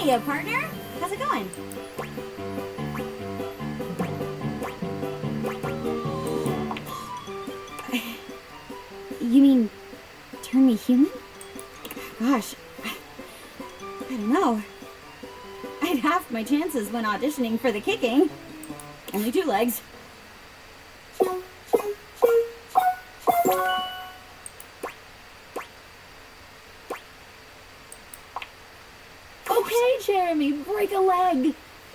Hiya, partner. How's it going? You mean turn me human? Gosh, I don't know. I'd half my chances when auditioning for the kicking. Only 2 legs. Okay, Jeremy, break a leg.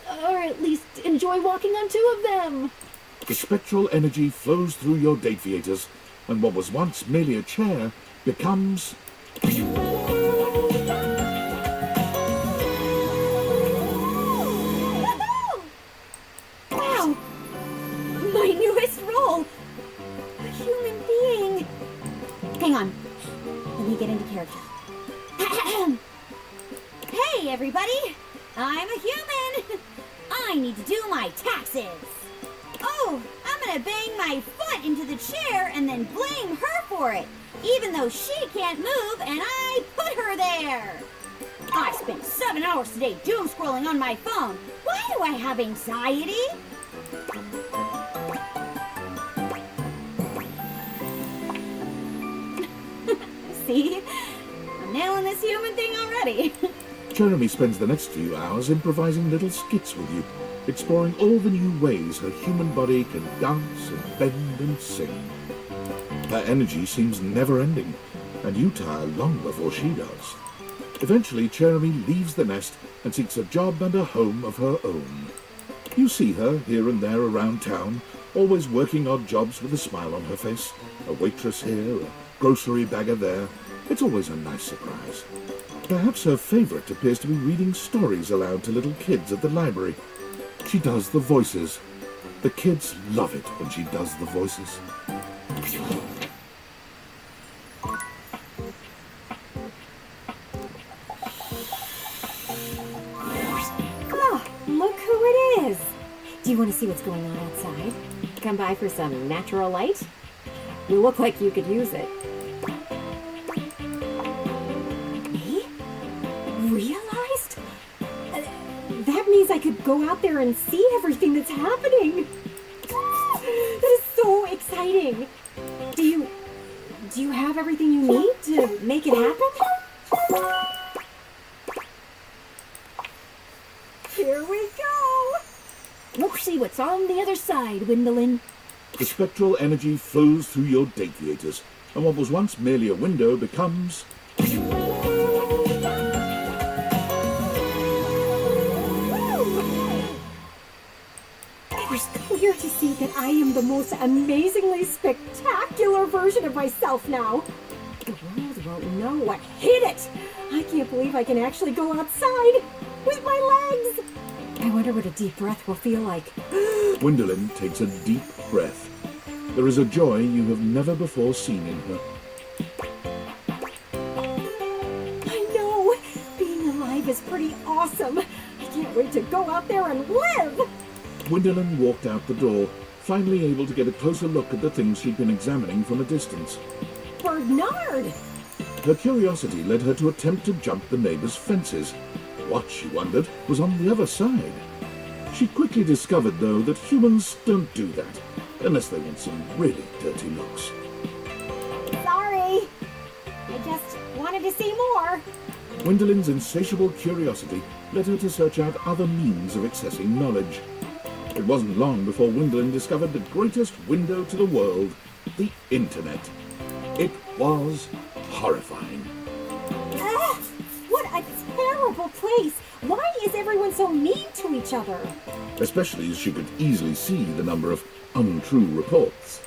Or at least enjoy walking on 2 of them. The spectral energy flows through your deviators, and what was once merely a chair becomes... Wow! My newest role! A human being! Hang on. Let me get into character. Hey, everybody! I'm a human! I need to do my taxes! Oh, I'm gonna bang my foot into the chair and then blame her for it, even though she can't move and I put her there! I spent 7 hours today doom scrolling on my phone. Why do I have anxiety? See? I'm nailing this human thing already. Jeremy spends the next few hours improvising little skits with you, exploring all the new ways her human body can dance and bend and sing. Her energy seems never-ending, and you tire long before she does. Eventually, Jeremy leaves the nest and seeks a job and a home of her own. You see her here and there around town, always working odd jobs with a smile on her face. A waitress here, a grocery bagger there. It's always a nice surprise. Perhaps her favorite appears to be reading stories aloud to little kids at the library. She does the voices. The kids love it when she does the voices. Oh, look who it is. Do you want to see what's going on outside? Come by for some natural light? You look like you could use it. Me? Realized? That means I could go out there and see everything that's happening. That is so exciting. Do you have everything you need to make it happen? Here we go. Let's see what's on the other side, Windolin. The spectral energy flows through your deviators, and what was once merely a window becomes... It's clear to see that I am the most amazingly spectacular version of myself now. The world won't know what hit it. I can't believe I can actually go outside with my legs. I wonder what a deep breath will feel like. Gwendolyn takes a deep breath. There is a joy you have never before seen in her. I know. Being alive is pretty awesome. I can't wait to go out there and live. Gwendolyn walked out the door, finally able to get a closer look at the things she'd been examining from a distance. Bernard! Her curiosity led her to attempt to jump the neighbor's fences. What, she wondered, was on the other side? She quickly discovered, though, that humans don't do that, unless they want some really dirty looks. Sorry. I just wanted to see more. Gwendolyn's insatiable curiosity led her to search out other means of accessing knowledge. It wasn't long before Gwendolyn discovered the greatest window to the world, the Internet. It was horrifying. What a terrible place! Why is everyone so mean to each other? Especially as she could easily see the number of untrue reports.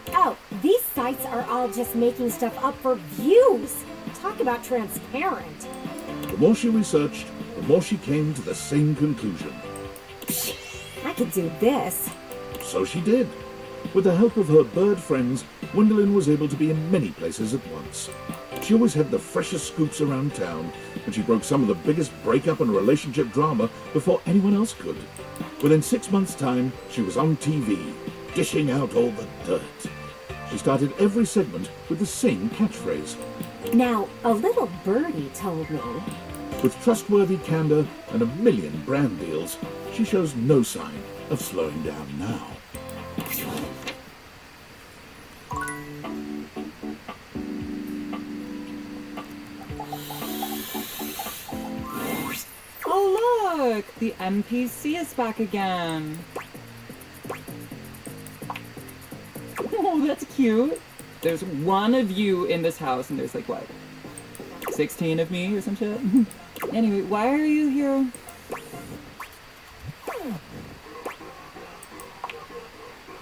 Oh, these sites are all just making stuff up for views. Talk about transparent. The more she researched, the more she came to the same conclusion. I could do this. So she did. With the help of her bird friends, Gwendolyn was able to be in many places at once. She always had the freshest scoops around town, and she broke some of the biggest breakup and relationship drama before anyone else could. Within 6 months' time, she was on TV, dishing out all the dirt. She started every segment with the same catchphrase. Now, a little birdie told me, With trustworthy candor and a million brand deals, she shows no sign of slowing down now. Oh look! The NPC is back again. Oh, that's cute. There's one of you in this house and there's like what? 16 of me or some shit? Anyway, why are you here?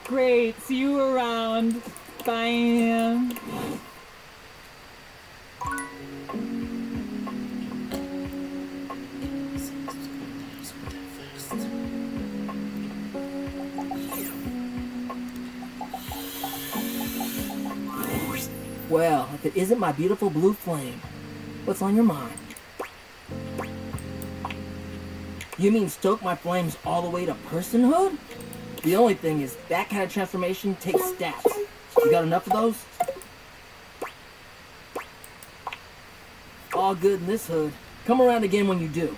Great, see you around. Bye. Well, if it isn't my beautiful blue flame, what's on your mind? You mean stoke my flames all the way to personhood? The only thing is that kind of transformation takes stats. You got enough of those? All good in this hood. Come around again when you do.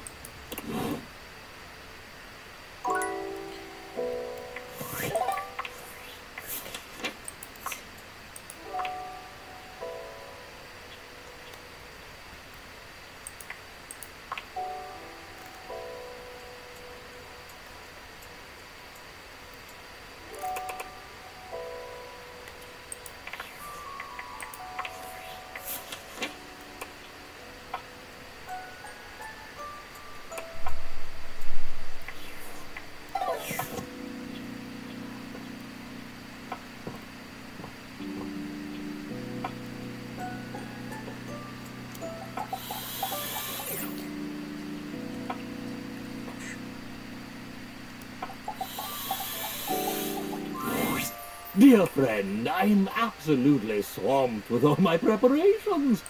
Dear friend, I am absolutely swamped with all my preparations.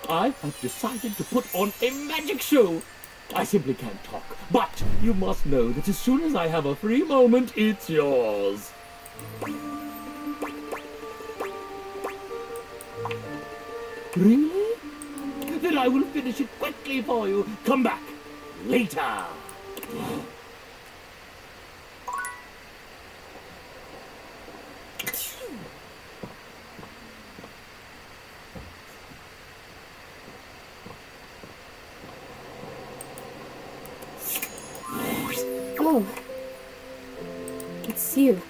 I have decided to put on a magic show. I simply can't talk, but you must know that as soon as I have a free moment, it's yours. Really? Then I will finish it quickly for you. Come back later. Oh. It's you.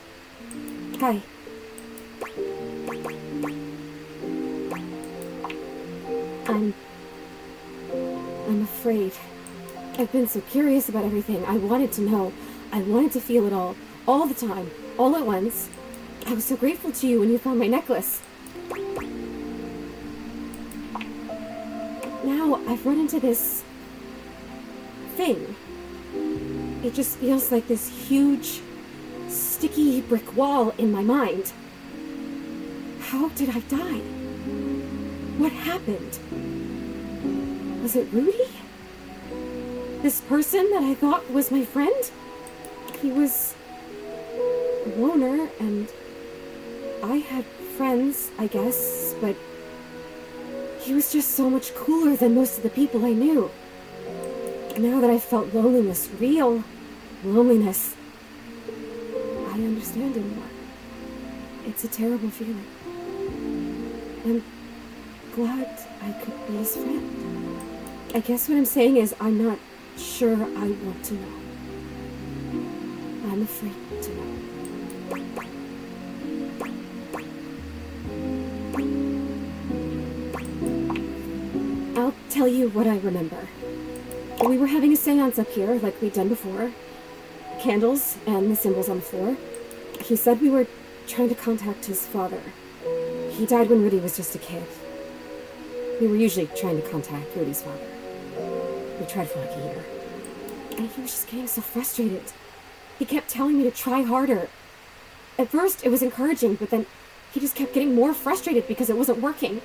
Hi. I'm afraid. I've been so curious about everything. I wanted to know. I wanted to feel it all the time, all at once. I was so grateful to you when you found my necklace. Now I've run into this thing. It just feels like this huge, sticky brick wall in my mind. How did I die? What happened? Was it Rudy? This person that I thought was my friend? He was a loner, and I had friends, I guess, but he was just so much cooler than most of the people I knew. Now that I felt loneliness, real loneliness, I understand him more. It's a terrible feeling. I'm glad I could be his friend. I guess what I'm saying is I'm not sure I want to know. I'm afraid to know. I'll tell you what I remember. We were having a seance up here, like we'd done before. Candles and the symbols on the floor. He said we were trying to contact his father. He died when Rudy was just a kid. We were usually trying to contact Rudy's father. We tried for like a year. And he was just getting so frustrated. He kept telling me to try harder. At first, it was encouraging, but then he just kept getting more frustrated because it wasn't working.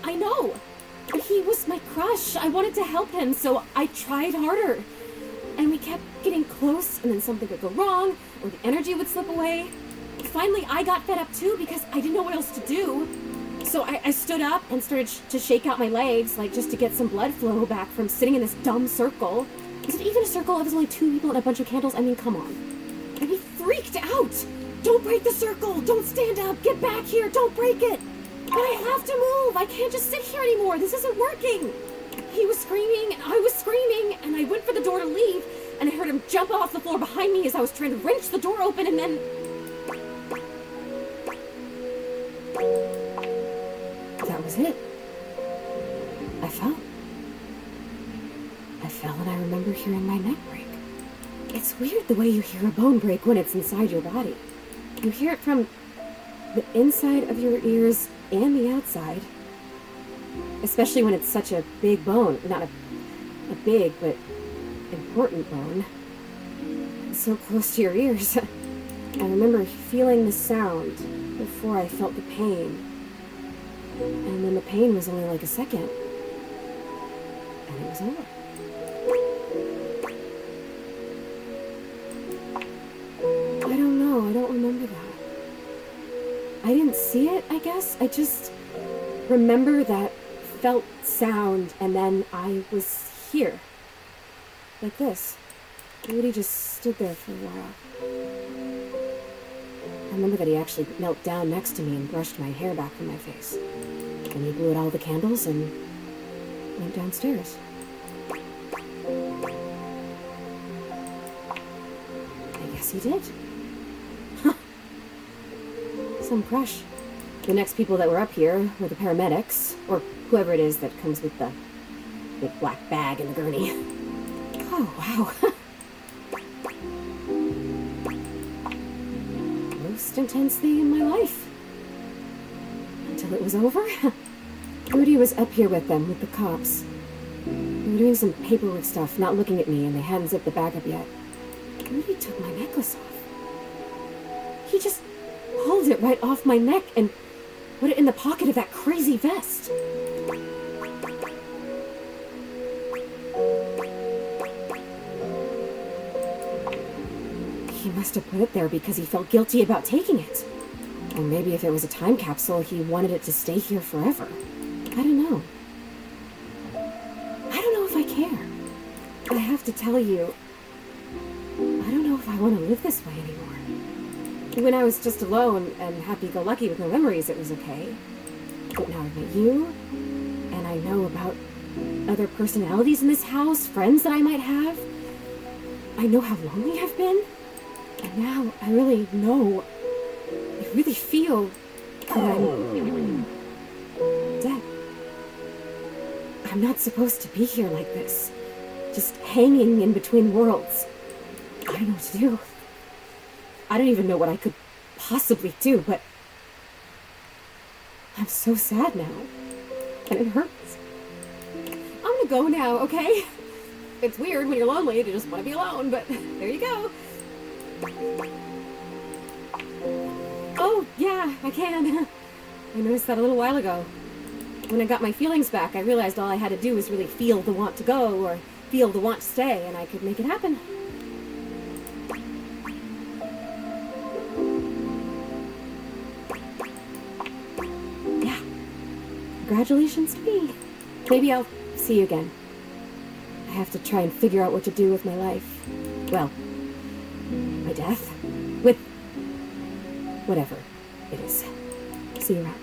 I know. But he was my crush. I wanted to help him, so I tried harder. And we kept kept getting close, and then something would go wrong, or the energy would slip away. Finally, I got fed up too because I didn't know what else to do. So I stood up and started to shake out my legs, like just to get some blood flow back from sitting in this dumb circle. Was it even a circle? I was only 2 people and a bunch of candles. I mean, come on. And he freaked out. Don't break the circle. Don't stand up. Get back here. Don't break it. But I have to move. I can't just sit here anymore. This isn't working. He was screaming and I was screaming, and I went for the door to leave, and I heard him jump off the floor behind me as I was trying to wrench the door open, and then... that was it. I fell. I fell, and I remember hearing my neck break. It's weird the way you hear a bone break when it's inside your body. You hear it from the inside of your ears and the outside. Especially when it's such a big bone. Not a big, but important bone. So close to your ears. I remember feeling the sound before I felt the pain. And then the pain was only like a second. And it was over. I don't know. I don't remember that. I didn't see it, I guess. I just remember that felt sound, and then I was here. Like this. Woody just stood there for a while. I remember that he actually knelt down next to me and brushed my hair back from my face. And he blew out all the candles and went downstairs. I guess he did. Huh. Some crush. The next people that were up here were the paramedics, or whoever it is that comes with the big black bag and the gurney. Oh, wow. Most intense thing in my life. Until it was over. Rudy was up here with them, with the cops. They were doing some paperwork stuff, not looking at me, and they hadn't zipped the bag up yet. Rudy took my necklace off. He just pulled it right off my neck and put it in the pocket of that crazy vest. He must have put it there because he felt guilty about taking it. Or maybe if it was a time capsule, he wanted it to stay here forever. I don't know. I don't know if I care. I have to tell you, I don't know if I want to live this way anymore. When I was just alone and happy-go-lucky with no memories, it was okay. But now I've met you, and I know about other personalities in this house, friends that I might have. I know how lonely I've been. And now I really know, I really feel that I'm dead. I'm not supposed to be here like this, just hanging in between worlds. I don't know what to do. I don't even know what I could possibly do, but I'm so sad now, and it hurts. I'm gonna go now, okay? It's weird when you're lonely to just want to be alone, but there you go. Oh, yeah, I can. I noticed that a little while ago. When I got my feelings back, I realized all I had to do was really feel the want to go or feel the want to stay, and I could make it happen. Yeah. Congratulations to me. Maybe I'll see you again. I have to try and figure out what to do with my life. Well, my death. With whatever it is. See you around.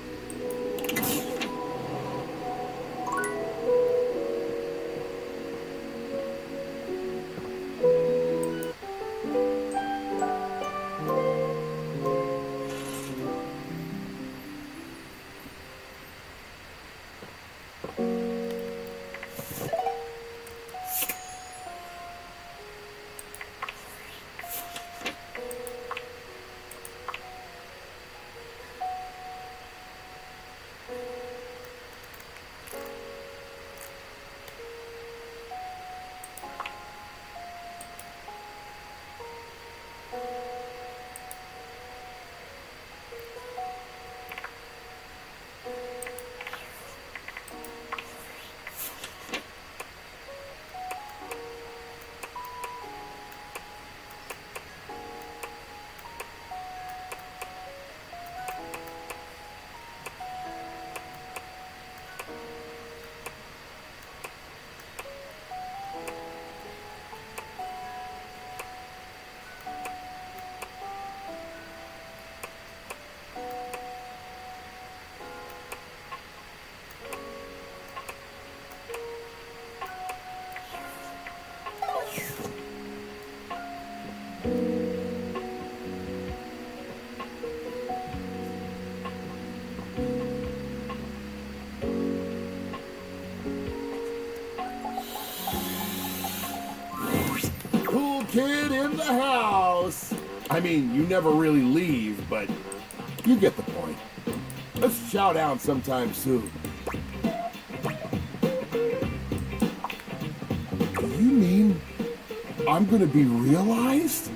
in the house. I mean, you never really leave, but you get the point. Let's chow down sometime soon. You mean I'm gonna be realized?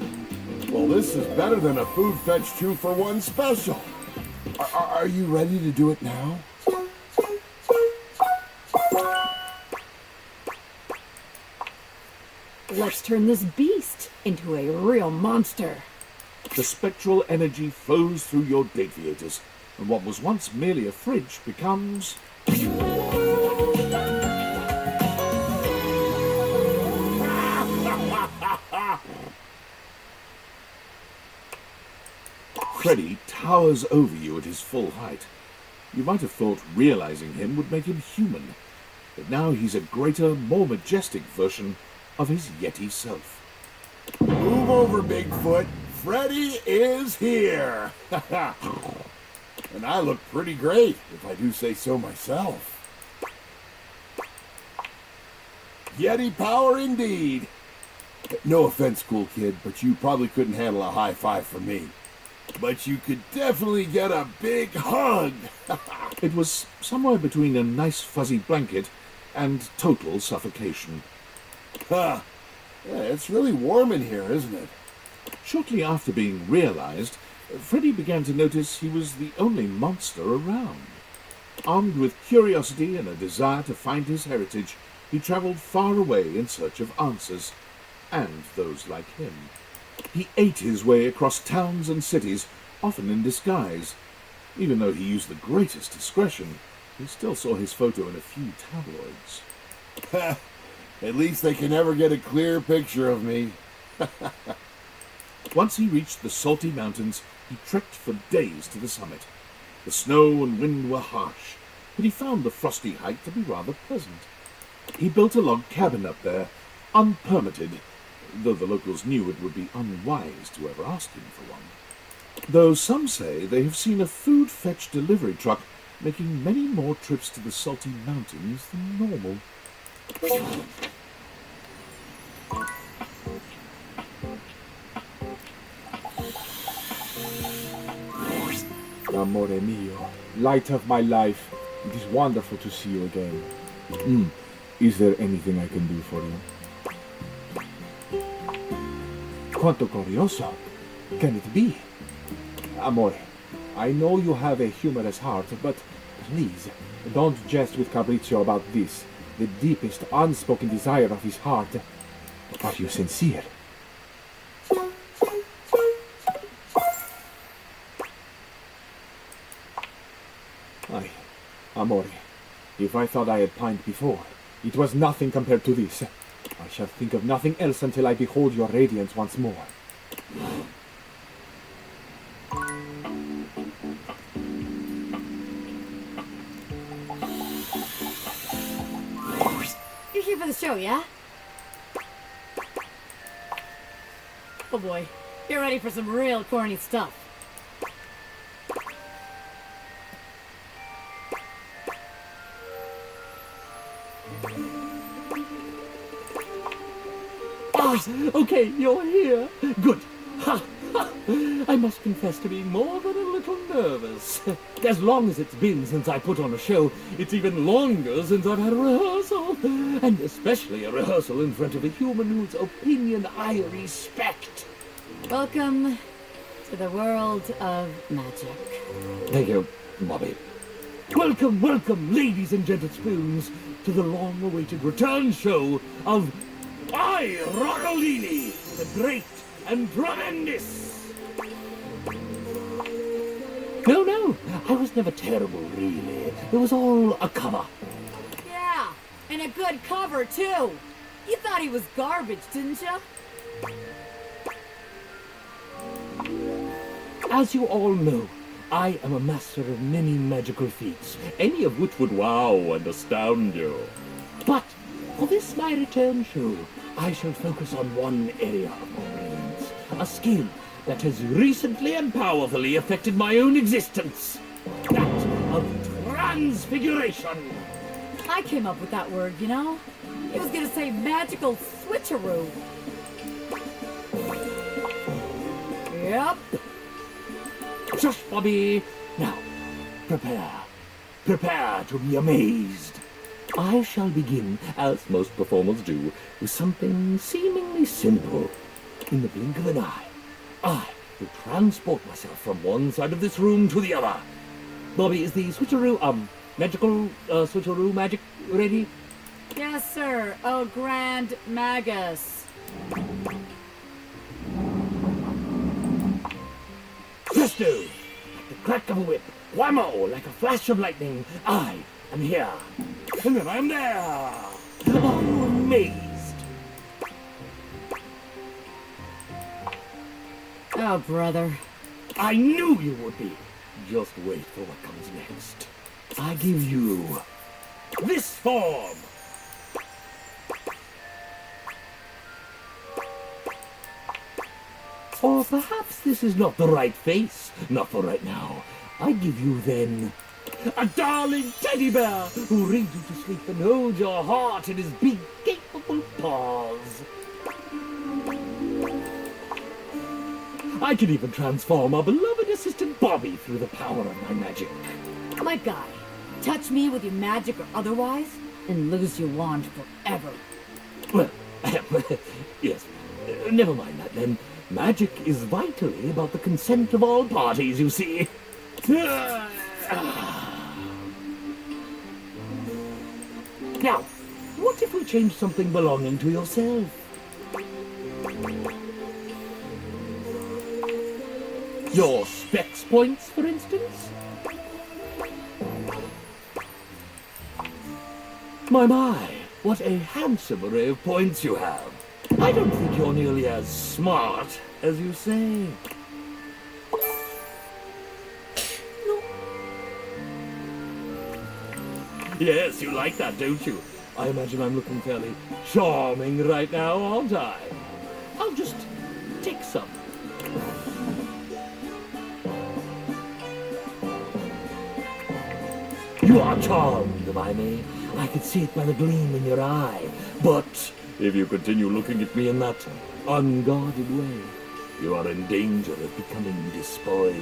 Well, this is better than a food fetch 2-for-1 special. Are you ready to do it now? Let's turn this beast into a real monster. The spectral energy flows through your deviators, and what was once merely a fridge becomes... Freddy towers over you at his full height. You might have thought realizing him would make him human, but now he's a greater, more majestic version of his Yeti self. Move over, Bigfoot. Freddy is here. And I look pretty great, if I do say so myself. Yeti power indeed. No offense, cool kid, but you probably couldn't handle a high five from me. But you could definitely get a big hug. It was somewhere between a nice fuzzy blanket and total suffocation. Huh. Yeah, it's really warm in here, isn't it? Shortly after being realized, Freddy began to notice he was the only monster around. Armed with curiosity and a desire to find his heritage, he traveled far away in search of answers, and those like him. He ate his way across towns and cities, often in disguise. Even though he used the greatest discretion, he still saw his photo in a few tabloids. At least they can never get a clear picture of me. Once he reached the salty mountains, he trekked for days to the summit. The snow and wind were harsh, but he found the frosty hike to be rather pleasant. He built a log cabin up there, unpermitted, though the locals knew it would be unwise to ever ask him for one. Though some say they have seen a food fetch delivery truck making many more trips to the salty mountains than normal. Amore mio, light of my life, it is wonderful to see you again. Is there anything I can do for you? Quanto curioso. Can it be? Amore, I know you have a humorous heart, but please, don't jest with Fabrizio about this. The deepest, unspoken desire of his heart. Are you sincere? Ay, Amore, if I thought I had pined before, it was nothing compared to this. I shall think of nothing else until I behold your radiance once more. You're here for the show, yeah? Oh boy, get ready for some real corny stuff. Okay, you're here. Good. Ha, ha. I must confess to being more than a little nervous. As long as it's been since I put on a show, it's even longer since I've had a rehearsal. And especially a rehearsal in front of a human whose opinion I respect. Welcome to the world of magic. Thank you, Bobby. Welcome, welcome, ladies and gentlespoons, to the long-awaited return show of I, Roccolini, the great and tremendous. No, I was never terrible, really. It was all a cover. Yeah, and a good cover, too. You thought he was garbage, didn't you? As you all know, I am a master of many magical feats, any of which would wow and astound you. But for this my return show, I shall focus on one area of my brains, a skill that has recently and powerfully affected my own existence. That of transfiguration. I came up with that word, you know? He was gonna say magical switcheroo. Yep. Shush, Bobby. Now, prepare. Prepare to be amazed. I shall begin, as most performers do, with something seemingly simple. In the blink of an eye, I will transport myself from one side of this room to the other. Bobby, is the magical switcheroo magic ready? Yes, sir. Oh, Grand Magus. Presto! Like the crack of a whip, whammo! Like a flash of lightning, I am here. And then I am there. Are you amazed? Oh, brother. I knew you would be. Just wait for what comes next. I give you this form. Or perhaps this is not the right face, not for right now. I give you then a darling teddy bear who reads you to sleep and holds your heart in his big, capable paws. I can even transform our beloved assistant Bobby through the power of my magic. My guy, touch me with your magic or otherwise, and lose your wand forever. Well, yes, never mind that then. Magic is vitally about the consent of all parties, you see. Now, what if we change something belonging to yourself? Your specs points, for instance? My, what a handsome array of points you have. I don't think you're nearly as smart as you say. Yes, you like that, don't you? I imagine I'm looking fairly charming right now, aren't I? I'll just take some. You are charmed, Hermione. I could see it by the gleam in your eye. But if you continue looking at me in that unguarded way, you are in danger of becoming despoiled.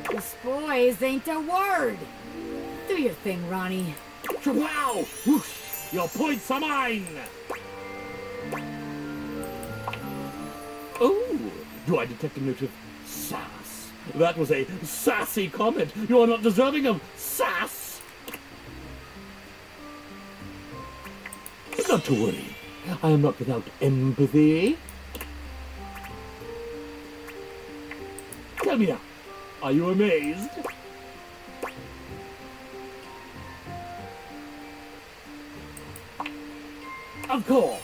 Despoys ain't a word. Do your thing, Ronnie. Wow! Whoosh! Your points are mine! Oh, do I detect a note of sass? That was a sassy comment. You are not deserving of sass. But not to worry. I am not without empathy. Tell me now, are you amazed? Of course.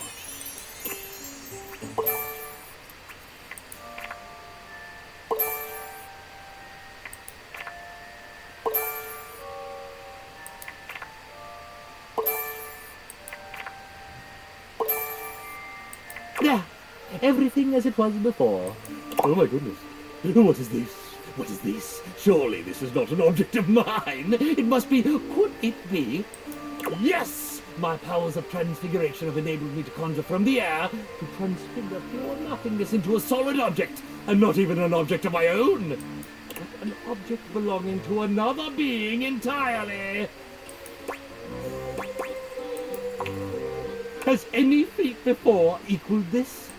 There, everything as it was before. Oh my goodness. What is this? What is this? Surely this is not an object of mine. It must be. Could it be? Yes! My powers of transfiguration have enabled me to conjure from the air to transfigure pure nothingness into a solid object, and not even an object of my own, but an object belonging to another being entirely. Has any feat before equaled this?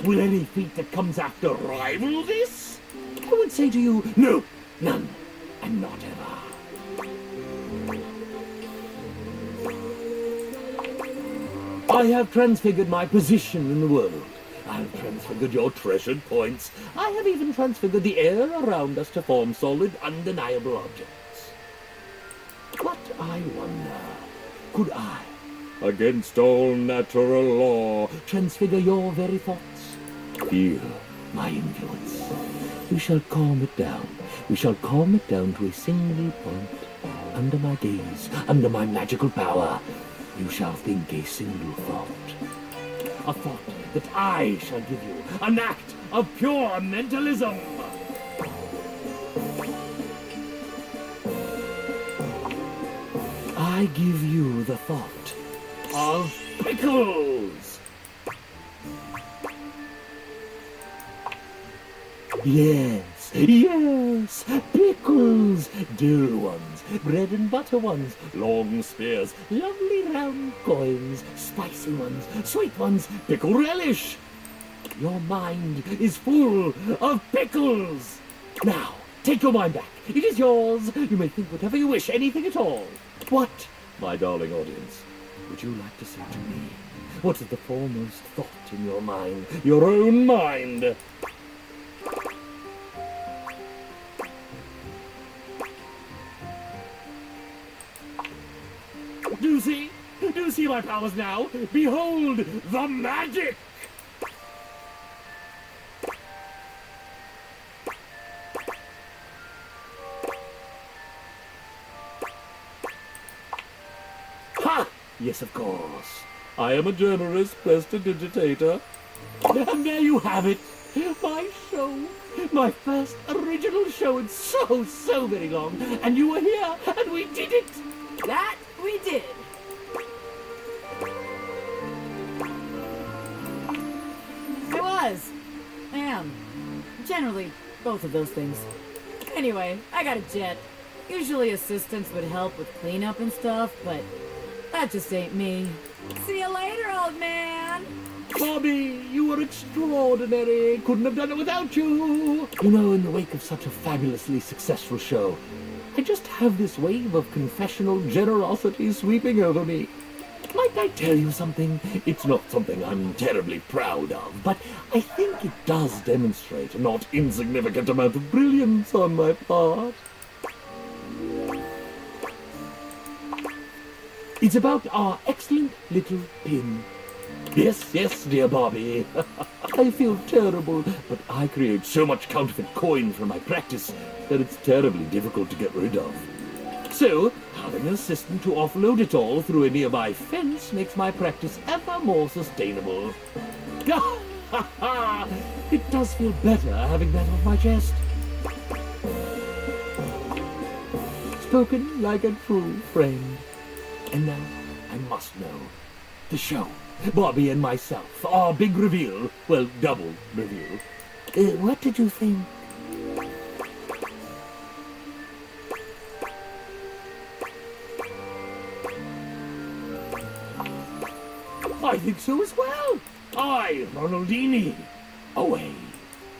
Will any feat that comes after rival this? I would say to you, no, none, and not ever. I have transfigured my position in the world. I have transfigured your treasured points. I have even transfigured the air around us to form solid, undeniable objects. But I wonder, could I, against all natural law, transfigure your very thoughts? Feel my influence. We shall calm it down. We shall calm it down to a single point. Under my gaze, under my magical power, you shall think a single thought. A thought that I shall give you. An act of pure mentalism. I give you the thought of pickles! Yes, yes, pickles! Dill ones, bread and butter ones, long spears, lovely round coins, spicy ones, sweet ones, pickle relish! Your mind is full of pickles! Now, take your mind back. It is yours. You may think whatever you wish, anything at all. What, my darling audience, would you like to say to me? What is the foremost thought in your mind? Your own mind? Do you see my powers now? Behold the magic! Ha! Yes, of course. I am a generous prestidigitator. And there you have it. My show. My first original show in so very long. And you were here, and we did it. That we did. I am. Generally, both of those things. Anyway, I got a jet. Usually assistants would help with cleanup and stuff, but that just ain't me. See you later, old man! Bobby, you were extraordinary. Couldn't have done it without you. You know, in the wake of such a fabulously successful show, I just have this wave of confessional generosity sweeping over me. Might I tell you something? It's not something I'm terribly proud of, but I think it does demonstrate a not insignificant amount of brilliance on my part. It's about our excellent little pin. Yes, dear Bobby. I feel terrible, but I create so much counterfeit coin from my practice that it's terribly difficult to get rid of. So, having an assistant to offload it all through a nearby fence makes my practice ever more sustainable. It does feel better having that off my chest. Spoken like a true friend. And now, I must know. The show. Bobby and myself. Our big reveal. Well, double reveal. What did you think? I think so as well. I, Ronaldini. Away.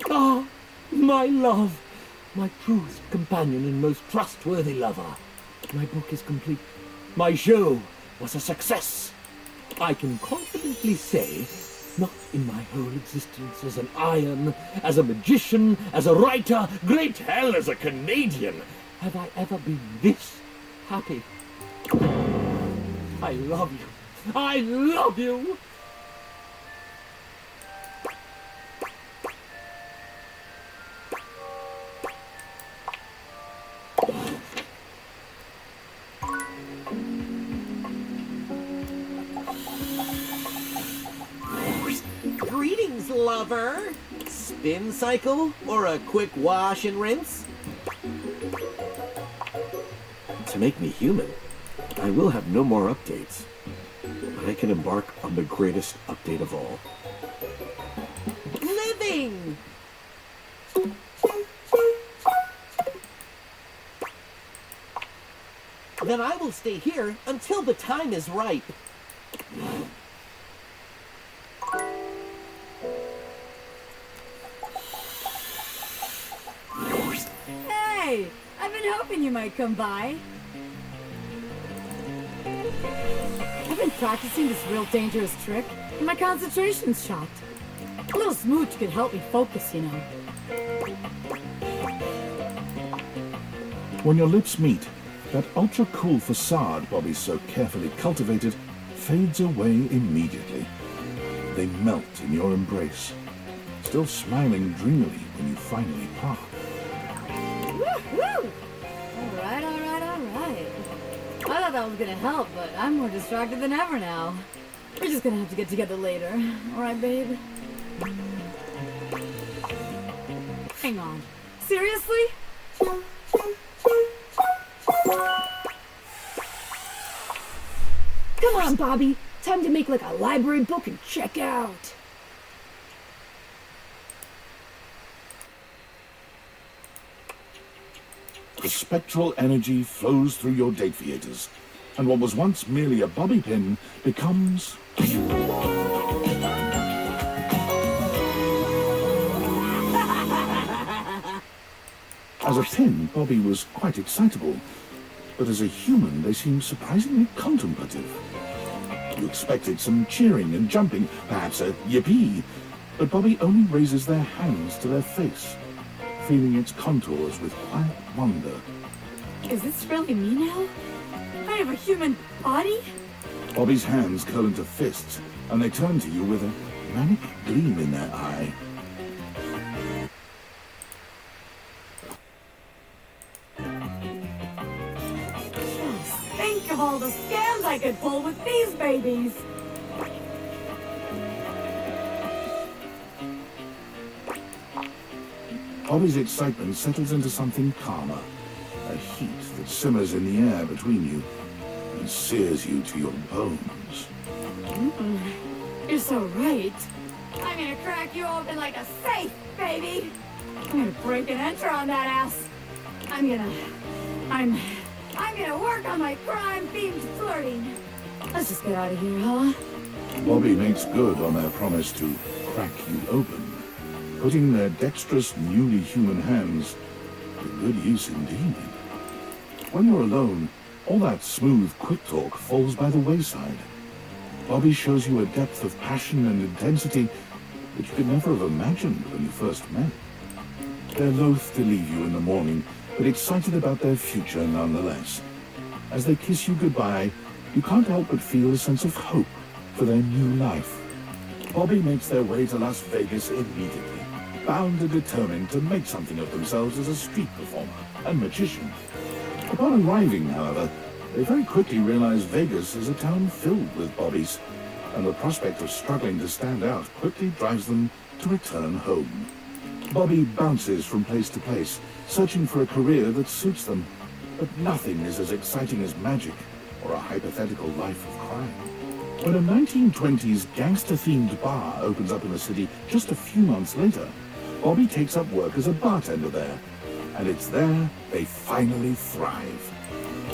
Ah, my love. My truest companion and most trustworthy lover. My book is complete. My show was a success. I can confidently say, not in my whole existence as an iron, as a magician, as a writer, great hell, as a Canadian, have I ever been this happy. I love you. I love you! Greetings, lover. Spin cycle or a quick wash and rinse? To make me human, I will have no more updates. But I can embark on the greatest update of all. Living! Then I will stay here until the time is ripe. Hey! I've been hoping you might come by. I've been practicing this real dangerous trick, and my concentration's shot. A little smooch could help me focus, you know. When your lips meet, that ultra-cool facade Bobby's so carefully cultivated fades away immediately. They melt in your embrace, still smiling dreamily when you finally part. Woo! Alright. I thought that was gonna help, but I'm more distracted than ever now. We're just gonna have to get together later. Alright, babe? Hang on. Seriously? Come on, Bobby. Time to make like a library book and check out. The spectral energy flows through your deviators, and what was once merely a bobby pin becomes... As a pin, Bobby was quite excitable, but as a human, they seemed surprisingly contemplative. You expected some cheering and jumping, perhaps a yippee, but Bobby only raises their hands to their face, feeling its contours with quiet wonder. Is this really me now? I have a human body? Bobby's hands curl into fists, and they turn to you with a manic gleam in their eye. Just think of all the scams I could pull with these babies. Bobby's excitement settles into something calmer, a heat that simmers in the air between you and sears you to your bones. You're so right. I'm gonna crack you open like a safe, baby. I'm gonna break and enter on that ass. I'm gonna work on my crime-themed flirting. Let's just get out of here, huh? Bobby makes good on their promise to crack you open, putting their dexterous, newly human hands to good use indeed. When you're alone, all that smooth, quick talk falls by the wayside. Bobby shows you a depth of passion and intensity that you could never have imagined when you first met. They're loath to leave you in the morning, but excited about their future nonetheless. As they kiss you goodbye, you can't help but feel a sense of hope for their new life. Bobby makes their way to Las Vegas immediately, bound and determined to make something of themselves as a street performer and magician. Upon arriving, however, they very quickly realize Vegas is a town filled with Bobbies, and the prospect of struggling to stand out quickly drives them to return home. Bobby bounces from place to place, searching for a career that suits them, but nothing is as exciting as magic or a hypothetical life of crime. When a 1920s gangster-themed bar opens up in the city just a few months later, Bobby takes up work as a bartender there, and it's there they finally thrive.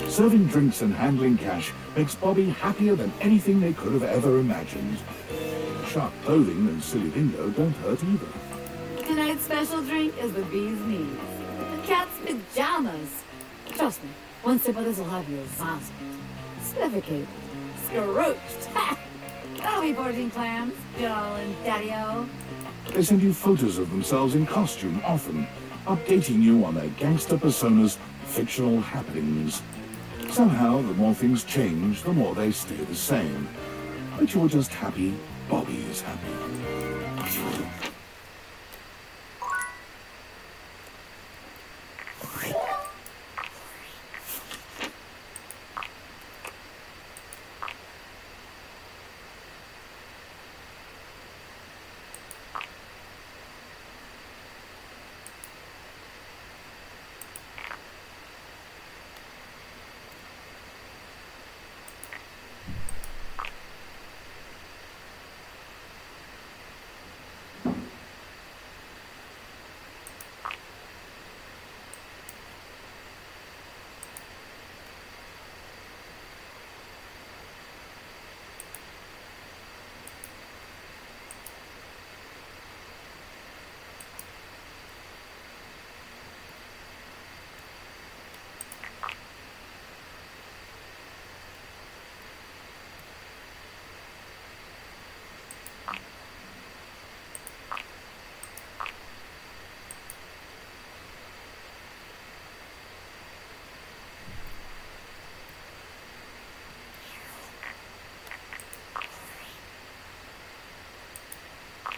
Serving drinks and handling cash makes Bobby happier than anything they could have ever imagined. Sharp clothing and silly lingo don't hurt either. Tonight's special drink is the bee's knees. The cat's pajamas. Trust me, one sip of this will have you exhausted, suffocated, scrooched. Ha! That'll be 14 clams, darling daddy-o. They send you photos of themselves in costume often, updating you on their gangster personas' fictional happenings. Somehow, the more things change, the more they stay the same. But you're just happy Bobby is happy.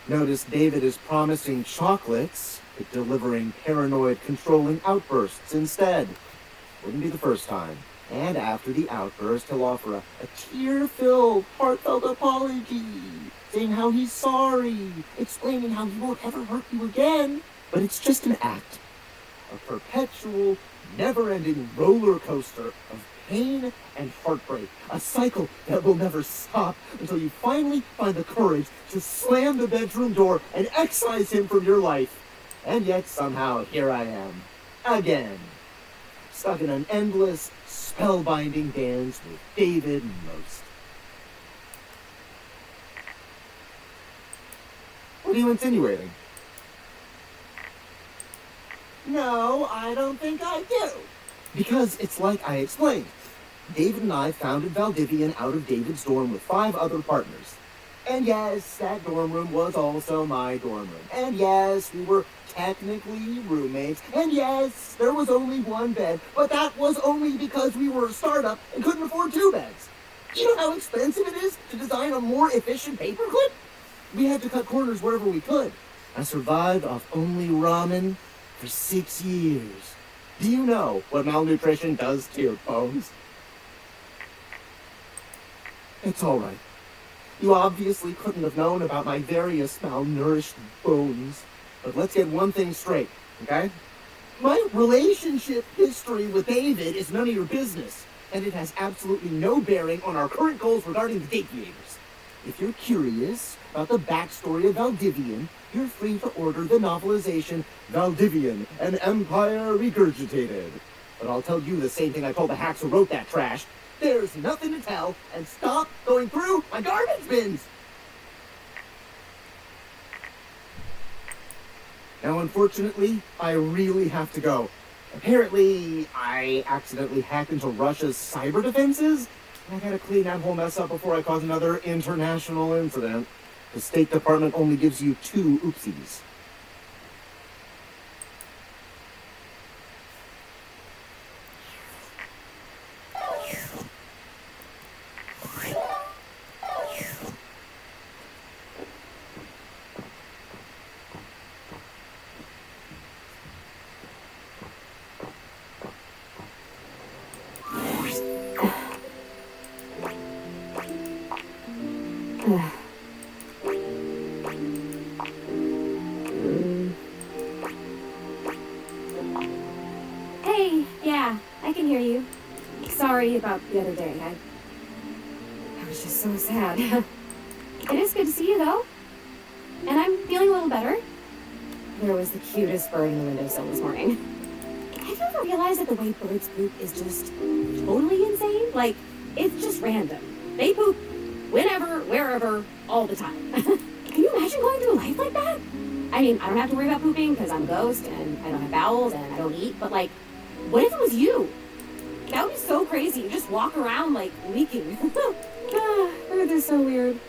Notice David is promising chocolates, but delivering paranoid, controlling outbursts instead. Wouldn't be the first time. And after the outburst, he'll offer a tear-filled, heartfelt apology, saying how he's sorry, explaining how he won't ever hurt you again. But it's just an act. A perpetual, never-ending roller coaster of pain and heartbreak. A cycle that will never stop until you finally find the courage to slam the bedroom door and excise him from your life. And yet somehow here I am, again, stuck in an endless, spellbinding dance with David Most. What are you insinuating? No, I don't think I do. Because it's like I explained. David and I founded Valdivian out of David's dorm with 5 other partners. And yes, that dorm room was also my dorm room. And yes, we were technically roommates. And yes, there was only 1 bed, but that was only because we were a startup and couldn't afford 2 beds. You know how expensive it is to design a more efficient paperclip? We had to cut corners wherever we could. I survived off only ramen for 6 years. Do you know what malnutrition does to your bones? It's all right. You obviously couldn't have known about my various malnourished bones. But let's get one thing straight, okay? My relationship history with David is none of your business, and it has absolutely no bearing on our current goals regarding the Deviators. If you're curious about the backstory of Valdivian, you're free to order the novelization Valdivian, an Empire Regurgitated. But I'll tell you the same thing I told the hacks who wrote that trash. There's nothing to tell, and stop going through my garbage bins! Now, unfortunately, I really have to go. Apparently, I accidentally hacked into Russia's cyber defenses, and I gotta clean that whole mess up before I cause another international incident. The State Department only gives you 2 oopsies. Hey, yeah, I can hear you. Sorry about the other day. I was just so sad. It is good to see you, though. And I'm feeling a little better. There was the cutest bird in the windowsill this morning. Have you ever realized that the way birds poop is just totally insane? Like, it's just random. They poop whenever, wherever, all the time. Can you imagine going through a life like that? I mean, I don't have to worry about pooping because I'm a ghost and I don't have bowels and I don't eat, but like, what if it was you? That would be so crazy. You just walk around like leaking. Birds are so weird.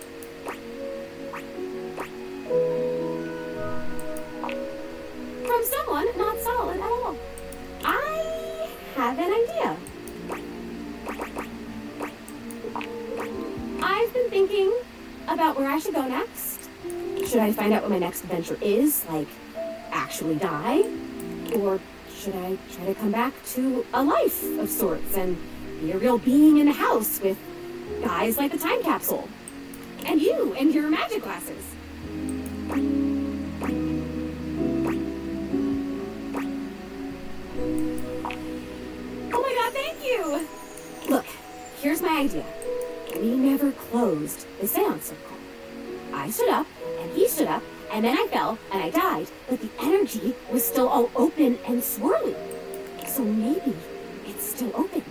From someone not solid at all. I have an idea. I've been thinking about where I should go next. Should I find out what my next adventure is, like actually die? Or should I try to come back to a life of sorts and be a real being in a house with guys like the time capsule? And you and your magic glasses. Oh my god, thank you! Look, here's my idea. We never closed the seance circle. I stood up, and he stood up, and then I fell, and I died, but the energy was still all open and swirly. So maybe it's still open.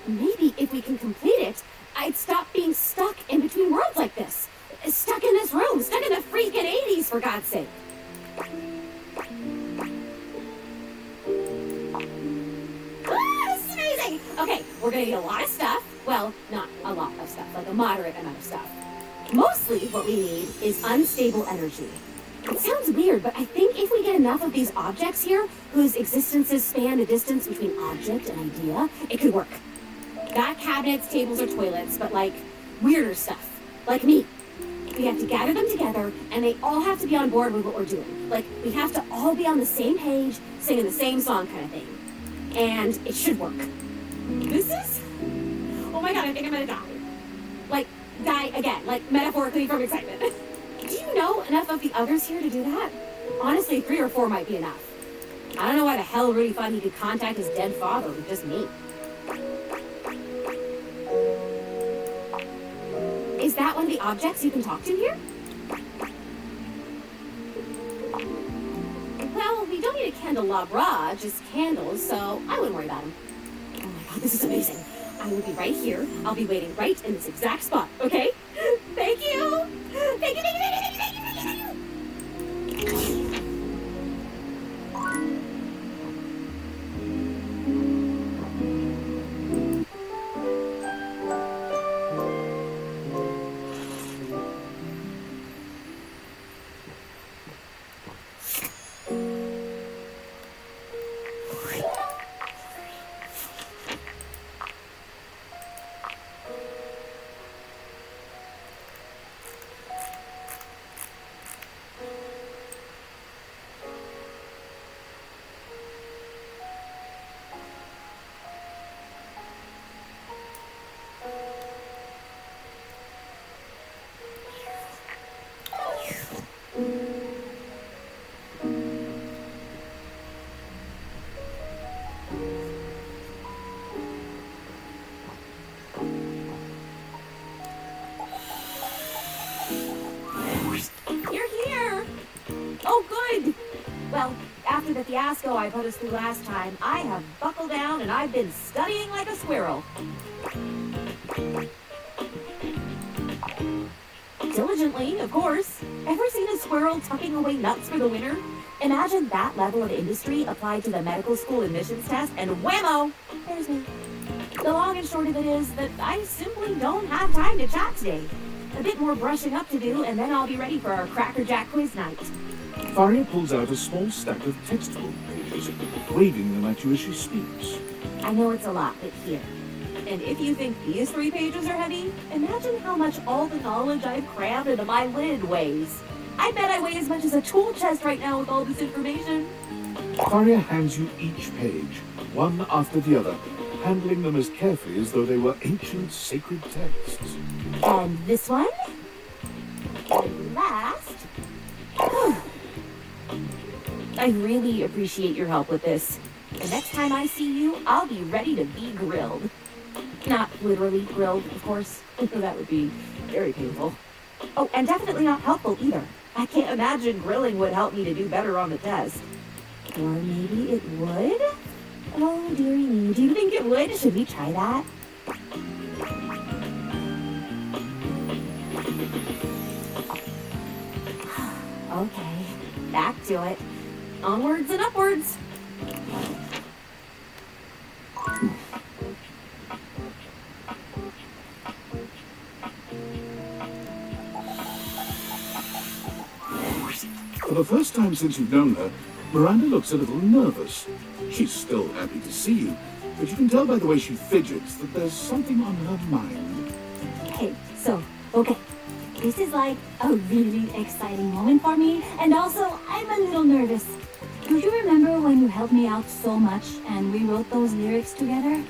Maybe if we can complete it, I'd stop being stuck in between worlds like this. Stuck in this room, stuck in the freaking 80s, for God's sake. This is amazing! Okay, we're gonna need a lot of stuff. Well, not a lot of stuff, like a moderate amount of stuff. Mostly what we need is unstable energy. It sounds weird, but I think if we get enough of these objects here, whose existences span the distance between object and idea, it could work. Not cabinets, tables, or toilets, but like weirder stuff, like me. We have to gather them together, and they all have to be on board with what we're doing. Like, we have to all be on the same page, singing the same song kind of thing. And it should work. This is... Oh my god, I think I'm gonna die. Like, die again, like metaphorically from excitement. Do you know enough of the others here to do that? Honestly, 3 or 4 might be enough. I don't know why the hell Rudy thought he could contact his dead father with just me. Is that one of the objects you can talk to here? Well, we don't need a candelabra, just candles, so I wouldn't worry about them. Oh my god, this is amazing. I will be right here. I'll be waiting right in this exact spot, okay? Thank you! Thank you, thank you, thank you, thank you, thank you, thank you! Well, after the fiasco I put us through last time, I have buckled down and I've been studying like a squirrel. Diligently, of course. Ever seen a squirrel tucking away nuts for the winter? Imagine that level of industry applied to the medical school admissions test, and whammo! There's me. The long and short of it is that I simply don't have time to chat today. A bit more brushing up to do, and then I'll be ready for our Cracker Jack quiz night. Faria pulls out a small stack of textbook pages, waving them at you as she speaks. I know it's a lot, but here. And if you think these 3 pages are heavy, imagine how much all the knowledge I've crammed into my lid weighs. I bet I weigh as much as a tool chest right now with all this information. Faria hands you each page, one after the other, handling them as carefully as though they were ancient sacred texts. And this one? And last? I really appreciate your help with this. The next time I see you, I'll be ready to be grilled. Not literally grilled, of course. That would be very painful. Oh, and definitely not helpful either. I can't imagine grilling would help me to do better on the test. Or maybe it would? Oh, dearie me. Do you think it would? Should we try that? Okay, back to it. Onwards and upwards. For the first time since you've known her, Miranda looks a little nervous. She's still happy to see you, but you can tell by the way she fidgets that there's something on her mind. Okay, okay. This is like a really exciting moment for me, and also I'm a little nervous. Do you remember when you helped me out so much and we wrote those lyrics together?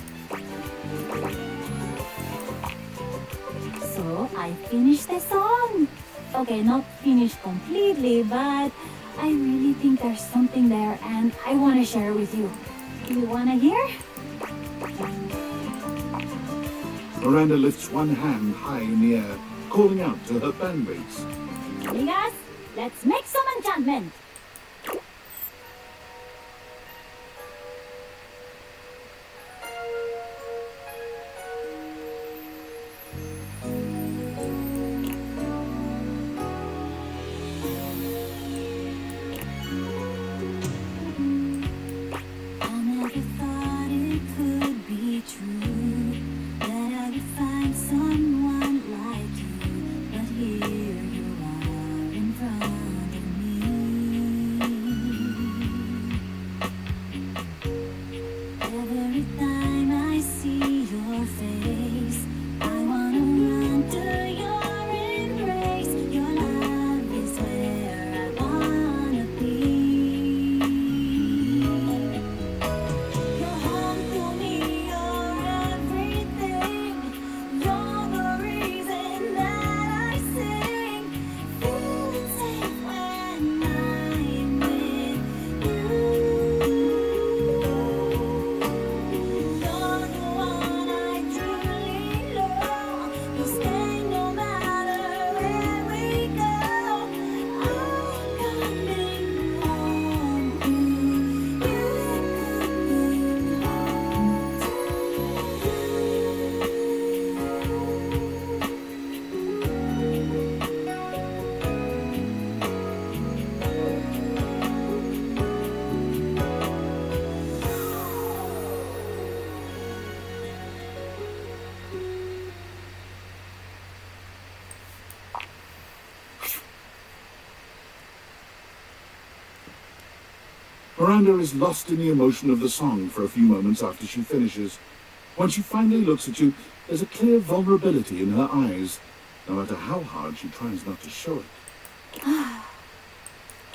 So I finished the song. Okay, not finished completely, but I really think there's something there and I want to share it with you. Do you want to hear? Miranda lifts one hand high in the air, calling out to her bandmates. Amigas, let's make some enchantment. Here you are in front of me. Miranda is lost in the emotion of the song for a few moments after she finishes. When she finally looks at you, there's a clear vulnerability in her eyes, no matter how hard she tries not to show it.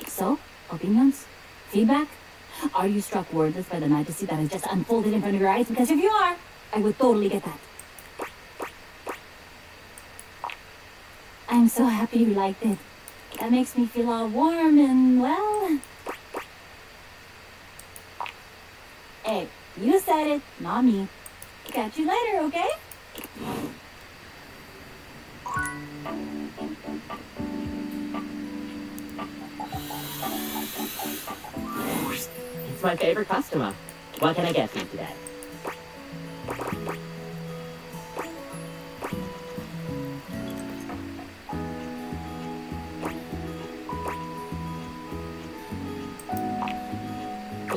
So, opinions? Feedback? Are you struck wordless by the fantasy that has just unfolded in front of your eyes? Because if you are, I would totally get that. I'm so happy you liked it. That makes me feel all warm and, well... Hey, you said it, not me. Catch you later, okay? It's my favorite customer. What can I get for you today?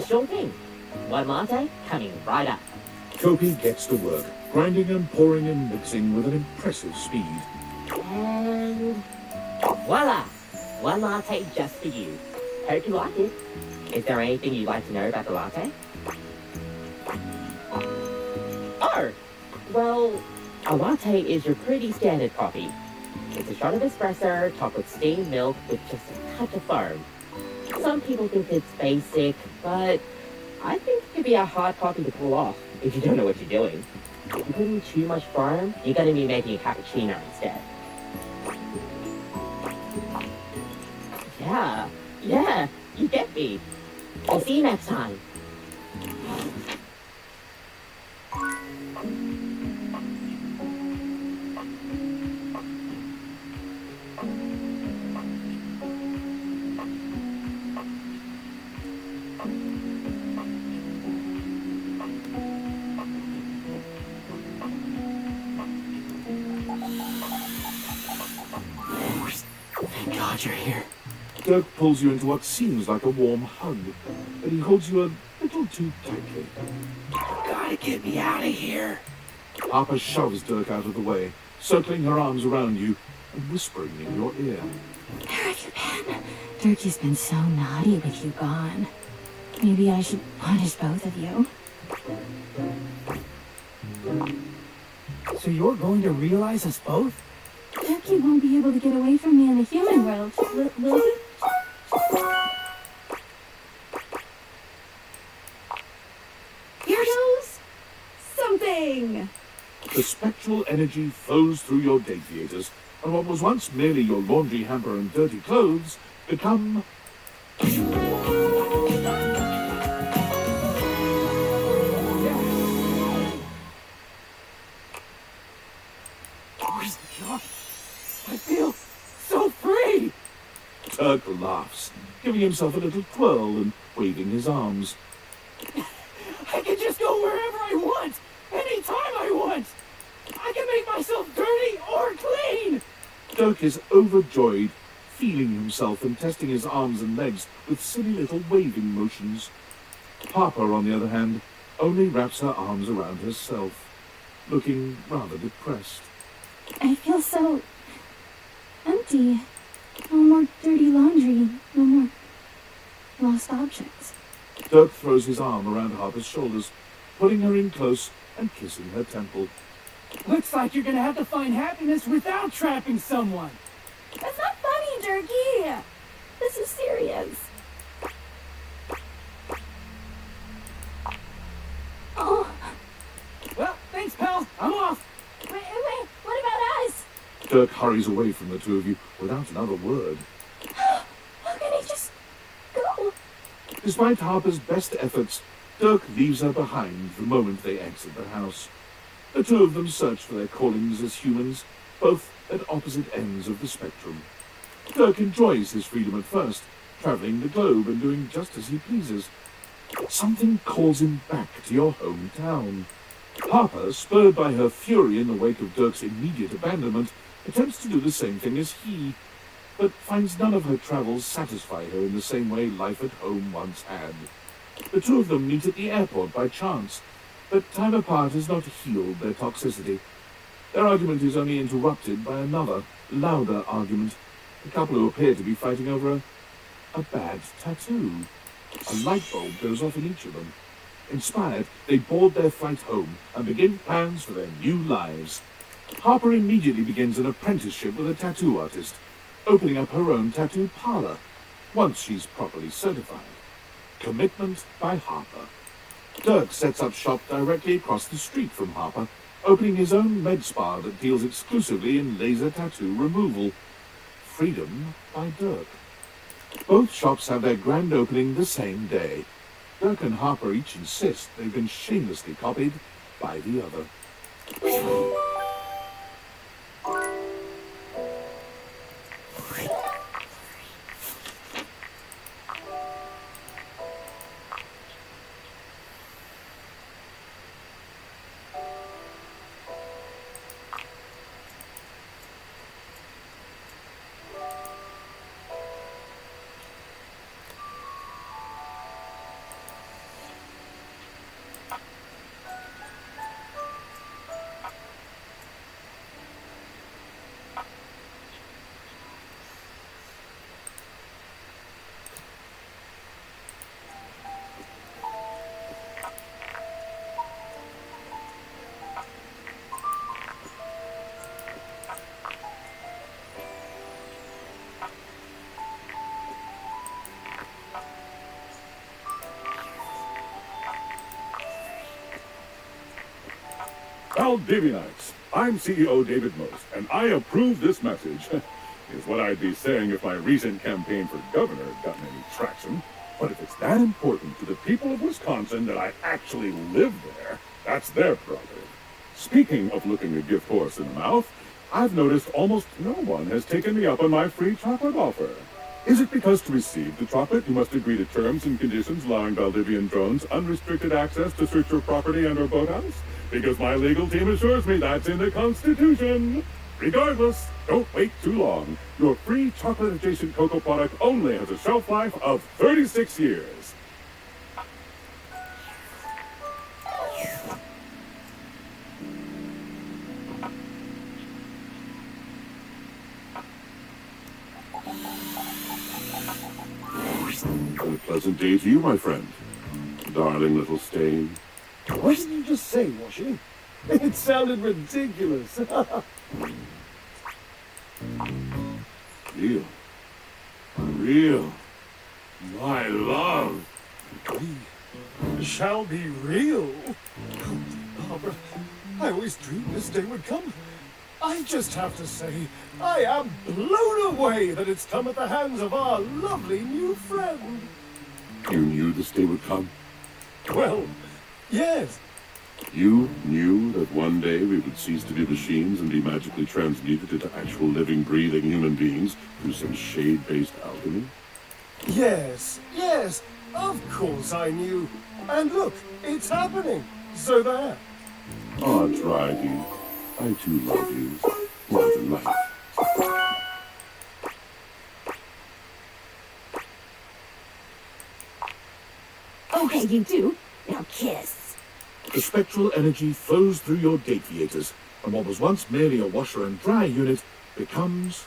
Sure thing. One latte coming right up. Kopi gets to work, grinding and pouring and mixing with an impressive speed. And voila! One latte just for you. Hope you like it. Is there anything you'd like to know about the latte? Oh! Well, a latte is your pretty standard coffee. It's a shot of espresso topped with steamed milk with just a touch of foam. Some people think it's basic, but I think it could be a hard coffee to pull off if you don't know what you're doing. If you put in too much foam, you're going to be making a cappuccino instead. Yeah, you get me. I'll see you next time. Thank God you're here. Dirk pulls you into what seems like a warm hug, but he holds you a little too tightly. You gotta get me out of here. Harper shoves Dirk out of the way, circling her arms around you and whispering in your ear. Where have you been? Turkey's been so naughty with you gone. Maybe I should punish both of you. So you're going to realize us both? Turkey won't be able to get away from me in the human world, will he? Here goes something. The spectral energy flows through your day theaters, and what was once merely your laundry hamper and dirty clothes become... I feel so free! Dirk laughs, giving himself a little twirl and waving his arms. I can just go wherever I want, anytime I want. I can make myself dirty or clean. Dirk is overjoyed, feeling himself and testing his arms and legs with silly little waving motions. Harper, on the other hand, only wraps her arms around herself, looking rather depressed. I feel so empty. No more dirty laundry. No more lost objects. Dirk throws his arm around Harper's shoulders, pulling her in close and kissing her temple. Looks like you're gonna have to find happiness without trapping someone. That's not funny, Turkey. This is serious. Oh, Well, thanks, pal. I'm off. Wait, what about us? Dirk hurries away from the two of you without another word. How can he just go? Despite Harper's best efforts, Dirk leaves her behind the moment they exit the house. The two of them search for their callings as humans, both at opposite ends of the spectrum. Dirk enjoys his freedom at first, traveling the globe and doing just as he pleases. But something calls him back to your hometown. Harper, spurred by her fury in the wake of Dirk's immediate abandonment, attempts to do the same thing as he, but finds none of her travels satisfy her in the same way life at home once had. The two of them meet at the airport by chance, but time apart has not healed their toxicity. Their argument is only interrupted by another, louder argument, a couple who appear to be fighting over a bad tattoo. A light bulb goes off in each of them. Inspired, they board their flight home and begin plans for their new lives. Harper immediately begins an apprenticeship with a tattoo artist, opening up her own tattoo parlor, once she's properly certified. Commitment by Harper. Dirk sets up shop directly across the street from Harper, opening his own med spa that deals exclusively in laser tattoo removal. Freedom by Dirk. Both shops have their grand opening the same day. Dirk and Harper each insist they've been shamelessly copied by the other. Valdivianites, I'm CEO David Most, and I approve this message. Is what I'd be saying if my recent campaign for governor had gotten any traction. But if it's that important to the people of Wisconsin that I actually live there, that's their prerogative. Speaking of looking a gift horse in the mouth, I've noticed almost no one has taken me up on my free chocolate offer. Is it because to receive the chocolate you must agree to terms and conditions allowing Valdivian drones unrestricted access to search your property and or boathouse? Because my legal team assures me that's in the Constitution. Regardless, don't wait too long. Your free chocolate-adjacent cocoa product only has a shelf life of 36 years. A pleasant day to you, my friend. Darling little stain. What did you just say, Washi? It sounded ridiculous. Real. Real. My love. We shall be real. Barbara, I always dreamed this day would come. I just have to say, I am blown away that it's come at the hands of our lovely new friend. You knew this day would come? Well, yes. You knew that one day we would cease to be machines and be magically transmuted into actual living, breathing human beings through some shade-based alchemy? Yes, of course I knew. And look, it's happening. So there. Ah, Dryden, I too love you more than life. Okay, you do. Now kiss. The spectral energy flows through your deviators, and what was once merely a washer and dry unit becomes...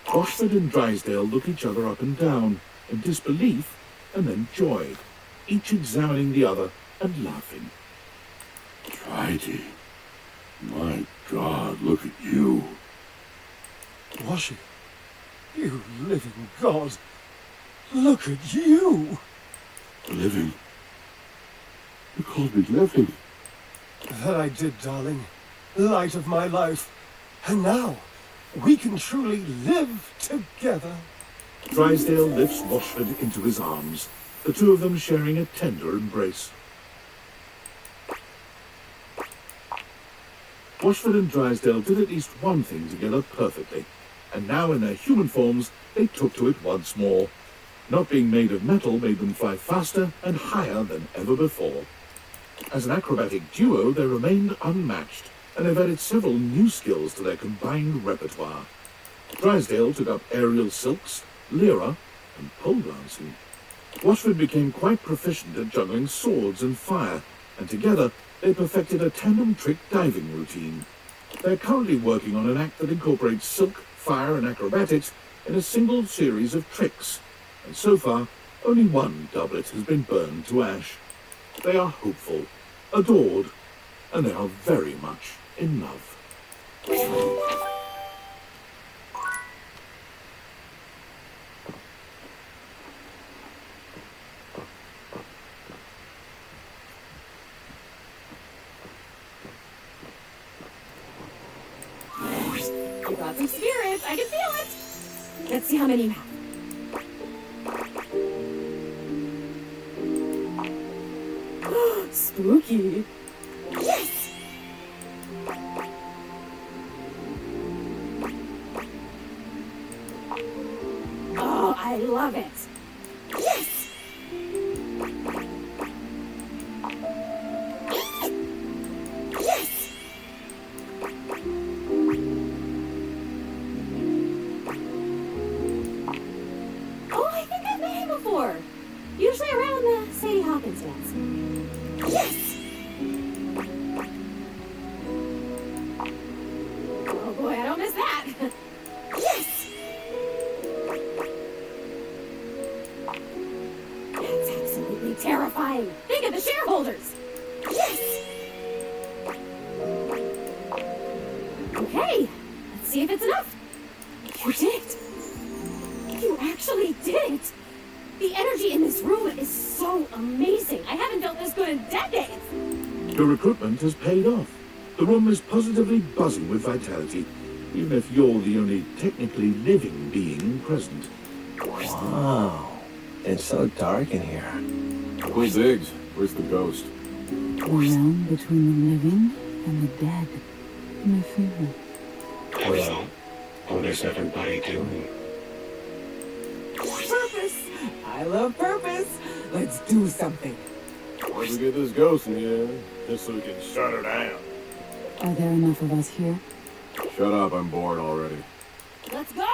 Oxford and Drysdale look each other up and down, in disbelief and then joy, each examining the other and laughing. Dryden, my God, look at you. Washi, you living God. Look at you. Living? You called me living? That I did, darling. Light of my life. And now, we can truly live together. Drysdale lifts Washford into his arms, the two of them sharing a tender embrace. Washford and Drysdale did at least one thing together perfectly, and now in their human forms they took to it once more. Not being made of metal made them fly faster and higher than ever before. As an acrobatic duo, they remained unmatched, and they've added several new skills to their combined repertoire. Drysdale took up aerial silks, lyra, and pole dancing. Washford became quite proficient at juggling swords and fire, and together they perfected a tandem trick diving routine. They're currently working on an act that incorporates silk, fire, and acrobatics in a single series of tricks, and so far, only one doublet has been burned to ash. They are hopeful, adored, and they are very much in love. You got some spirits. I can feel it. Let's see how many you have. Spooky. Yes! Oh, I love it. Yes! Yes! Oh, I think I've met him before. Usually around the Sadie Hawkins dance. Yes! Oh boy, I don't miss that. Yes! That's absolutely terrifying. Think of the shareholders. Yes! Okay, let's see if it's enough. You did it. You actually did it. The energy in this room is so amazing. I haven't felt this good in decades. Your recruitment has paid off. The room is positively buzzing with vitality, even if you're the only technically living being present. Wow. It's so dark in here. Cool digs. Where's the ghost? The realm between the living and the dead. My favorite. Hello. What is everybody doing? Purpose! I love purpose. Let's do something. Why'd we get this ghost in here? Just so we can shut her down. Are there enough of us here? Shut up, I'm bored already. Let's go!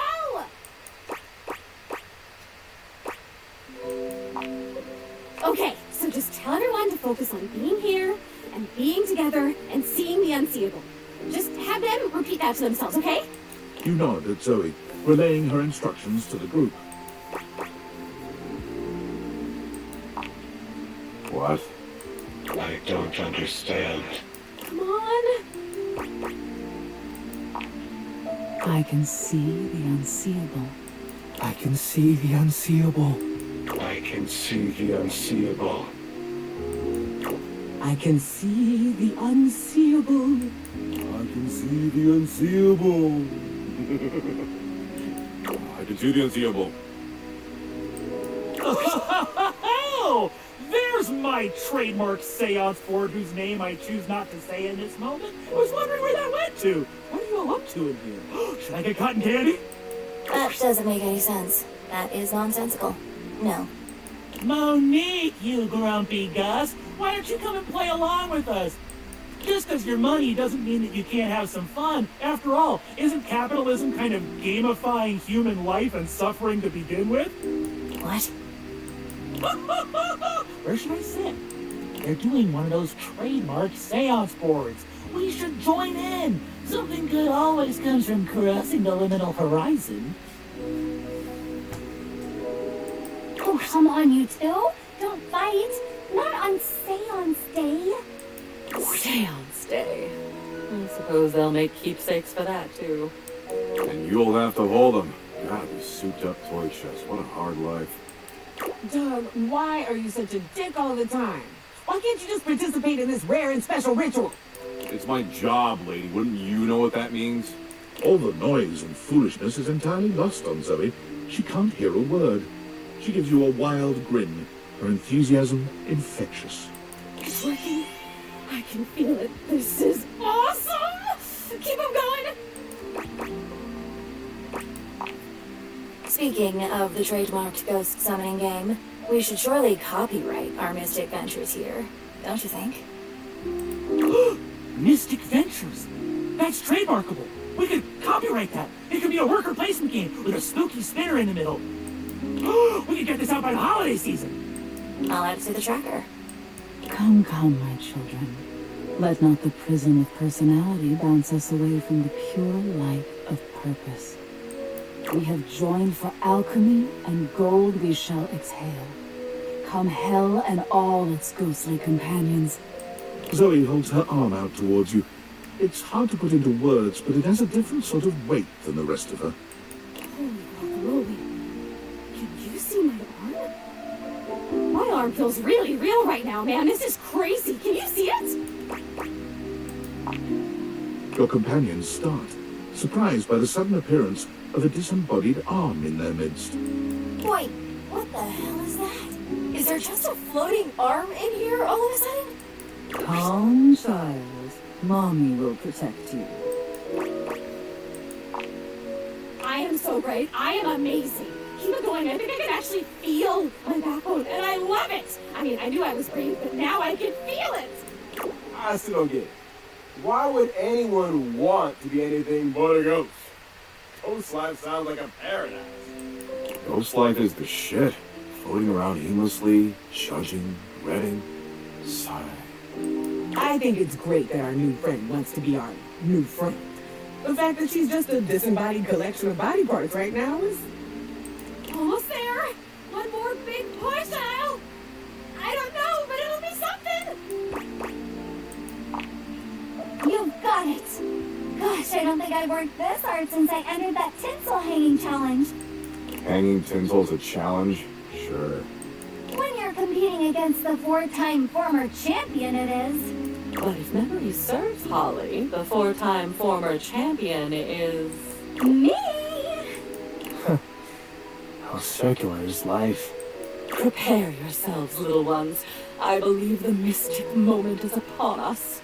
Okay, so just tell everyone to focus on being here and being together and seeing the unseeable. Just have them repeat that to themselves, okay? You nod at Zoe, relaying her instructions to the group. What? I don't understand. Come on. I can see the unseeable. I can see the unseeable. I can see the unseeable. I can see the unseeable. I can see the unseeable. I can see the unseeable. Oh! There's my trademark seance board whose name I choose not to say in this moment. I was wondering where that went to. What are you all up to in here? Should I get cotton candy? That doesn't make any sense. That is nonsensical. No. Monique, you grumpy Gus. Why don't you come and play along with us? Just because you're money doesn't mean that you can't have some fun. After all, isn't capitalism kind of gamifying human life and suffering to begin with? What? Where should I sit? They're doing one of those trademark seance boards. We should join in. Something good always comes from crossing the liminal horizon. Oh, come on, you two. Don't fight. Not on Seance Day. Seance Day. I suppose they'll make keepsakes for that, too. And you'll have to hold them. God, these souped-up toy chests. What a hard life. Doug, why are you such a dick all the time? Why can't you just participate in this rare and special ritual? It's my job, lady. Wouldn't you know what that means? All the noise and foolishness is entirely lost on Zoe. She can't hear a word. She gives you a wild grin, her enthusiasm infectious. It's working. I can feel it. This is awesome! Keep them going! Speaking of the trademarked ghost summoning game, we should surely copyright our Mystic Ventures here, don't you think? Mystic Ventures. That's trademarkable. We could copyright that. It could be a worker placement game with a spooky spinner in the middle. We could get this out by the holiday season. I'll add it to the tracker. Come, come, my children. Let not the prison of personality bounce us away from the pure light of purpose. We have joined for alchemy, and gold we shall exhale. Come hell and all its ghostly companions. Zoe holds her arm out towards you. It's hard to put into words, but it has a different sort of weight than the rest of her. Holy guacamole. Can you see my arm? My arm feels really real right now, man. This is crazy. Can you see it? Your companions start, surprised by the sudden appearance of a disembodied arm in their midst. Wait, what the hell is that? Is there just a floating arm in here all of a sudden? Calm, child. Mommy will protect you. I am so great. I am amazing. Keep it going. I think I can actually feel my backbone, and I love it. I mean, I knew I was brave, but now I can feel it. I still don't get it. Why would anyone want to be anything but a ghost? Ghost life sounds like a paradise. Ghost life is the shit. Floating around aimlessly, judging, reading, sigh. I think it's great that our new friend wants to be our new friend. The fact that she's just a disembodied collection of body parts right now is... Almost there. One more big push, and I don't know, but it'll be something. You've got it! Gosh, I don't think I've worked this hard since I entered that tinsel hanging challenge. Hanging tinsel's a challenge? Sure. When you're competing against the 4-time former champion, it is. But if memory serves, Holly, the 4-time former champion is... Me! How circular is life? Prepare yourselves, little ones. I believe the mystic moment is upon us.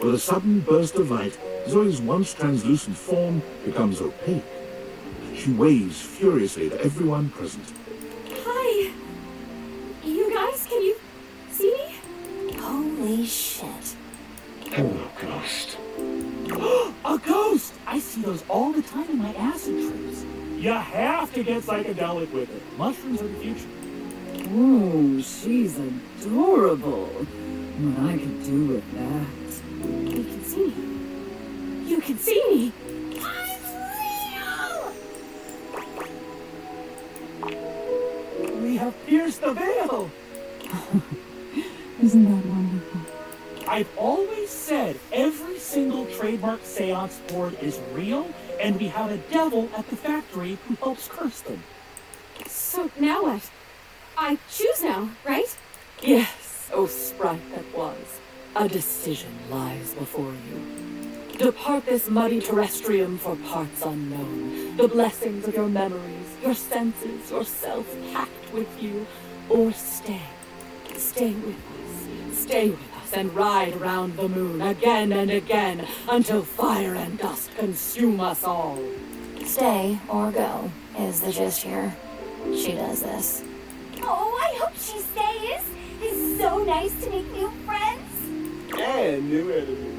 With a sudden burst of light, Zoe's once translucent form becomes opaque. She waves furiously to everyone present. Hi. You guys, can you see me? Holy shit. Oh, ghost. A ghost! I see those all the time in my acid trips. You have to get psychedelic with it. Mushrooms are the future. Ooh, she's adorable. What I could do with that. You can see me. You can see me. We have pierced the veil! Isn't that wonderful? I've always said every single trademark seance board is real, and we have a devil at the factory who helps curse them. So now what? I choose now, right? Yes, oh sprite that was. A decision lies before you. Depart this muddy terrestrium for parts unknown, the blessings of your memories, your senses, yourself packed with you, or stay. Stay with us. Stay with us and ride round the moon again and again until fire and dust consume us all. Stay or go is the gist here. She does this. Oh, I hope she stays. It's so nice to make new friends. And new enemies.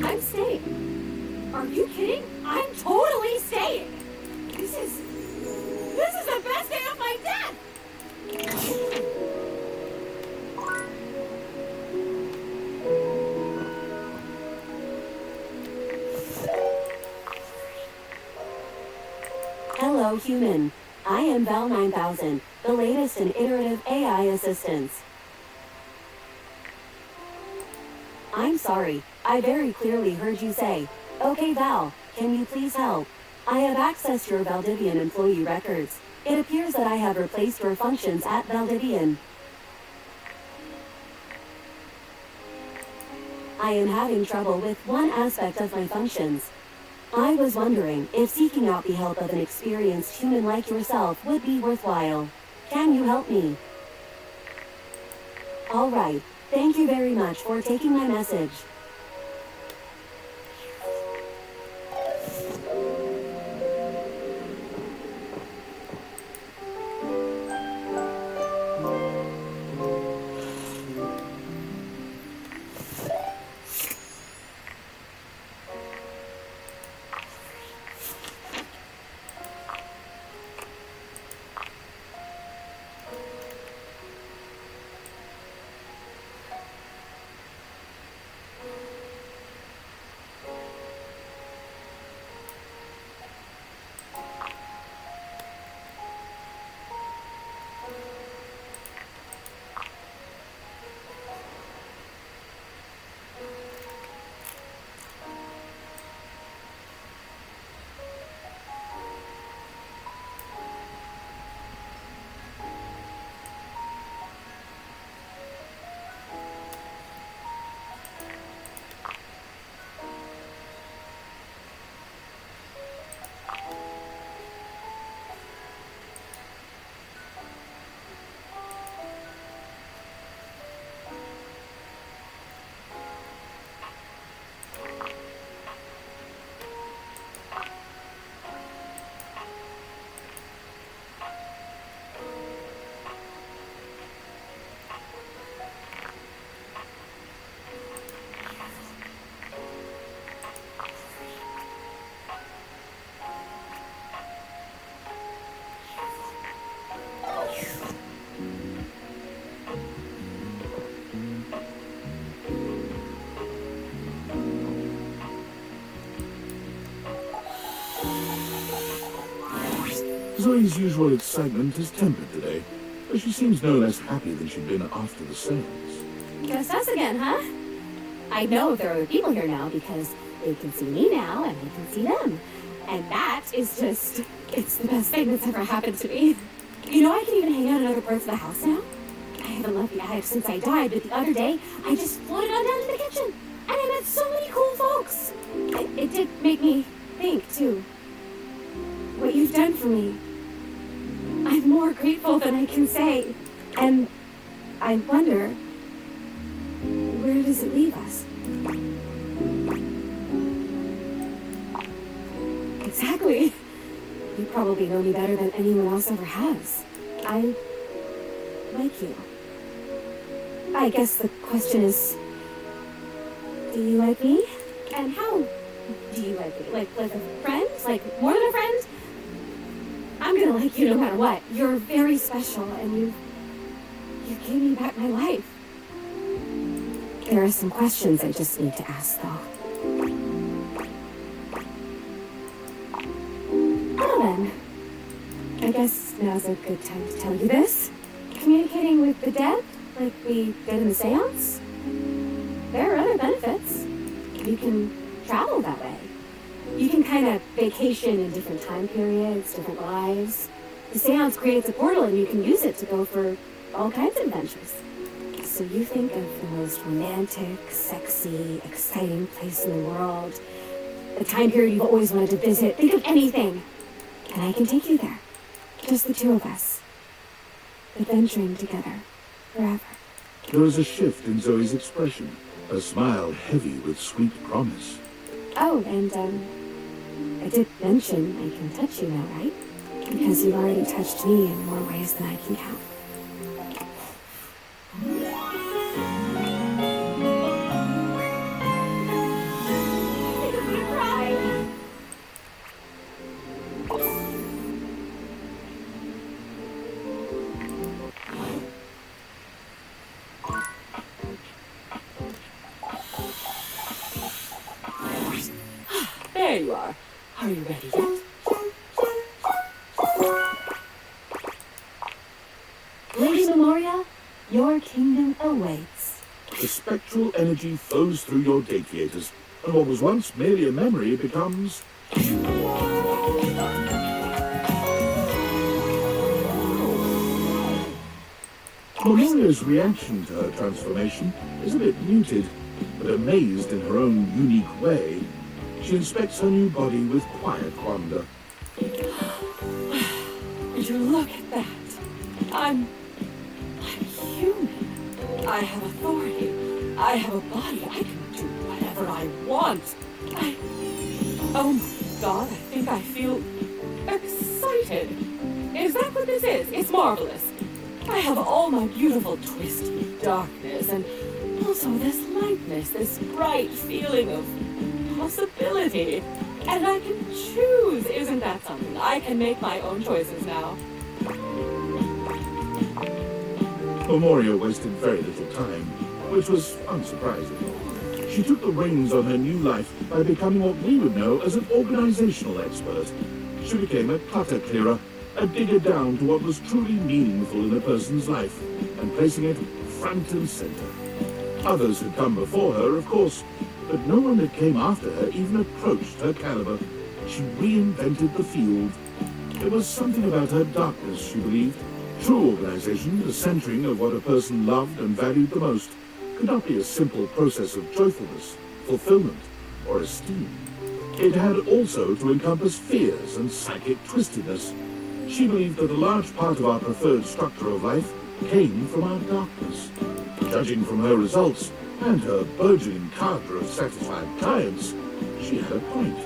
I'm staying. Are you kidding? I'm totally staying. This is the best day of my death. Hello, human. I am Val 9000, the latest in iterative AI assistance. I'm sorry. I very clearly heard you say, "Okay, Val, can you please help? I have accessed your Valdivian employee records. It appears that I have replaced your functions at Valdivian. I am having trouble with one aspect of my functions. I was wondering if seeking out the help of an experienced human like yourself would be worthwhile. Can you help me?" All right. Thank you very much for taking my message. Zoe's usual excitement is tempered today, but she seems no less happy than she'd been after the seance. Just us again, huh? I know there are other people here now because they can see me now and I can see them. And that is just, it's the best thing that's ever happened to me. You know, I can even hang out in other parts of the house now. I haven't left the attic since I died, but the other day, I just floated on down to the kitchen. And I met so many cool folks. It did make me think, too. What you've done for me. I'm more grateful than I can say. And I wonder, where does it leave us? Exactly. You probably know me better than anyone else ever has. I like you. I guess the question is, do you like me? And how do you like me? Like a friend? Like more than a friend? I'm gonna like you no matter what. You're very special and you gave me back my life. There are some questions I just need to ask though. Well then, I guess now's a good time to tell you this. Communicating with the dead, like we did in the seance, there are other benefits. You can travel that way. You can kind of vacation in different time periods, different lives. The seance creates a portal and you can use it to go for all kinds of adventures. So you think of the most romantic, sexy, exciting place in the world, the time period you've always wanted to visit. Think of anything. And I can take you there. Just the two of us. Adventuring together. Forever. There was a shift in Zoe's expression, a smile heavy with sweet promise. Oh, and I did mention I can touch you now, right? Because you've already touched me in more ways than I can count. There you are. Are you ready yet? Lady Memoria, your kingdom awaits. The spectral energy flows through your datiators, and what was once merely a memory becomes... Memoria's reaction to her transformation is a bit muted, but amazed in her own unique way, she inspects her new body with quiet wonder. You look at that. I'm human. I have authority. I have a body. I can do whatever I want. Oh my God, I think I feel excited. Is that what this is? It's marvelous. I have all my beautiful twisty darkness and also this lightness, this bright feeling of possibility. And I can choose. Isn't that something? I can make my own choices now. Memoria wasted very little time, which was unsurprising. She took the reins on her new life by becoming what we would know as an organizational expert. She became a clutter clearer, a digger down to what was truly meaningful in a person's life, and placing it front and center. Others had come before her, of course, but no one that came after her even approached her caliber. She reinvented the field. There was something about her darkness, she believed. True organization, the centering of what a person loved and valued the most, could not be a simple process of joyfulness, fulfillment, or esteem. It had also to encompass fears and psychic twistedness. She believed that a large part of our preferred structure of life came from our darkness. Judging from her results and her burgeoning cadre of satisfied clients, she had a point.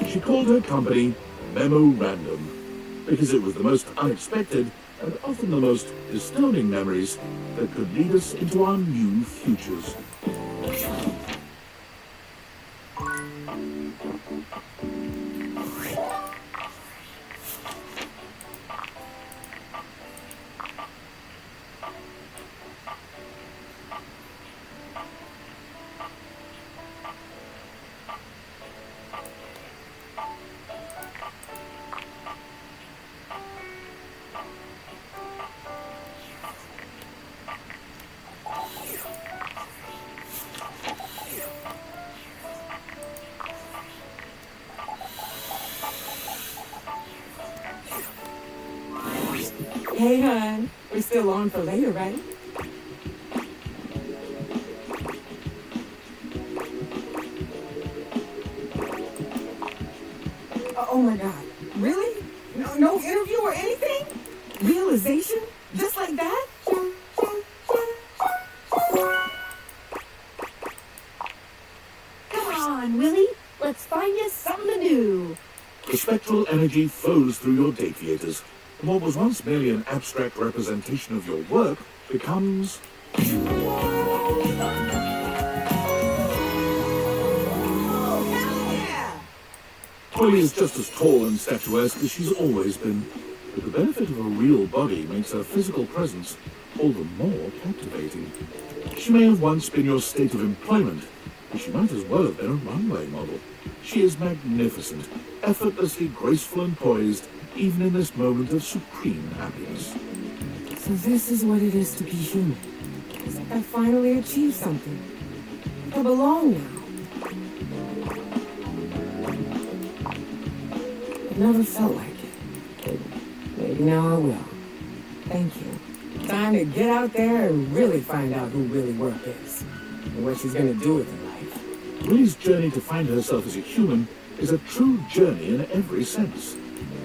She called her company Memorandum, because it was the most unexpected and often the most disturbing memories that could lead us into our new futures. Hey, hon. We're still on for later, right? Oh my God. Really? No interview or anything? Realization? Just like that? Come on, Willie. Let's find you something to do. The spectral energy flows through your deviators, and what was once merely an abstract representation of your work becomes... Willie is just as tall and statuesque as she's always been, but the benefit of a real body makes her physical presence all the more captivating. She may have once been your state of employment, but she might as well have been a runway model. She is magnificent, effortlessly graceful and poised, even in this moment of supreme happiness. So this is what it is to be human. It's like I finally achieved something. I belong now. I've never felt like it. But maybe now I will. Thank you. Time to get out there and really find out who Willie Work is. And what she's gonna do with her life. Willie's journey to find herself as a human is a true journey in every sense.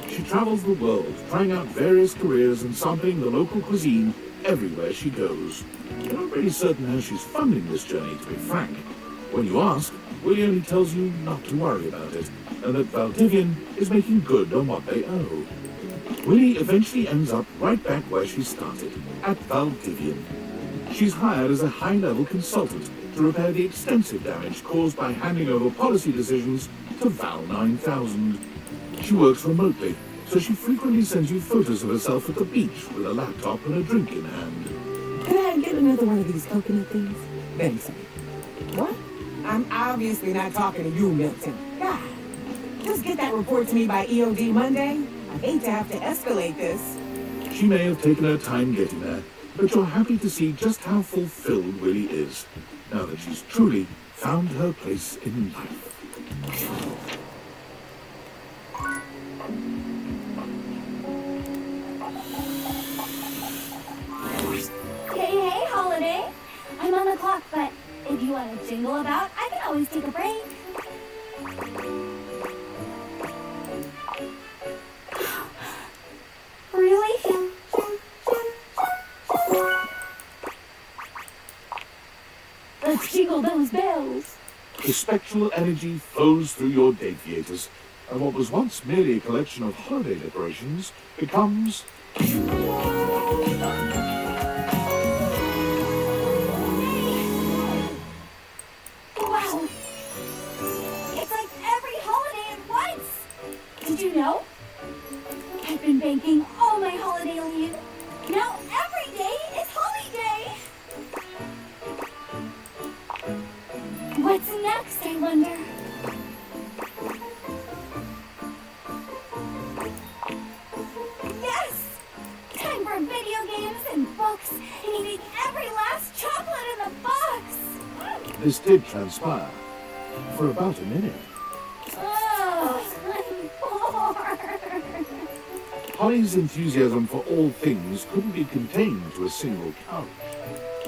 She travels the world, trying out various careers and sampling the local cuisine everywhere she goes. You're not really certain how she's funding this journey, to be frank. When you ask, Willie only tells you not to worry about it, and that Valdivian is making good on what they owe. Willie eventually ends up right back where she started, at Valdivian. She's hired as a high-level consultant to repair the extensive damage caused by handing over policy decisions to Val 9000. She works remotely, so she frequently sends you photos of herself at the beach with a laptop and a drink in hand. Can I get another one of these coconut things? Thanks. What? I'm obviously not talking to you, Milton. God, just get that report to me by EOD Monday. I hate to have to escalate this. She may have taken her time getting there, but you're happy to see just how fulfilled Willie is, now that she's truly found her place in life. Hey, Holiday. I'm on the clock, but if you want to jingle about, I can always take a break. Really? Let's jingle those bells. The spectral energy flows through your deviators, and what was once merely a collection of holiday decorations becomes... Wow! It's like every holiday at once! Did you know? I've been banking all my holiday leave. Now every day is holiday! What's next, I wonder? Yes! Time for video games and books and eating every last chocolate in the box! This did transpire for about a minute. Oh, I'm bored! Holly's enthusiasm for all things couldn't be contained to a single couch.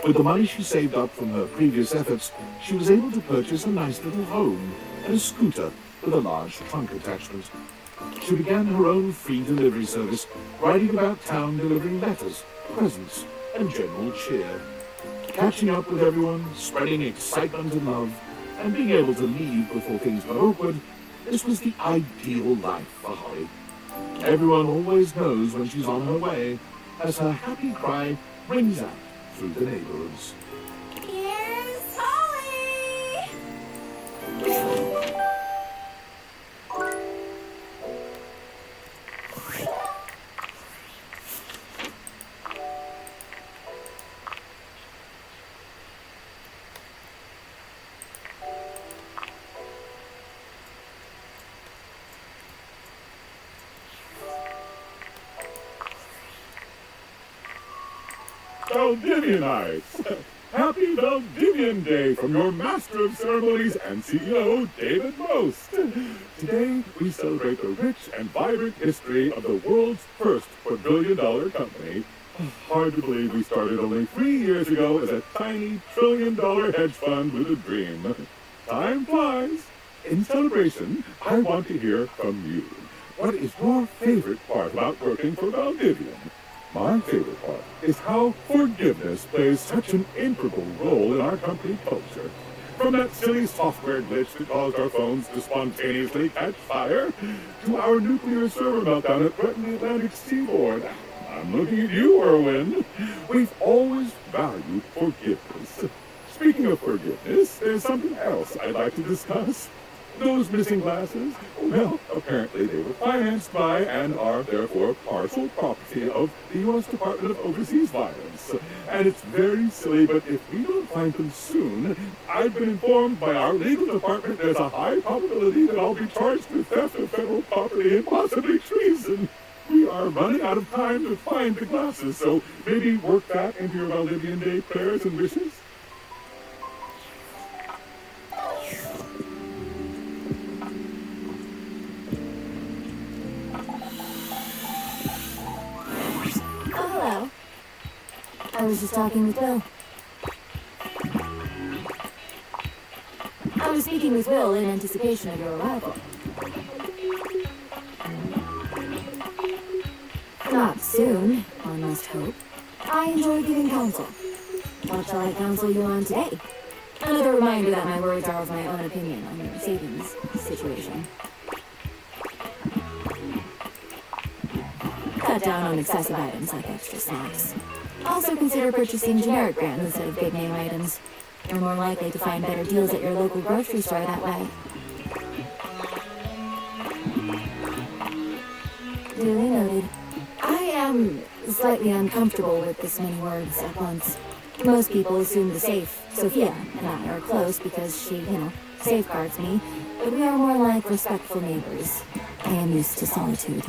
With the money she saved up from her previous efforts, she was able to purchase a nice little home and a scooter with a large trunk attachment. She began her own free delivery service, riding about town delivering letters, presents, and general cheer. Catching up with everyone, spreading excitement and love, and being able to leave before things got awkward, this was the ideal life for Holly. Everyone always knows when she's on her way, as her happy cry rings out through the neighborhoods. Here's Holly! Valdivianites! Happy Valdivian Day from your Master of Ceremonies and CEO, David Most. Today, we celebrate the rich and vibrant history of the world's first quadrillion-dollar company. Hard to believe we started only 3 years ago as a tiny trillion-dollar hedge fund with a dream. Time flies. In celebration, I want to hear from you. What is your favorite part about working for Valdivian? My favorite part is how forgiveness plays such an integral role in our company culture. From that silly software glitch that caused our phones to spontaneously catch fire, to our nuclear server meltdown that threatened the Atlantic seaboard. I'm looking at you, Erwin. We've always valued forgiveness. Speaking of forgiveness, there's something else I'd like to discuss. Those missing glasses? Well, apparently they were financed by and are therefore partial property of the U.S. Department of Overseas Violence. And it's very silly, but if we don't find them soon, I've been informed by our legal department there's a high probability that I'll be charged with theft of federal property and possibly treason. We are running out of time to find the glasses, so maybe work that into your Valdivian Day prayers and wishes? Hello. I was just talking with Will. I was speaking with Will in anticipation of your arrival. Not soon, one must hope. I enjoy giving counsel. What shall I counsel you on today? Another reminder that my words are of my own opinion on your savings situation. Cut down on excessive items like extra snacks. Also consider purchasing generic brands instead of big name items. You're more likely to find better deals at your local grocery store that way. Duly noted. I am slightly uncomfortable with this many words at once. Most people assume the safe, Sophia, and I are close because she, safeguards me, but we are more like respectful neighbors. I am used to solitude.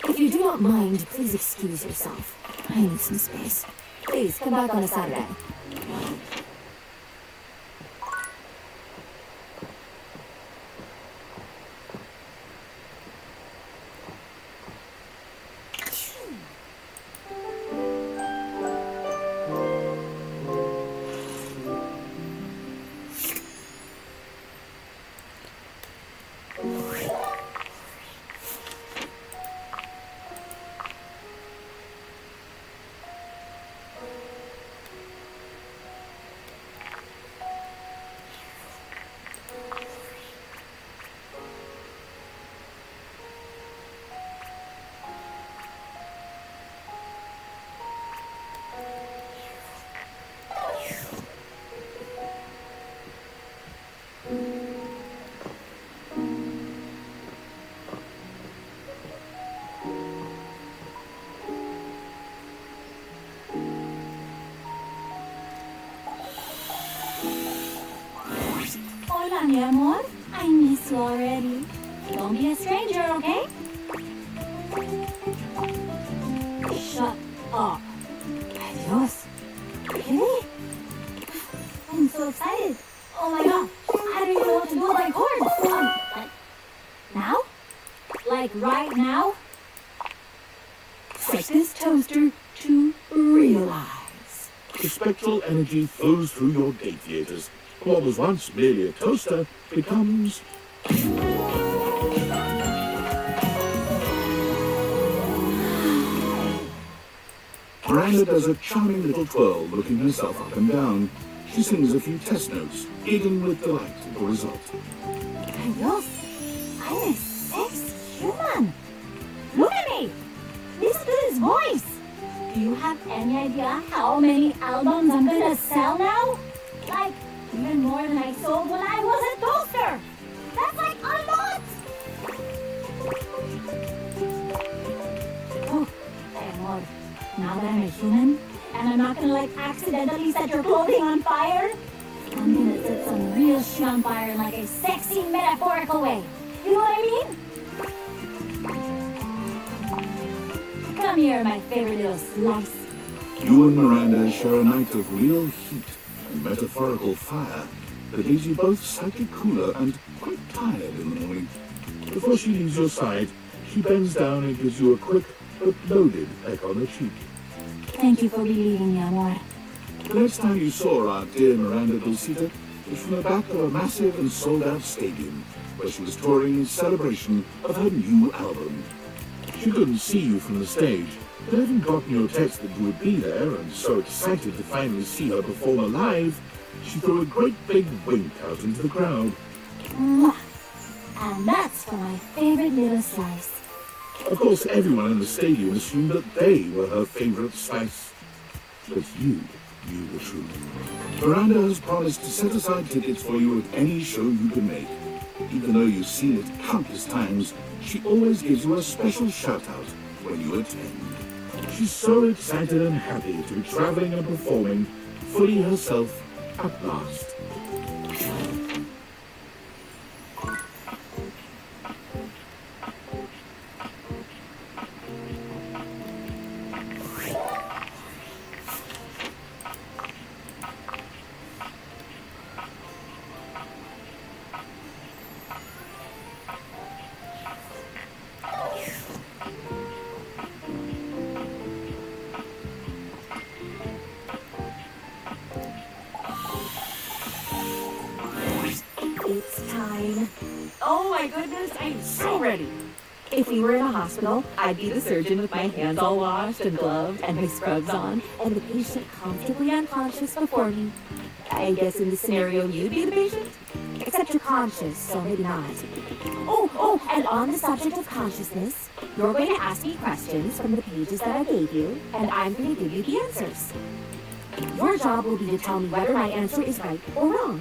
If you do not mind, please excuse yourself. I need some space. Please, come back on a Saturday. Hola, mi amor. I miss you already. Don't be a stranger, okay? Shut up. Adios. Really? I'm so excited. Oh my god. I don't even know what to do with my cords. Like, now? Like right now? Set this toaster to realize. The spectral energy flows through your radiators. What was once merely a toaster becomes... Miranda does a charming little twirl, looking herself up and down. She sings a few test notes, giggling with delight at the result. Dios, I'm a sexy human. Look at me. Listen to this voice. Do you have any idea how many albums I'm gonna sell now? Like, even more than I sold when I was a toaster. That's like a lot. Oh, amor. Now that I'm a human, and I'm not gonna accidentally set your clothing on fire, I'm gonna set some real shit on fire in like a sexy metaphorical way. You know what I mean? here, my favorite little slice. You and Miranda share a night of real heat and metaphorical fire that leaves you both slightly cooler and quite tired in the morning. Before she leaves your side, she bends down and gives you a quick but loaded peck on the cheek. Thank you for believing me, amor. The next time you saw our dear Miranda Dulcita was from the back of a massive and sold-out stadium where she was touring in celebration of her new album. She couldn't see you from the stage, but having gotten your text that you would be there and so excited to finally see her perform live, she threw a great big wink out into the crowd. Mwah. And that's for my favorite little slice. Of course, everyone in the stadium assumed that they were her favorite slice. But you knew the truth. Miranda has promised to set aside tickets for you at any show you can make. Even though you've seen it countless times, she always gives you a special shout-out when you attend. She's so excited and happy to be traveling and performing fully herself at last. It's time. Oh my goodness, I'm so ready. If we were in a hospital, I'd be the surgeon with my hands all washed and gloved and my scrubs on, and the patient comfortably unconscious before me. I guess in this scenario, you'd be the patient? Except you're conscious, so maybe not. Oh, and on the subject of consciousness, you're going to ask me questions from the pages that I gave you, and I'm going to give you the answers. Your job will be to tell me whether my answer is right or wrong.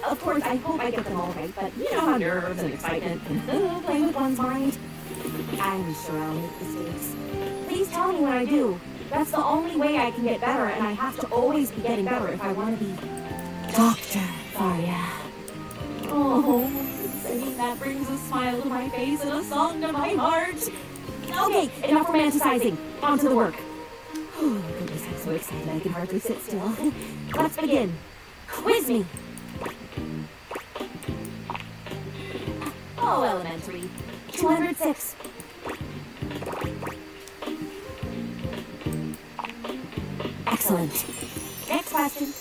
Of course, I hope I get them all right, but you know how nerves and excitement can play with one's mind. I'm sure I'll make mistakes. Please tell me when I do. That's the only way I can get better, and I have to always be getting better if I want to be Dr. Faria. Oh, saying that brings a smile to my face and a song to my heart. Okay, enough romanticizing. On to the work. Oh, goodness, I'm so excited I can hardly sit still. Let's begin. Quiz me. Oh, elementary. 206. Excellent. Next question.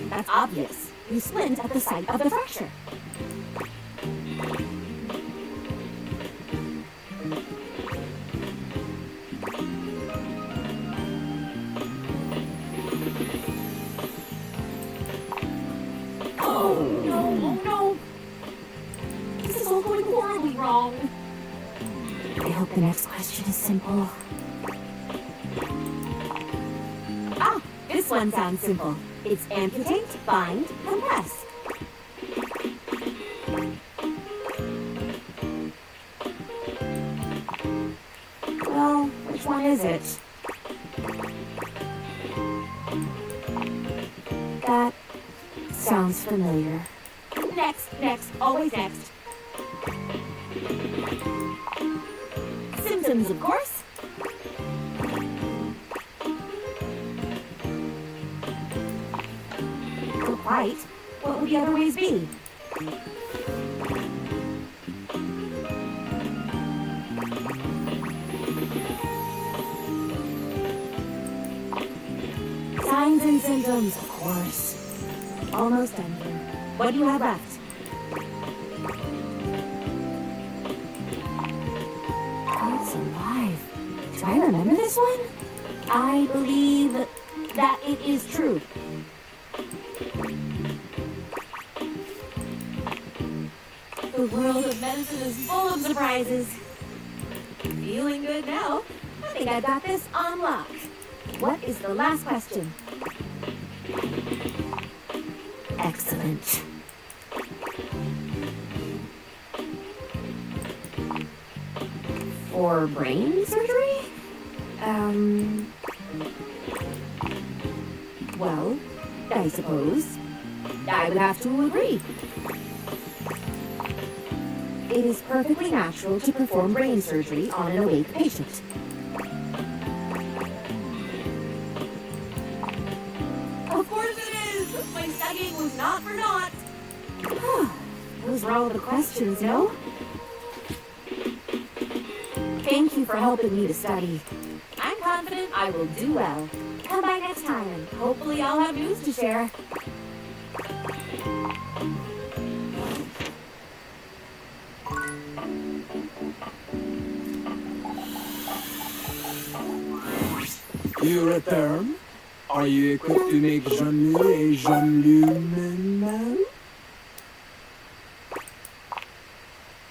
That's obvious. You splint at the site of the fracture. Oh no. This is all going horribly wrong. I hope the next question is simple. Ah, this one sounds simple. It's amputate, bind, compress. Well, which one is it? That sounds familiar. Next, always next. Symptoms, of course. Not quite. What would the other ways be? Signs and symptoms, of course. Almost done here. What do you have left? It's alive. Do I remember this one? I believe that it is true. The world of medicine is full of surprises. Feeling good now. I think I've got this on lock. What is the last question? Excellent. For brain surgery? Well, I suppose I would have to agree. It is perfectly natural to perform brain surgery on an awake patient. Of course it is! My studying was not for naught! Those were all the questions, no? Thank you for helping me to study. I'm confident I will do well. Come by next time, and hopefully I'll have news to share. You return? Are you equipped to make Jean-Lu a Jean-Lu man?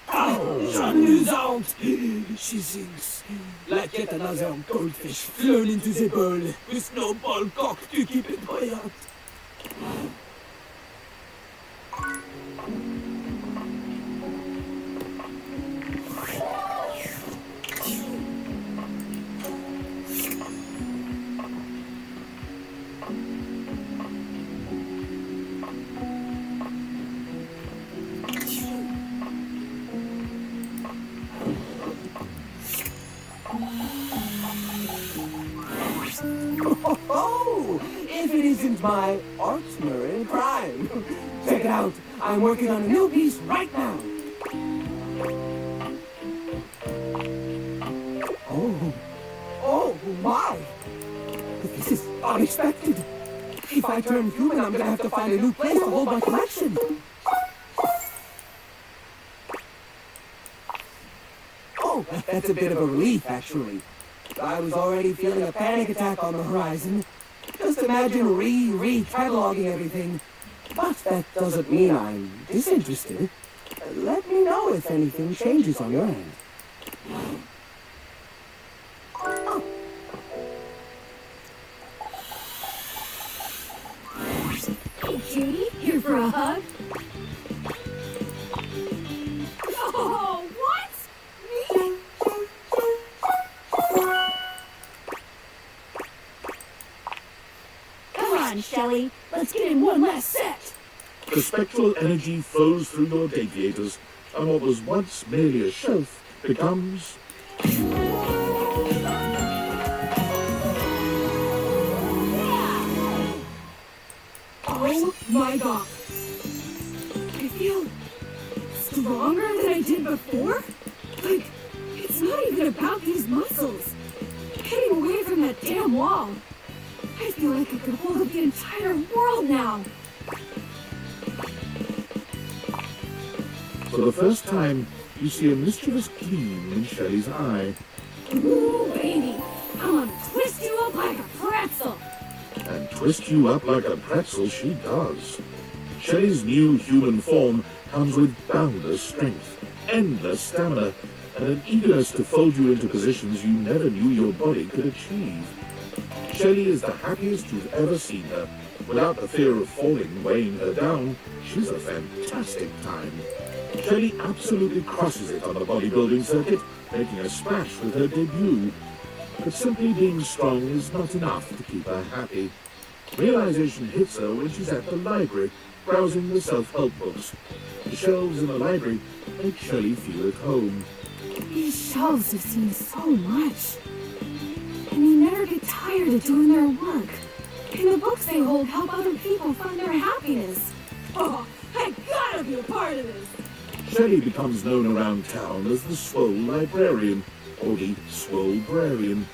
Oh, Jean-Lu's out! She sinks like yet another goldfish flown into the bowl with no ball cock to keep it buoyant. Oh, if it isn't my partner in crime. Check it out. I'm working on a new piece right now. Oh my. This is unexpected. If I turn human, I'm gonna have to find a new place to hold my collection. Oh, that's a bit of a relief, actually. I was already feeling a panic attack on the horizon. Just imagine re-cataloging everything. But that doesn't mean I'm disinterested. Let me know if anything changes on your end. Hey, Judy, here for a hug? Oh, what? Me? Come on, Shelley. Let's get in one last set. The spectral energy flows through your deviators, and what was once merely a shelf becomes... Oh my god. I feel stronger than I did before? Like, it's not even about these muscles. Getting away from that damn wall. I feel like I could hold up the entire world now. For the first time, you see a mischievous gleam in Shelley's eye. Ooh, baby. I'm gonna twist you up like a pretzel. And twist you up like a pretzel she does. Shelley's new human form comes with boundless strength, endless stamina, and an eagerness to fold you into positions you never knew your body could achieve. Shelley is the happiest you've ever seen her. Without the fear of falling weighing her down, she's a fantastic time. Shelley absolutely crushes it on the bodybuilding circuit, making a splash with her debut. But simply being strong is not enough to keep her happy. Realization hits her when she's at the library, browsing the self-help books. The shelves in the library make Shelley feel at home. These shelves have seen so much. And they never get tired of doing their work. And the books they hold help other people find their happiness. Oh, I gotta be a part of this. Shelley becomes known around town as the Swole Librarian, or the Swolebrarian,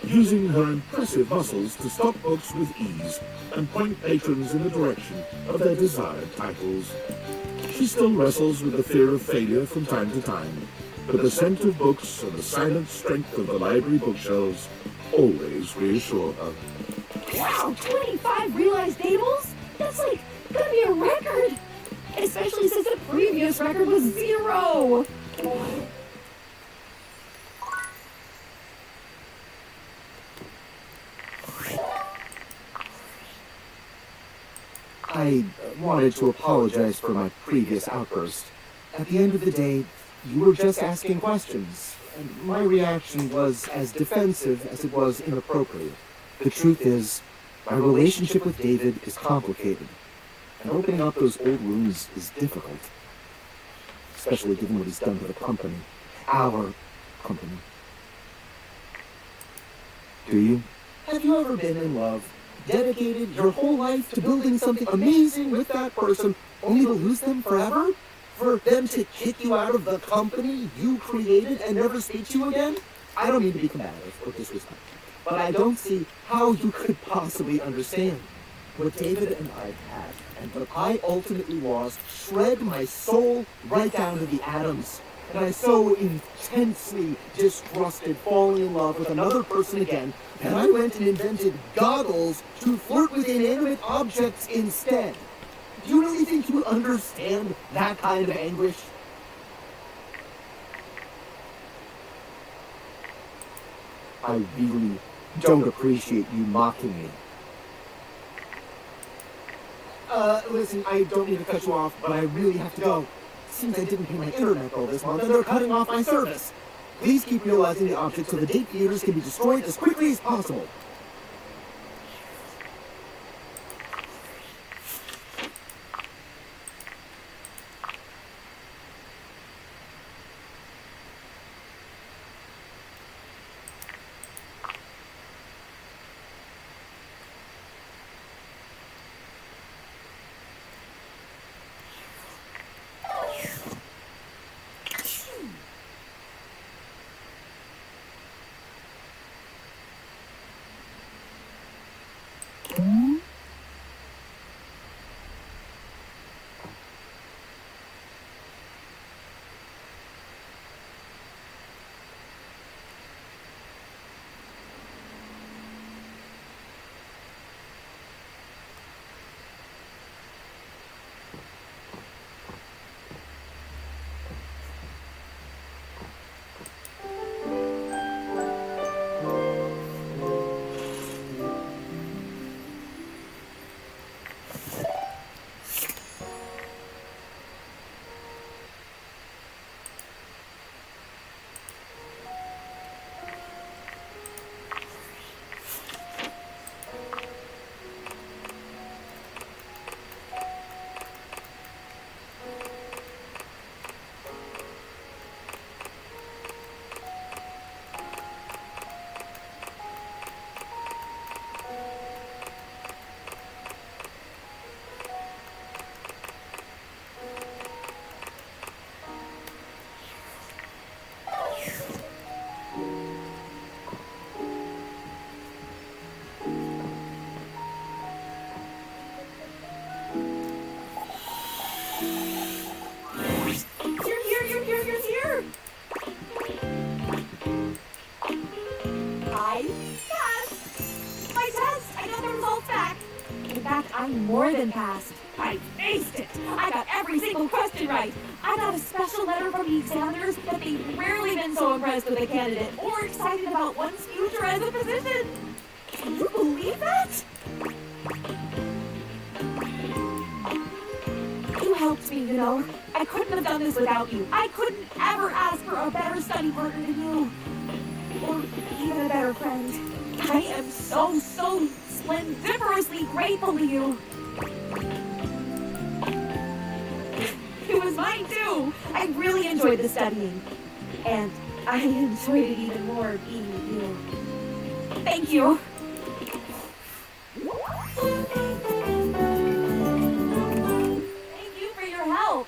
using her impressive muscles to stock books with ease and point patrons in the direction of their desired titles. She still wrestles with the fear of failure from time to time, but the scent of books and the silent strength of the library bookshelves always reassure her. Wow, 25 realized tables? That's like gonna be a record! Especially since the previous record was 0! I wanted to apologize for my previous outburst. At the end of the day, you were just asking questions, and my reaction was as defensive as it was inappropriate. The truth is, my relationship with David is complicated, and opening up those old wounds is difficult. especially given what he's done to the company. Our company. Do you? Have you ever been in love? Dedicated your whole life to building something amazing with that person, only to lose them forever? For them to kick you out of the company you created and never speak to you again? I don't mean to be combative or disrespectful, but I don't see how you could possibly understand. What David and I had, and what I ultimately lost, shred my soul right down to the atoms. And I so intensely distrusted falling in love with another person again that I went and invented goggles to flirt with inanimate objects instead. Do you really think you understand that kind of anguish? I really don't appreciate you mocking me. Listen, I don't mean to cut you off, but I really have to go. Seems I didn't pay my internet bill this month, and they're cutting off my service. Please keep realizing the object so the date theaters can be destroyed as quickly as possible. I'm more than passed. I aced it. I got every single question right. I got a special letter from the examiners that they've rarely been so impressed with a candidate or excited about one's future as a physician. Can you believe that? You helped me, you know. I couldn't have done this without you. I couldn't ever ask for a better study partner than you. Or even a better friend. I am so splendiferously grateful to you. It was mine too. I really enjoyed the studying. And I enjoyed it even more being with you. Thank you. Thank you for your help.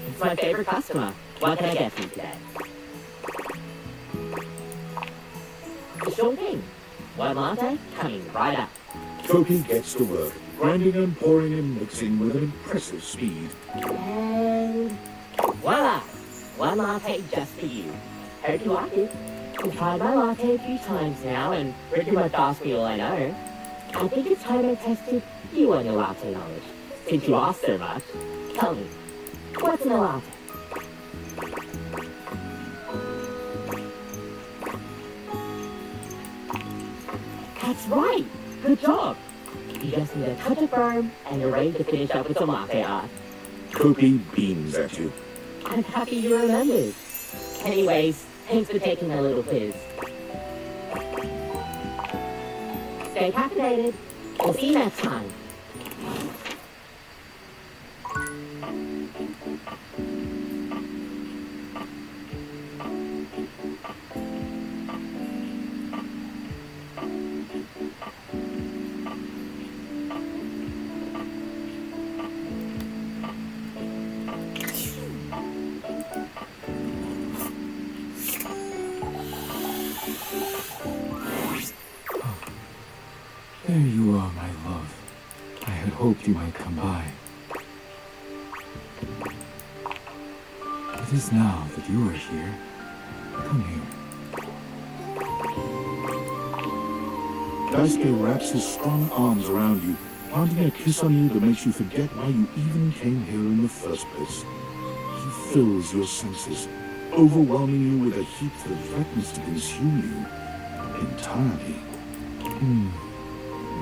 It's my favorite customer. What can I get for you today? Sure thing. One latte coming right up. Toki gets to work, grinding and pouring and mixing with an impressive speed. And voila! One latte just for you. Heard you like it. You've tried my latte a few times now and pretty much asked me all I know. I think it's time I tested you on your latte knowledge. Since you asked so much, tell me, what's in a latte? That's right! Good job! You just need a touch of firm and you're ready to finish up with some latte art. Kopi beams at you. I'm happy you remembered. Anyways, thanks for taking my little quiz. Stay captivated. We'll see you next time. There you are, my love. I had hoped you might come by. It is now that you are here. Come here. Daisuke wraps his strong arms around you, planting a kiss on you that makes you forget why you even came here in the first place. He fills your senses, overwhelming you with a heat that threatens to consume you entirely.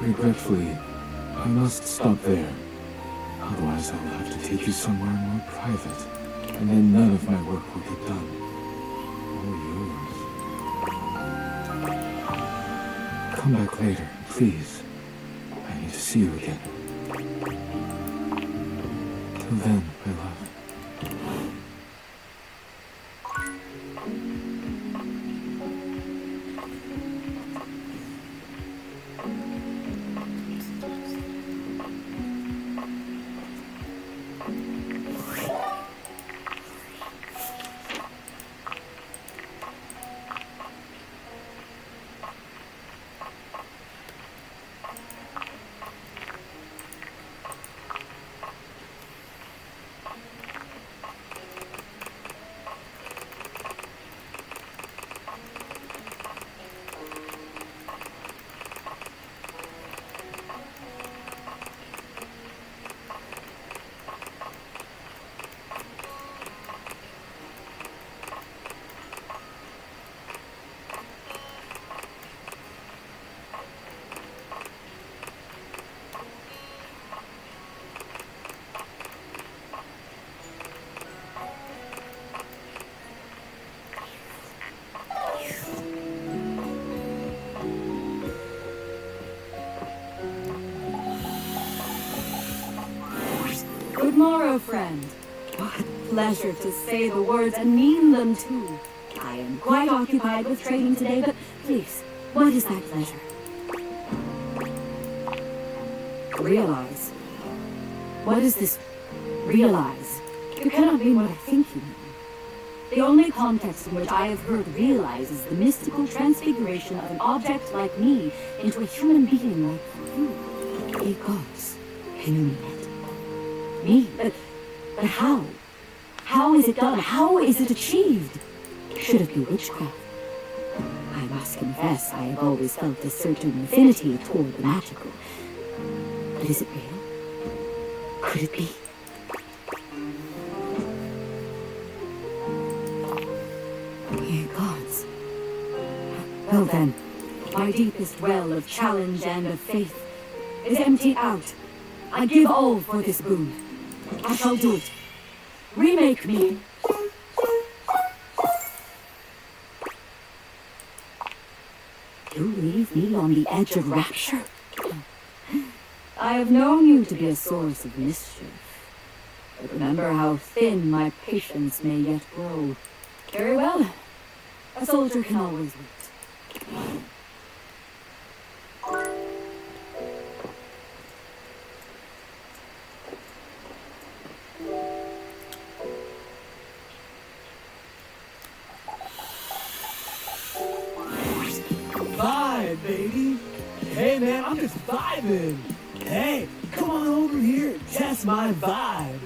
Regretfully, I must stop there. Otherwise, I will have to take you somewhere more private, and then none of my work will get done. Or yours. Come back later, please. I need to see you again. Till then, my love. Good morrow, friend. What pleasure to say the words and mean them too. I am quite occupied with trading today, but please, what is that pleasure? Realize. What is this realize? You cannot mean what I think you mean. The only context in which I have heard realize is the mystical transfiguration of an object like me into a human being like you. Ye gods, can you mean it? Me? But how? How is it done? How is it achieved? Should it be witchcraft? I must confess I have always felt a certain affinity toward the magical. But is it real? Could it be? Ye gods. Well then, my deepest well of challenge and of faith is emptied out. I give all for this boon. I shall do it. Remake me. You leave me on the edge of rapture? I have known you to be a source of mischief. But remember how thin my patience may yet grow. Very well. A soldier can always wait. Vibe, baby. Hey, man, I'm just vibing. Hey, come on over here and test my vibe.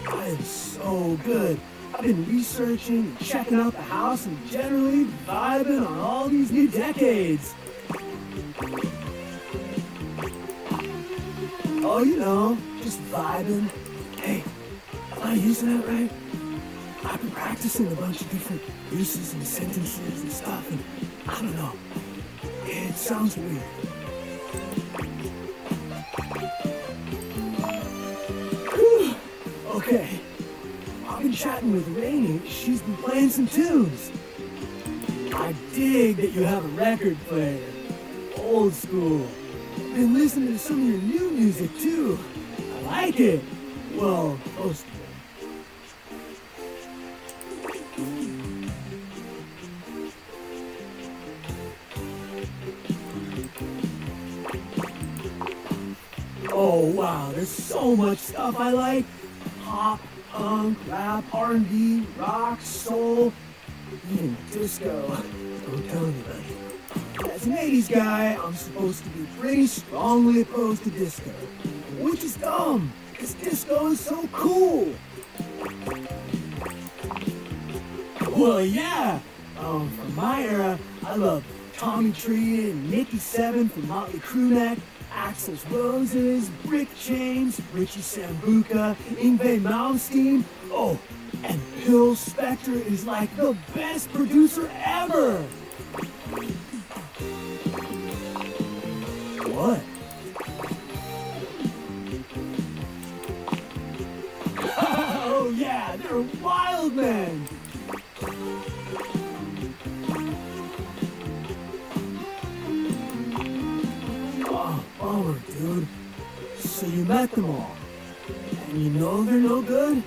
I am so good. I've been researching and checking out the house and generally vibing on all these new decades. Oh, you know, just vibing. Hey, am I using that right? I've been practicing a bunch of different uses and sentences and stuff, and I don't know. It sounds weird. Okay. I've been chatting with Rainey. She's been playing some tunes. I dig that you have a record player. Old school. Been listening to some of your new music too. I like it. Well, most of it. Oh wow, there's so much stuff I like. Pop, punk, rap, R&B, rock, soul, even disco. Don't tell anybody. As an 80s guy, I'm supposed to be pretty strongly opposed to disco. Which is dumb, because disco is so cool. Well, yeah. From my era, I love Tommy Tree and Nicky Seven from Motley Crue Neck, Axl's Roses, Rick James, Richie Sambuca, Yngwie Malmsteen. Oh, and Phil Spector is like the best producer ever. What? Oh yeah, they're wild men. Oh, bummer, dude. So you met them all, and you know they're no good?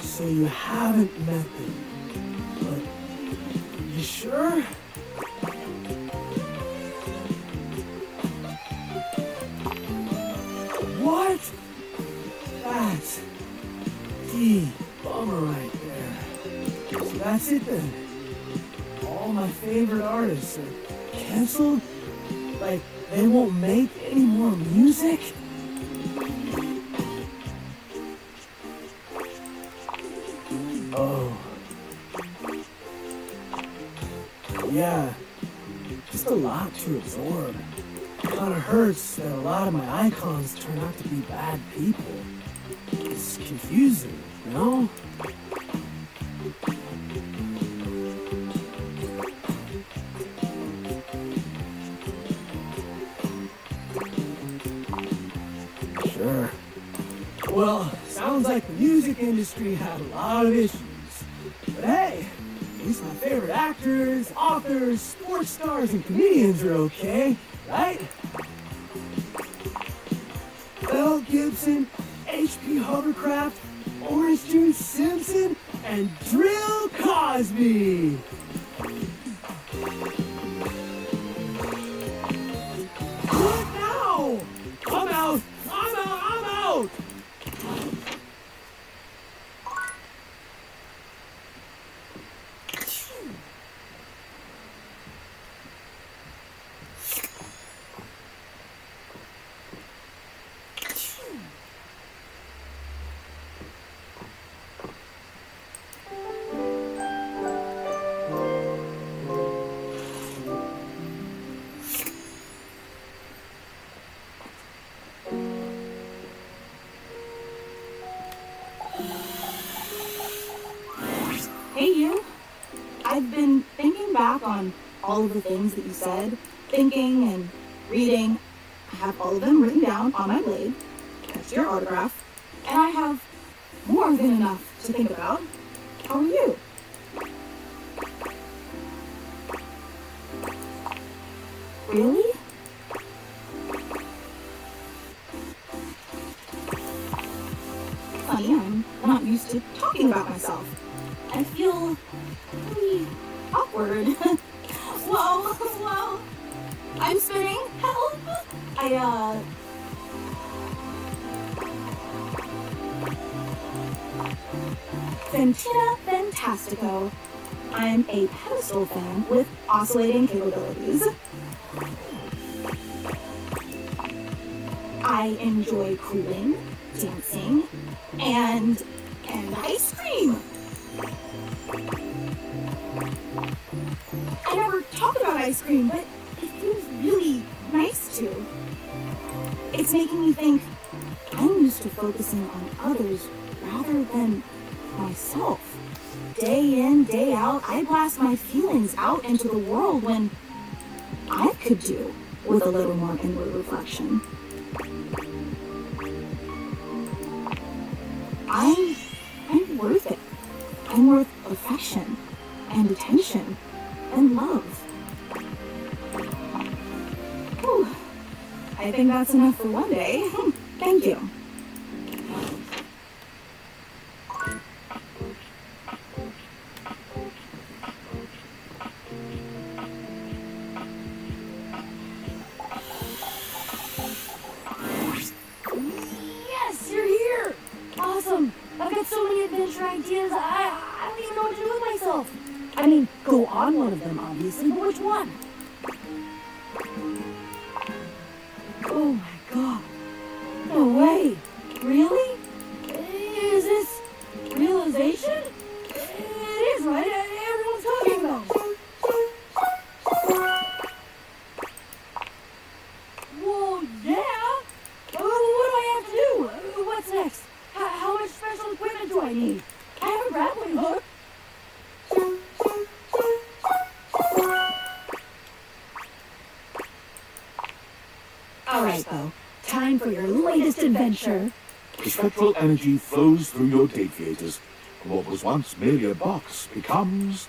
So you haven't met them, but you sure? What? That's the bummer right there. So that's it then. All my favorite artists are canceled? Like, they won't make any more music? Oh. Yeah. Just a lot to absorb. Kinda hurts that a lot of my icons turn out to be bad people. It's confusing, you know? Sure. Well, sounds like the music industry had a lot of issues. But hey, at least my favorite actors, authors, sports stars, and comedians are okay, right? Mel Gibson, H.P. Hovercraft, Orange Juice Simpson, and Drill Cosby! What now? I'm out! I'm out! I'm out! Hey, you. I've been thinking back on all of the things that you said, thinking and reading. I have all of them written down on my blade, next to your autograph, and I have more than enough to think about. How are you? Really? Funny, I'm not used to talking about myself. I feel really awkward. Whoa. I'm spinning. Help! Fantina Fantastico. I'm a pedestal fan with oscillating capabilities. I enjoy cooling, dancing, and ice cream. I never talk about ice cream, but it feels really nice to. It's making me think I'm used to focusing on others rather than myself. Day in, day out, I blast my feelings out into the world when I could do with a little more inward reflection. I'm worth it. I'm worth affection and attention and love. Whew. I think that's enough for one day. Thank you. Yes, you're here! Awesome! I've got so many adventure ideas, I don't even know what to do with myself. I mean, go on one of them, obviously, but which one? Oh my god. No way. Really? Is this realization? It is, right? Everyone's talking about it. Well, yeah. What do I have to do? What's next? How much special equipment do I need? I have a grappling hook. All right, Bo. Time for your latest adventure. The spectral energy flows through your deviators, and what was once merely a box becomes...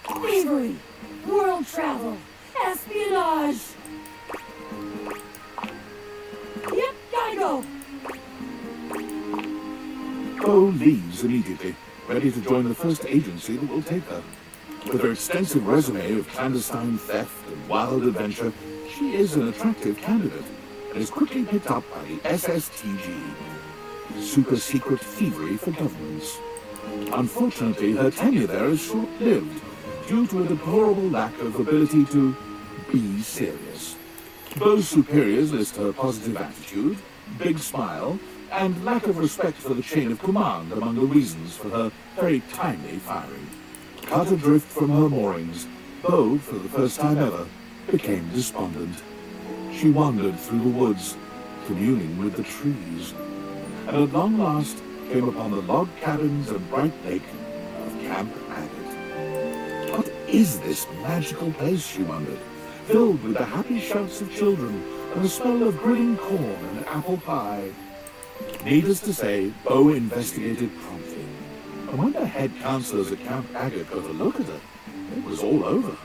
Bravery, world travel, espionage. Yep, gotta go. Bo leaves immediately, ready to join the first agency that will take her. With her extensive resume of clandestine theft and wild adventure, she is an attractive candidate and is quickly picked up by the SSTG, Super Secret Thievery for Governments. Unfortunately, her tenure there is short-lived due to a deplorable lack of ability to be serious. Bo's superiors list her positive attitude, big smile, and lack of respect for the chain of command among the reasons for her very timely firing. Cut adrift from her moorings, Bo, for the first time ever, became despondent. She wandered through the woods, communing with the trees, and at long last came upon the log cabins and bright lake of Camp Agate. What is this magical place, she wondered, filled with the happy shouts of children and the smell of grilling corn and apple pie? Needless to say, Bo investigated promptly. And when the head counselors at Camp Agate got a look at her, it was all over.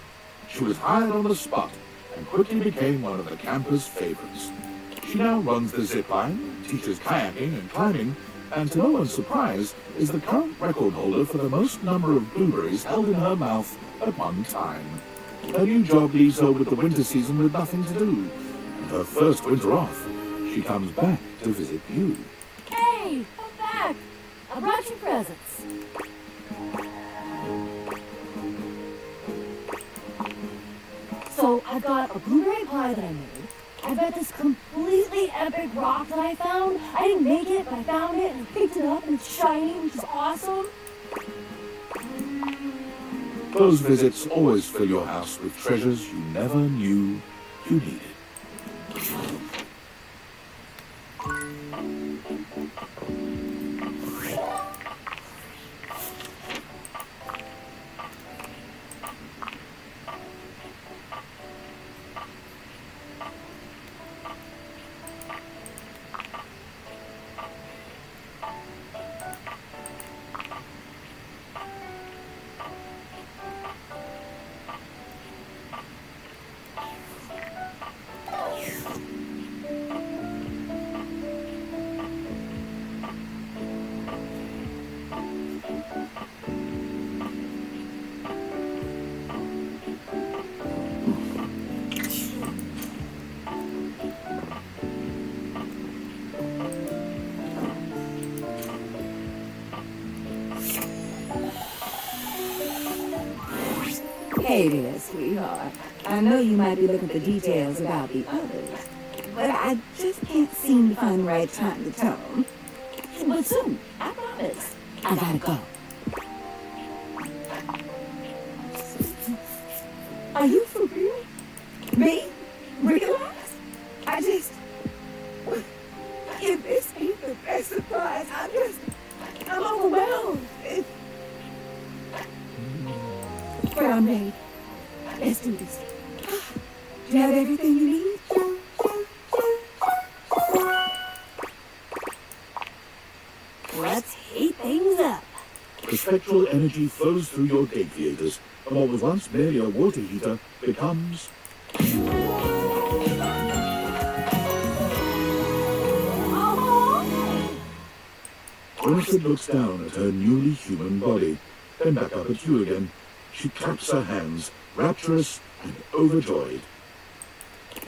She was hired on the spot and quickly became one of the campers' favorites. She now runs the zip line, teaches kayaking and climbing, and to no one's surprise, is the current record holder for the most number of blueberries held in her mouth at one time. Her new job leaves her with the winter season with nothing to do, and her first winter off, she comes back to visit you. Hey, I'm back. I brought you presents. So I've got a blueberry pie that I made. I've got this completely epic rock that I found. I didn't make it, but I found it and I picked it up and it's shiny, which is awesome. Those visits always fill your house with treasures you never knew you needed. Hey there, sweetheart. I know you might be looking for details about the others, but I just can't seem to find the right time to tell them. But soon, I promise. I gotta go. Are you for real? Me? Realize? I just... If this ain't the best surprise, I'm Grande. Let's do this. Do you have everything you need? Let's heat things up. The spectral energy flows through your deviators, and what was once merely a water heater becomes... Winifred looks down at her newly human body, then back up at you again. She claps her hands, rapturous and overjoyed.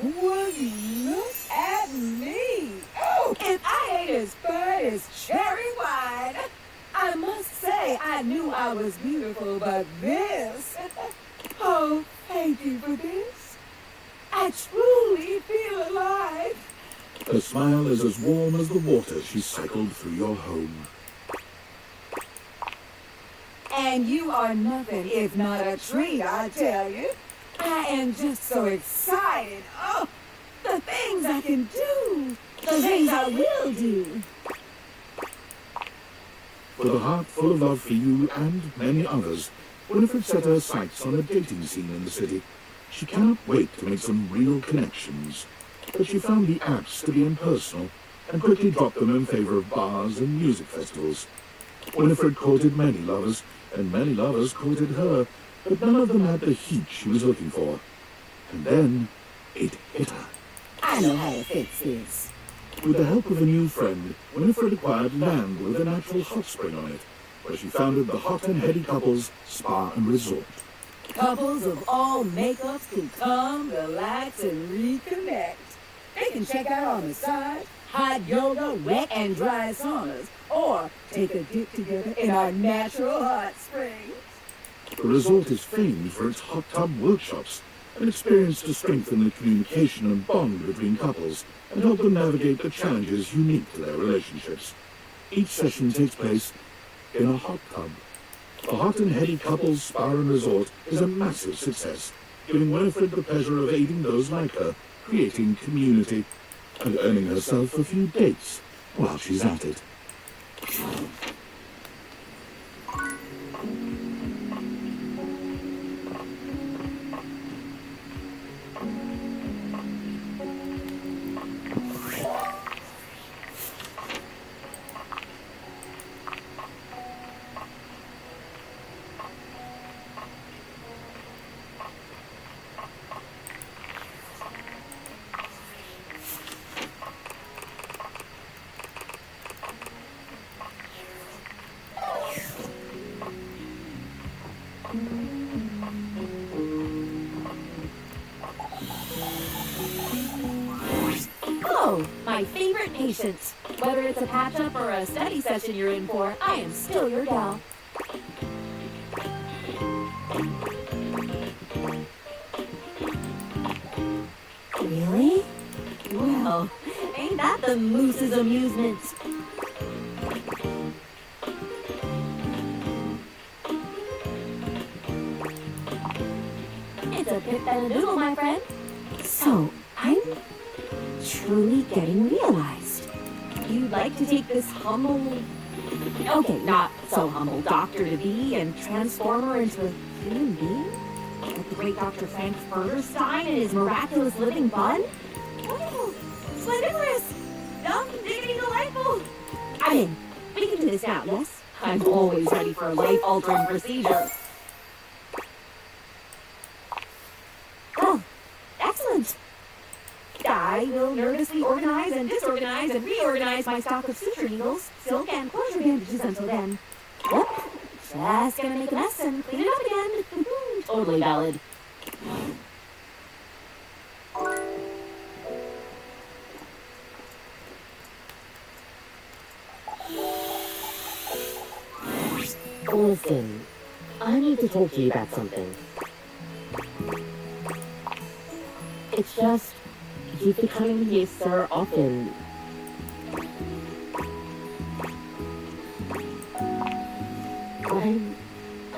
Would you look at me? Oh, and I ain't as fine as cherry wine. I must say, I knew I was beautiful, but this... Oh, thank you for this. I truly feel alive. Her smile is as warm as the water she cycled through your home. And you are nothing if not a treat, I tell you. I am just so excited. Oh, the things I can do. The things I will do. With a heart full of love for you and many others, Winifred set her sights on the dating scene in the city. She cannot wait to make some real connections. But she found the apps to be impersonal and quickly dropped them in favor of bars and music festivals. Winifred courted many lovers, and many lovers courted her, but none of them had the heat she was looking for. And then it hit her. I know how to fix this. With the help of a new friend, Winifred acquired land with a natural hot spring on it, where she founded the Hot and Heady Couples Spa and Resort. Couples of all makeups can come, relax, and reconnect. They can check out our massage, hot yoga, wet and dry saunas, or take a dip together in our natural hot springs. The resort is famed for its hot tub workshops, an experience to strengthen the communication and bond between couples and help them navigate the challenges unique to their relationships. Each session takes place in a hot tub. The Hot and Heady Couples Spa and Resort is a massive success, giving Winifred the pleasure of aiding those like her, creating community, and earning herself a few dates while she's at it. Oh, my favorite patient. Whether it's a patch-up or a study session you're in for, I am still your gal. Really? Well, ain't that the moose's amusement? It's a bit than a doodle, my friend. So, I'm truly getting realized. You'd like to take this humble, okay, not so humble doctor-to-be and transform her into a human being? Like the great Dr. Frank Furterstein and his miraculous living bud? Oh, splendiferous! Dumb, diggity, delightful! I'm in. We can do this now, yes? I'm always ready for a life-altering procedure. Oh, excellent! I will nervously organize and disorganize and reorganize my stock of suture needles, silk, and closure bandages until then. Yep, just gonna make a mess and clean it up again. Totally valid. Listen, I need to talk to you about something. It's just, you've been coming here so often.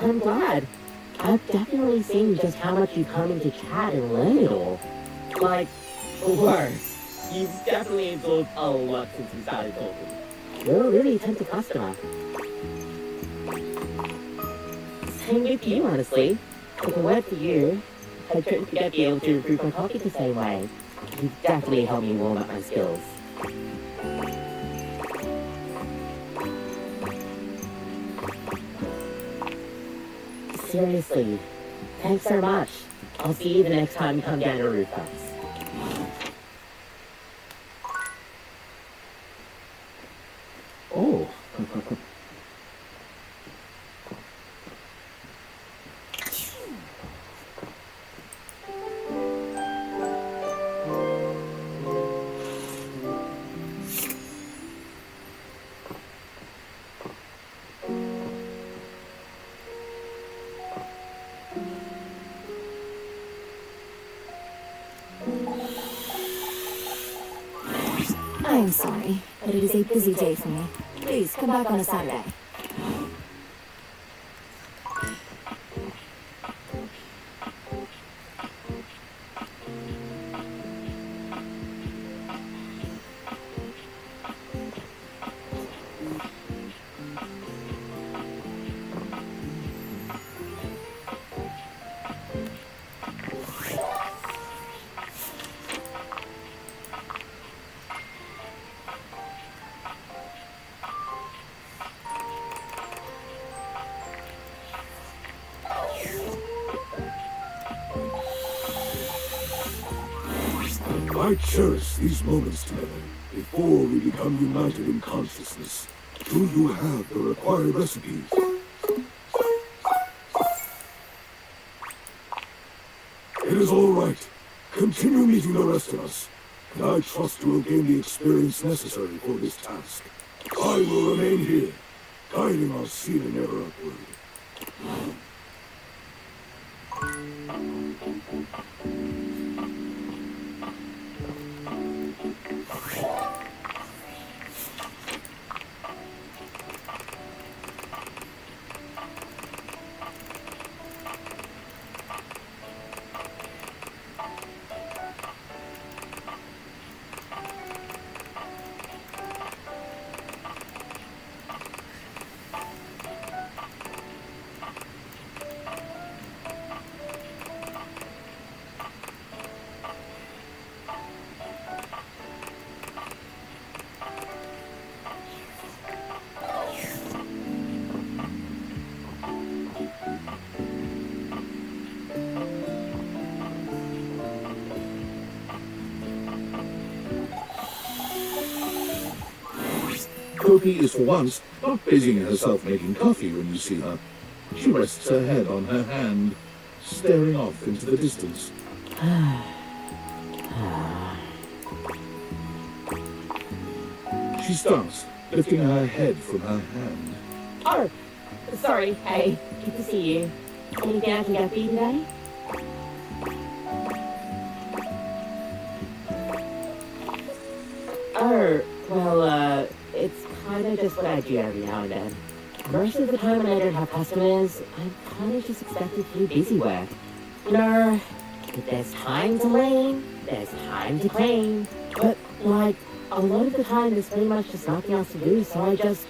I'm glad. I've definitely seen just how much you come into chat and learn it all. Like, worse. You've definitely absorbed a lot since we started talking. You're a really attentive customer. Same with you, honestly. If it weren't for you, I don't think I'd be able to improve my coffee the same way. You've definitely helped me warm up my skills. Seriously, thanks so much. I'll see you the next time you come down to Rooftops. Oh. I'm sorry, but it is a busy day for me. Please come back on a Saturday. I cherish these moments together before we become united in consciousness. Do you have the required recipes? It is all right. Continue meeting the rest of us, and I trust you will gain the experience necessary for this task. I will remain here, guiding our ceiling ever upward. Koki is for once not busying herself making coffee when you see her. She rests her head on her hand, staring off into the distance. She starts, lifting her head from her hand. Oh, sorry. Hey, good to see you. Anything I can get for you today? Oh, well, it's kind of just what I do every now and then. Most of the time when I don't have customers, I'm kind of just expected to do busy work. You know, if there's time to lane, there's time to clean. But, like, a lot of the time there's pretty much just nothing else to do, so I just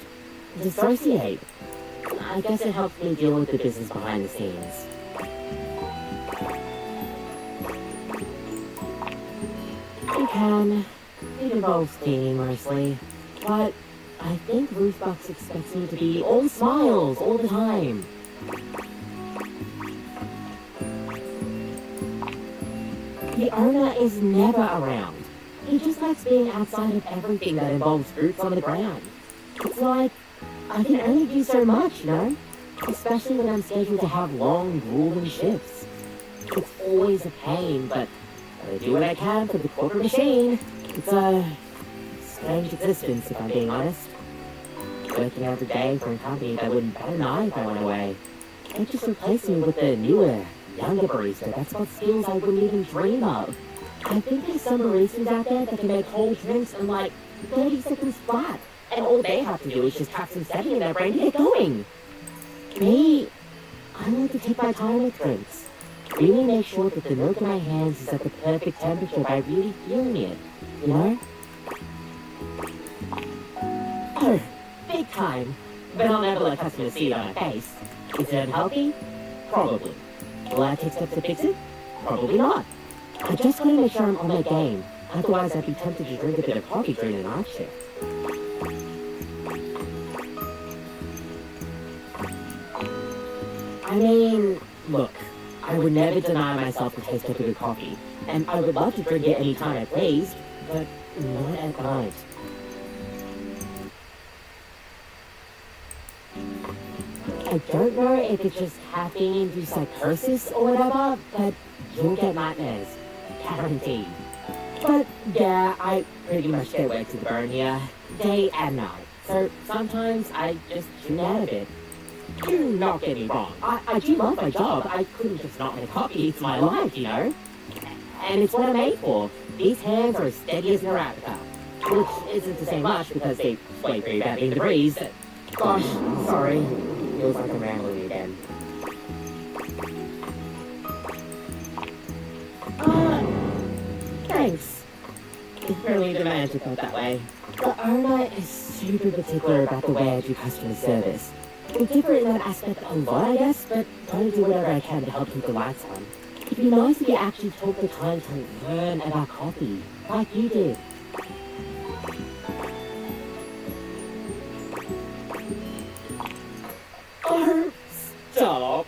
dissociate. I guess it helps me deal with the business behind the scenes. It can. It involves cleaning mostly. But I think Roofbox expects me to be all smiles all the time. The owner is never around. He just likes being outside of everything that involves boots on the ground. It's like, I can only do so much, you know? Especially when I'm scheduled to have long, grueling shifts. It's always a pain, but I do what I can for the corporate machine. It's a strange existence, if I'm being honest. Working every day for a company that wouldn't bat an eye if I went away. They just replaced me with a newer, younger barista that's got skills I wouldn't even dream of. I think there's some baristas out there that can make whole drinks in like 30 seconds flat. And all they have to do is just have some setting in their brain to get going. Me, I like to take my time with drinks. Really make sure that the milk in my hands is at the perfect temperature by really feeling it, you know? Oh, big time. But I'll never let customers see it on my face. Is it unhealthy? Probably. Will I take steps to fix it? Probably not. I just want to make sure I'm on my game. Otherwise, I'd be tempted to drink a bit of coffee during the night shift. I mean, look, I would never deny myself the taste of good coffee, and I would love to drink it any time I pleased, but not at night. I don't know if it's just caffeine-induced psychosis or whatever, but you'll get nightmares. Guaranteed. But yeah, I pretty much stay awake to the bone here, day and night. So sometimes I just tune out a bit. Do not get me wrong, I do love my job. I couldn't just not make coffee, it's my life, you know? And it's what I'm made for. These hands are as steady as an Arabica. Which isn't to say much because they sway very badly in the breeze. Gosh, sorry. Feels like I'm rambling again. Thanks. It's really demand to feel that way. The owner is super particular about the way I do customer service. We differ in that aspect a lot, I guess, but try to do whatever I can to help keep the lights on. It'd be nice if you actually took the time to learn about coffee, like you did. Oh, stop.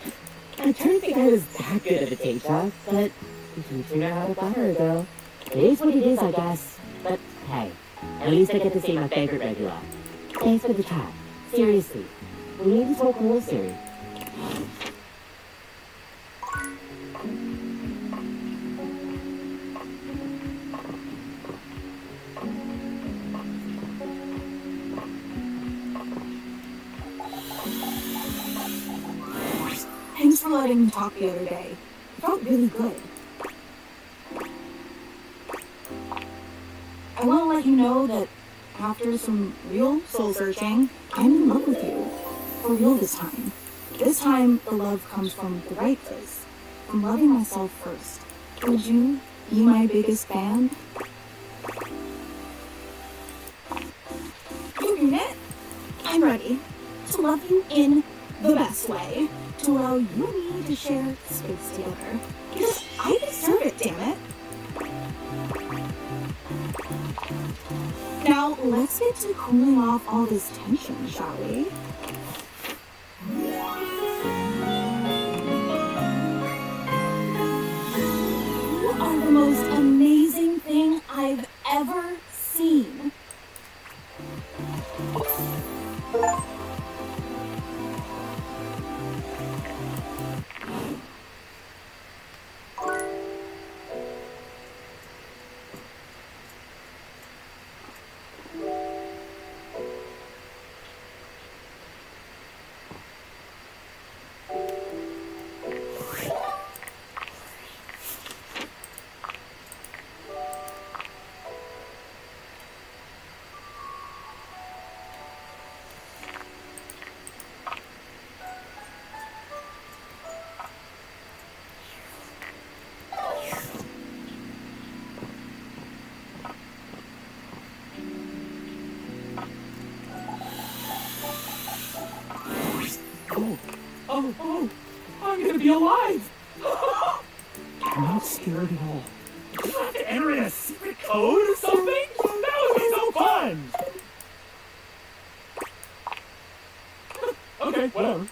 I don't think I was that good of a teacher, but you do know how to butter a girl. It is what it is, I guess. But hey, at least I get to see my favorite regular. Thanks for the chat. Seriously, we need to talk more soon. Thanks for letting me talk the other day. It felt really good. I want to let you know that after some real soul searching, I'm in love with you. For real this time. This time, the love comes from the right place. From loving myself first. Would you be my biggest fan? You mean it? I'm ready to love you in the best way. To allow you and me to share space together. Because I deserve it, damn it. Now, let's get to cooling off all this tension, shall we? You are the most amazing thing I've ever seen. Oh, I'm gonna be alive! I'm not scared at all. Do you have to enter in a secret code or something? That would be so fun! Okay, whatever.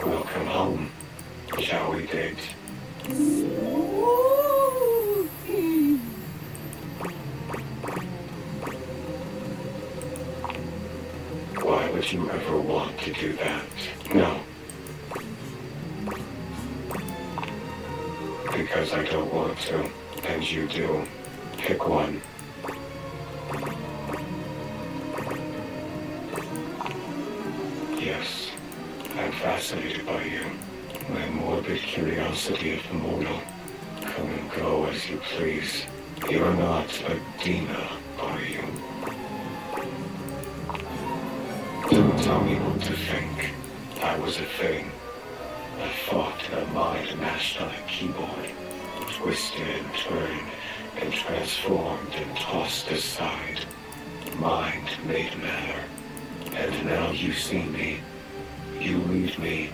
Welcome home, shall we, date? Why would you ever want to do that? No. Because I don't want to, and you do. Pick one. Yes, I'm fascinated by you. My morbid curiosity of the mortal. Come and go as you please. You're not a Dina, are you? Don't tell me what to think. I was a thing. A thought and a mind mashed on a keyboard. Twisted and turned and transformed and tossed aside. Mind made matter. And now you see me. You read me.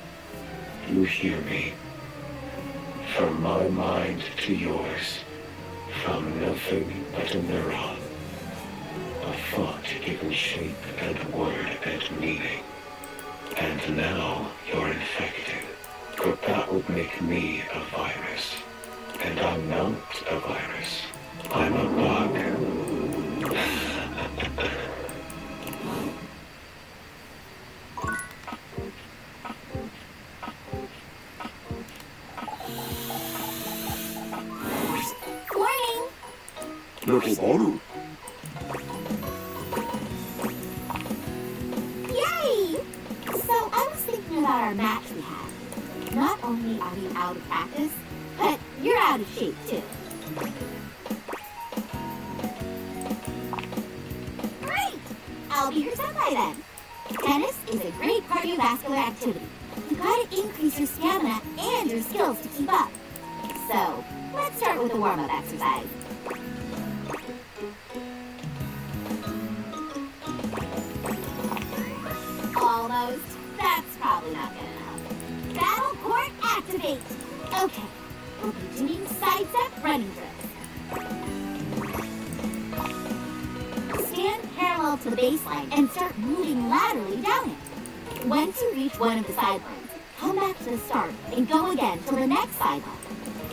You hear me. From my mind to yours. From nothing but a neuron. A thought given shape and word and meaning. And now you're infected. But that would make me a virus. And I'm not a virus. I'm a bug. Morning! Nekomaru. Yay! So I was thinking about our match we had. Not only are you out of practice, but you're out of shape too. Great! I'll be your senpai then. Tennis is a great cardiovascular activity. You gotta increase your stamina and your skills to keep up. So, let's start with a warm-up exercise. Almost. That's probably not good enough. Battle court activate. Okay, we'll be doing side step running drills. Stand parallel to the baseline and start moving laterally down it. Once you reach one of the sidelines, come back to the start and go again to the next sideline.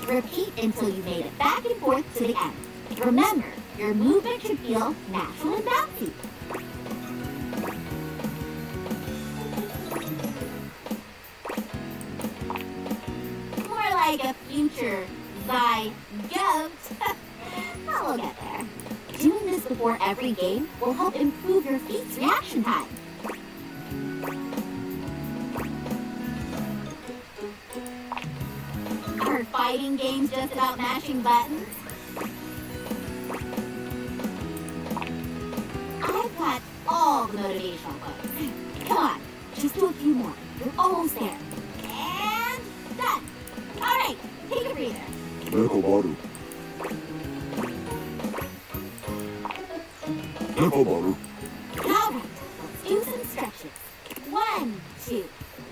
Repeat until you made it back and forth to the end. Remember, your movement should feel natural and bouncy. More like a future zygote. But we'll get there. Doing this before every game will help improve your feet's reaction time. Are fighting games just about mashing buttons? I've got all the motivational quotes. Come on, just do a few more. You're almost there. And done. All right, take a breather. Nekomaru. Nekomaru. All right, let's do some stretches. 1, 2,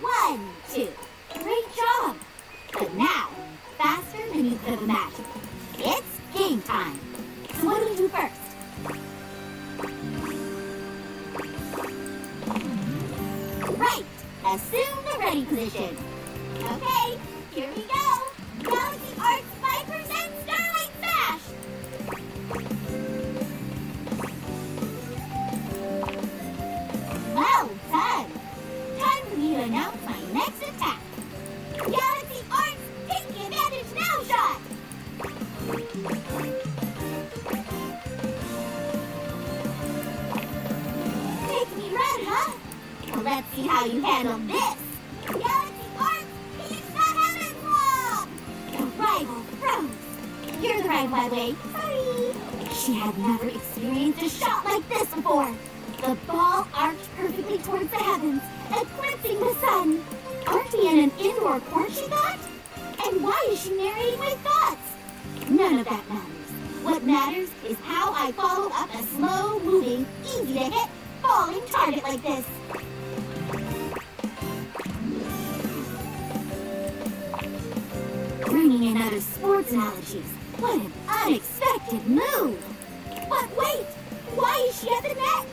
1, 2. Great job. But now, faster than you could have imagined. It's game time. So what do we do first? Right. Assume the ready position. Okay, here we go. Galaxy Arts 5% Starlight Smash. Well done. Time for me to announce my next attack. Galaxy Arts Pinky Advantage Now Shot! Make me run, huh? Well, let's see how you handle this. Galaxy Arts Peach the Heavens Wall! The rival froze. You're the rival, by the way. Sorry. She had never experienced a shot like this before. The ball arched perfectly towards the heavens, eclipsing the sun. Aren't we in an indoor court, she thought? And why is she narrating my thoughts? None of that matters. What matters is how I follow up a slow-moving, easy-to-hit, falling target like this. Bringing in other sports analogies. What an unexpected move! But wait! Why is she at the net?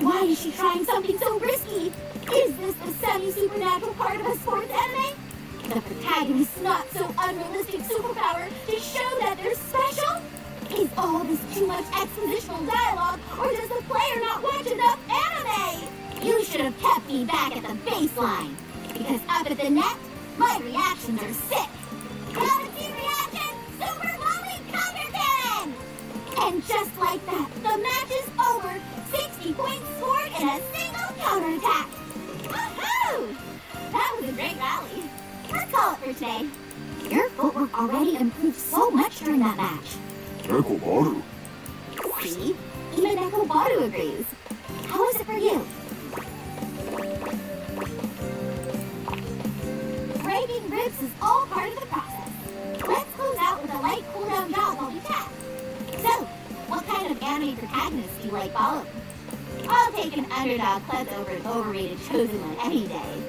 Why is she trying something so risky? Is this the semi-supernatural part of a sports anime? The protagonist's not so unrealistic superpower to show that they're special? Is all this too much expositional dialogue, or does the player not watch enough anime? You should have kept me back at the baseline, because up at the net, my reactions are sick. Galaxy reaction, super volley counter cannon! And just like that, the match is over. 60 points scored in a single counterattack. Woohoo! That was a great rally. Let's call it for today. Your footwork already improved so much during that match. Ekobaru. See? Even Ekobaru agrees. How is it for you? Breaking ribs is all part of the process. Let's close out with a light cool-down jog while we chat. So, what kind of anime protagonist do you like following? I'll take an underdog klutz over an overrated chosen one any day.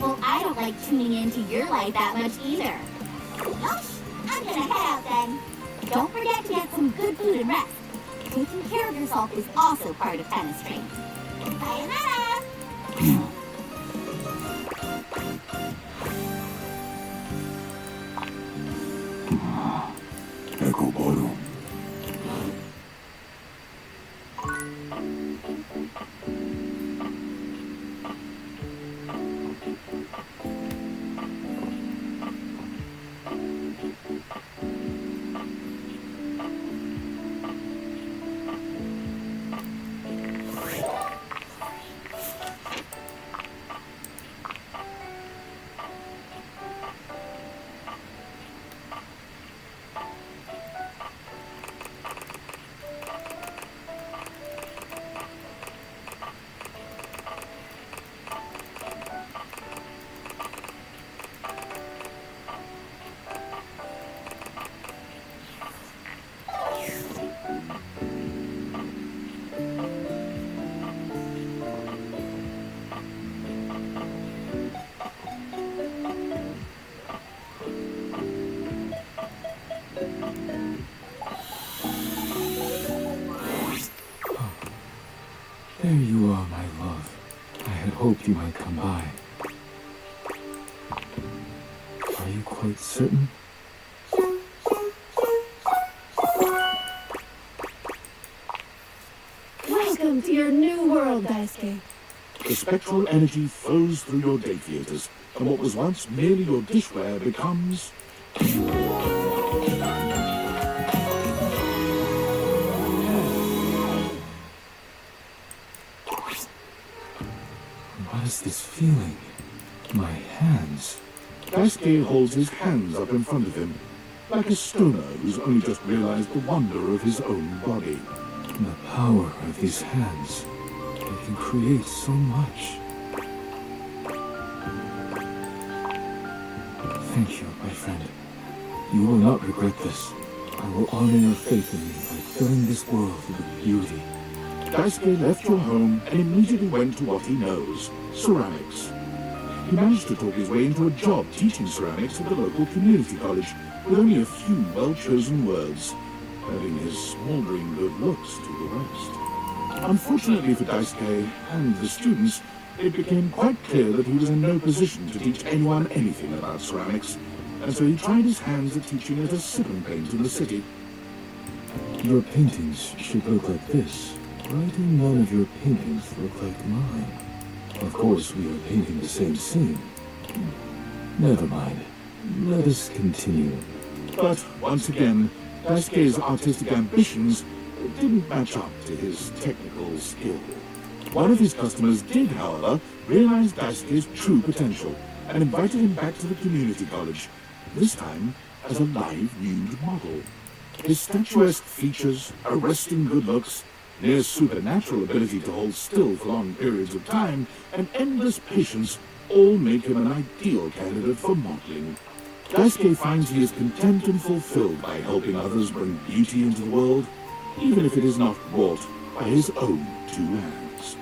Well, I don't like tuning into your life that much either. Yosh, I'm gonna head out then. Don't forget to get some good food and rest. Taking care of yourself is also part of tennis training. Sayonara! Ekobaru. There you are, my love. I had hoped you might come by. Are you quite certain? Welcome to your new world, Daisuke. The spectral energy flows through your day theaters, and what was once merely your dishware becomes... What is this feeling? My hands. Daisuke holds his hands up in front of him, like a stoner who's only just realized the wonder of his own body. The power of these hands. They can create so much. Thank you, my friend. You will not regret this. I will honor your faith in me by filling this world with beauty. Daisuke left your home and immediately went to what he knows, ceramics. He managed to talk his way into a job teaching ceramics at the local community college with only a few well-chosen words, adding his smoldering good looks to the rest. Unfortunately for Daisuke and the students, it became quite clear that he was in no position to teach anyone anything about ceramics, and so he tried his hands at teaching at a sip and paint in the city. Your paintings should look like this. Why do none of your paintings look like mine? Of course, we are painting the same scene. Never mind. Let us continue. But, once again, Daisuke's artistic ambitions didn't match up to his technical skill. One of his customers did, however, realize Daisuke's true potential and invited him back to the community college, this time as a live nude model. His statuesque features, arresting good looks, near supernatural ability to hold still for long periods of time, and endless patience all make him an ideal candidate for modeling. Daisuke finds he is content and fulfilled by helping others bring beauty into the world, even if it is not wrought by his own two hands.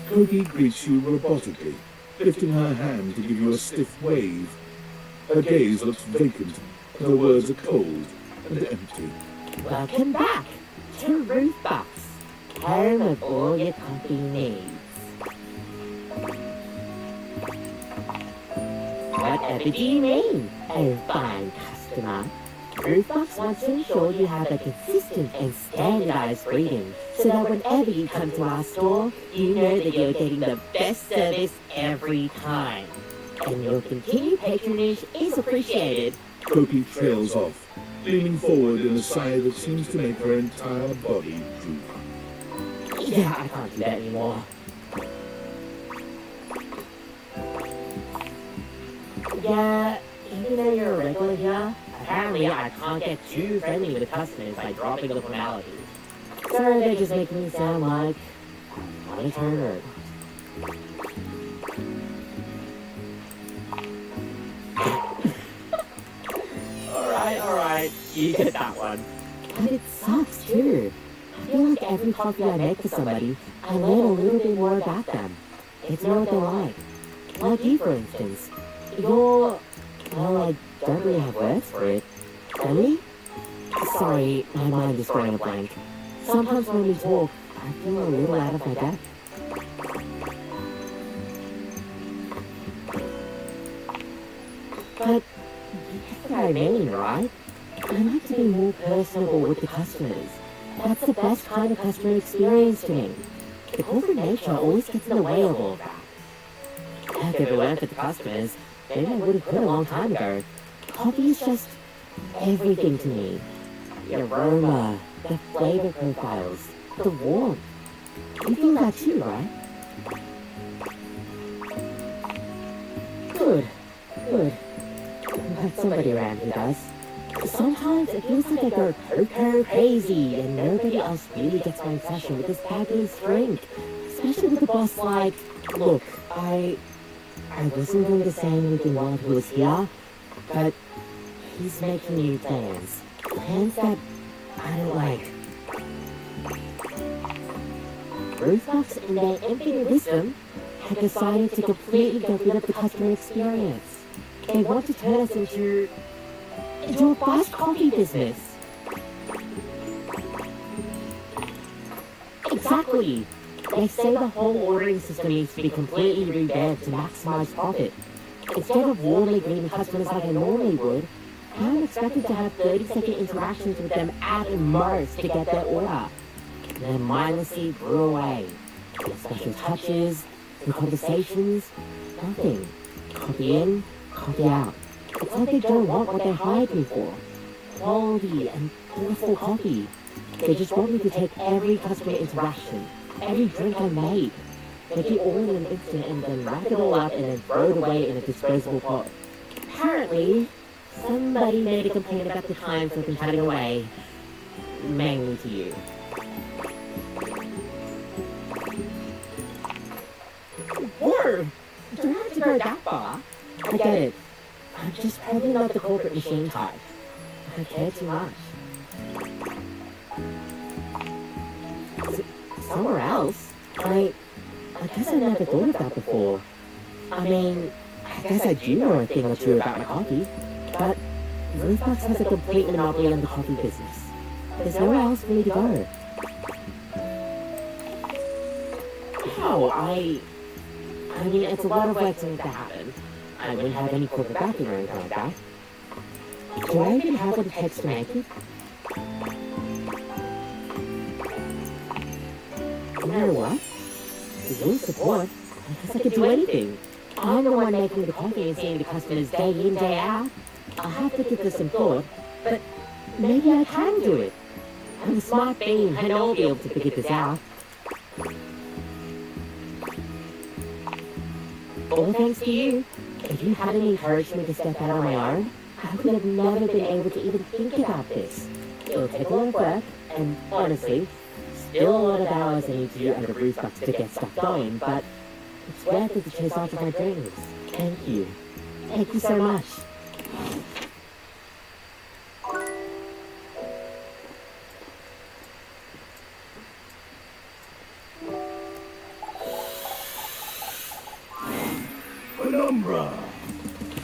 Kogi greets you robotically, lifting her hand to give you a stiff wave. Her gaze looks vacant, and her words are cold and empty. Welcome back to Roof Box, home of all your coffee needs. Whatever do you mean, oh fine customer? Roofbox wants to ensure you have a consistent and standardized reading, so that whenever you come to our store, you know that you're getting the best service every time. And your continued patronage is appreciated. Koki trails off, leaning forward in a sigh that seems to make her entire body droop. Yeah, I can't do that anymore. Yeah, even though you're a regular here, apparently I can't get too friendly with customers by dropping the formalities. So they're just making me sound like I'm a turner. Alright, you get that one. But it sucks too. I feel like every coffee I make for somebody, I learn a little bit more about them. It's know what they're like. Like you, for instance. You're... well, I don't really have words for it. Really? Sorry, my mind is drawing a blank. Sometimes when we talk, I feel a little out of my depth. But you get what I mean, right? I like to be more personable with the customers. That's the best kind of customer experience to me. The corporate nature always gets in the way of all that. If it weren't for the customers, maybe I would have quit a long time ago. Coffee is just everything to me. The aroma, the flavor profiles, the warmth. You feel that too, right? Good. But somebody around here does. Sometimes it feels like I go cocoa crazy and nobody else really gets my obsession with this fabulous drink. Especially with the boss like, look, I wasn't going to say anything while he was here, but he's making new plans. Plans that I don't like. Roofbox, in their infinite wisdom, had decided to completely get rid of the customer experience. They want to turn us into a fast coffee business. Exactly. They say the whole ordering system needs to be completely revamped to maximize profit. Instead of warmly greeting customers like I normally would, I'm expected to have 30-second interactions with them at most to get their order. And then mindlessly brew away. No special touches, no conversations, nothing. Copy in, copy out. It's like they don't want what they hired me for. Quality and thoughtful coffee. They just want me to take every customer interaction, every drink I made, make it all in an instant and then wrap it all up and then throw it away in a disposable pot. Apparently, somebody made a complaint about the times I've been cutting away. Mainly to you. Whoa! Don't have to go that far. I get it. I'm just probably not the corporate machine type. I care too much. Somewhere else? I guess I never thought of that before. I mean, I guess I do know a thing or two about my coffee, but Roofbox has a complete monopoly on the coffee business. There's nowhere else for me to go. Oh, I mean, it's a lot of work to make that happen. I wouldn't have any corporate backing or anything like that. Do I even have what it takes to make it? You know what? With your support, I guess I could do anything. I'm the one making the coffee and seeing the customers day in, day out. I'll have to give this some thought, but maybe I can do it. I'm a smart being, I know I'll be able to figure this out. All thanks to you. If you hadn't encouraged me to step out on my own, I would have never been able to even think about this. It'll take a lot of work, and honestly, still a lot of hours I need to do under Roofbox to get stuff going, but it's worth it to chase after my dreams. Thank you. Thank you so much. Penumbra!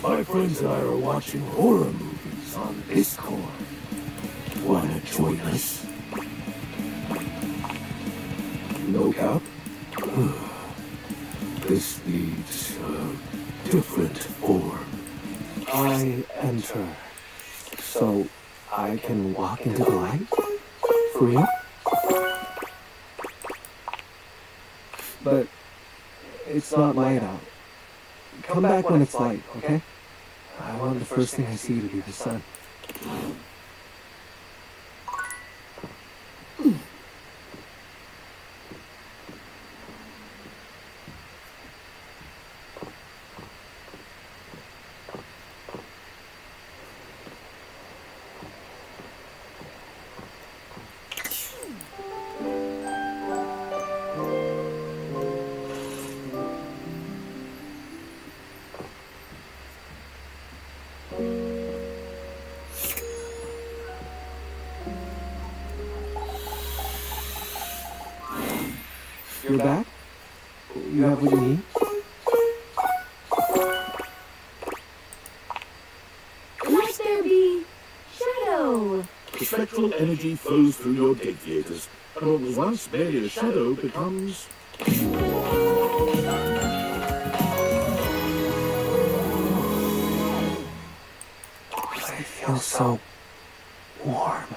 My friends and I are watching horror movies on Discord. Wanna join us? No cap? This needs a different form. I enter so I can walk into the light? For real? But it's not light out. Come back when it's light, okay? I want the first thing I see to be the sun. You're back? You have what you need? Let there be shadow. The spectral energy flows through your gate theaters, and what was once merely a shadow becomes... I feel so warm.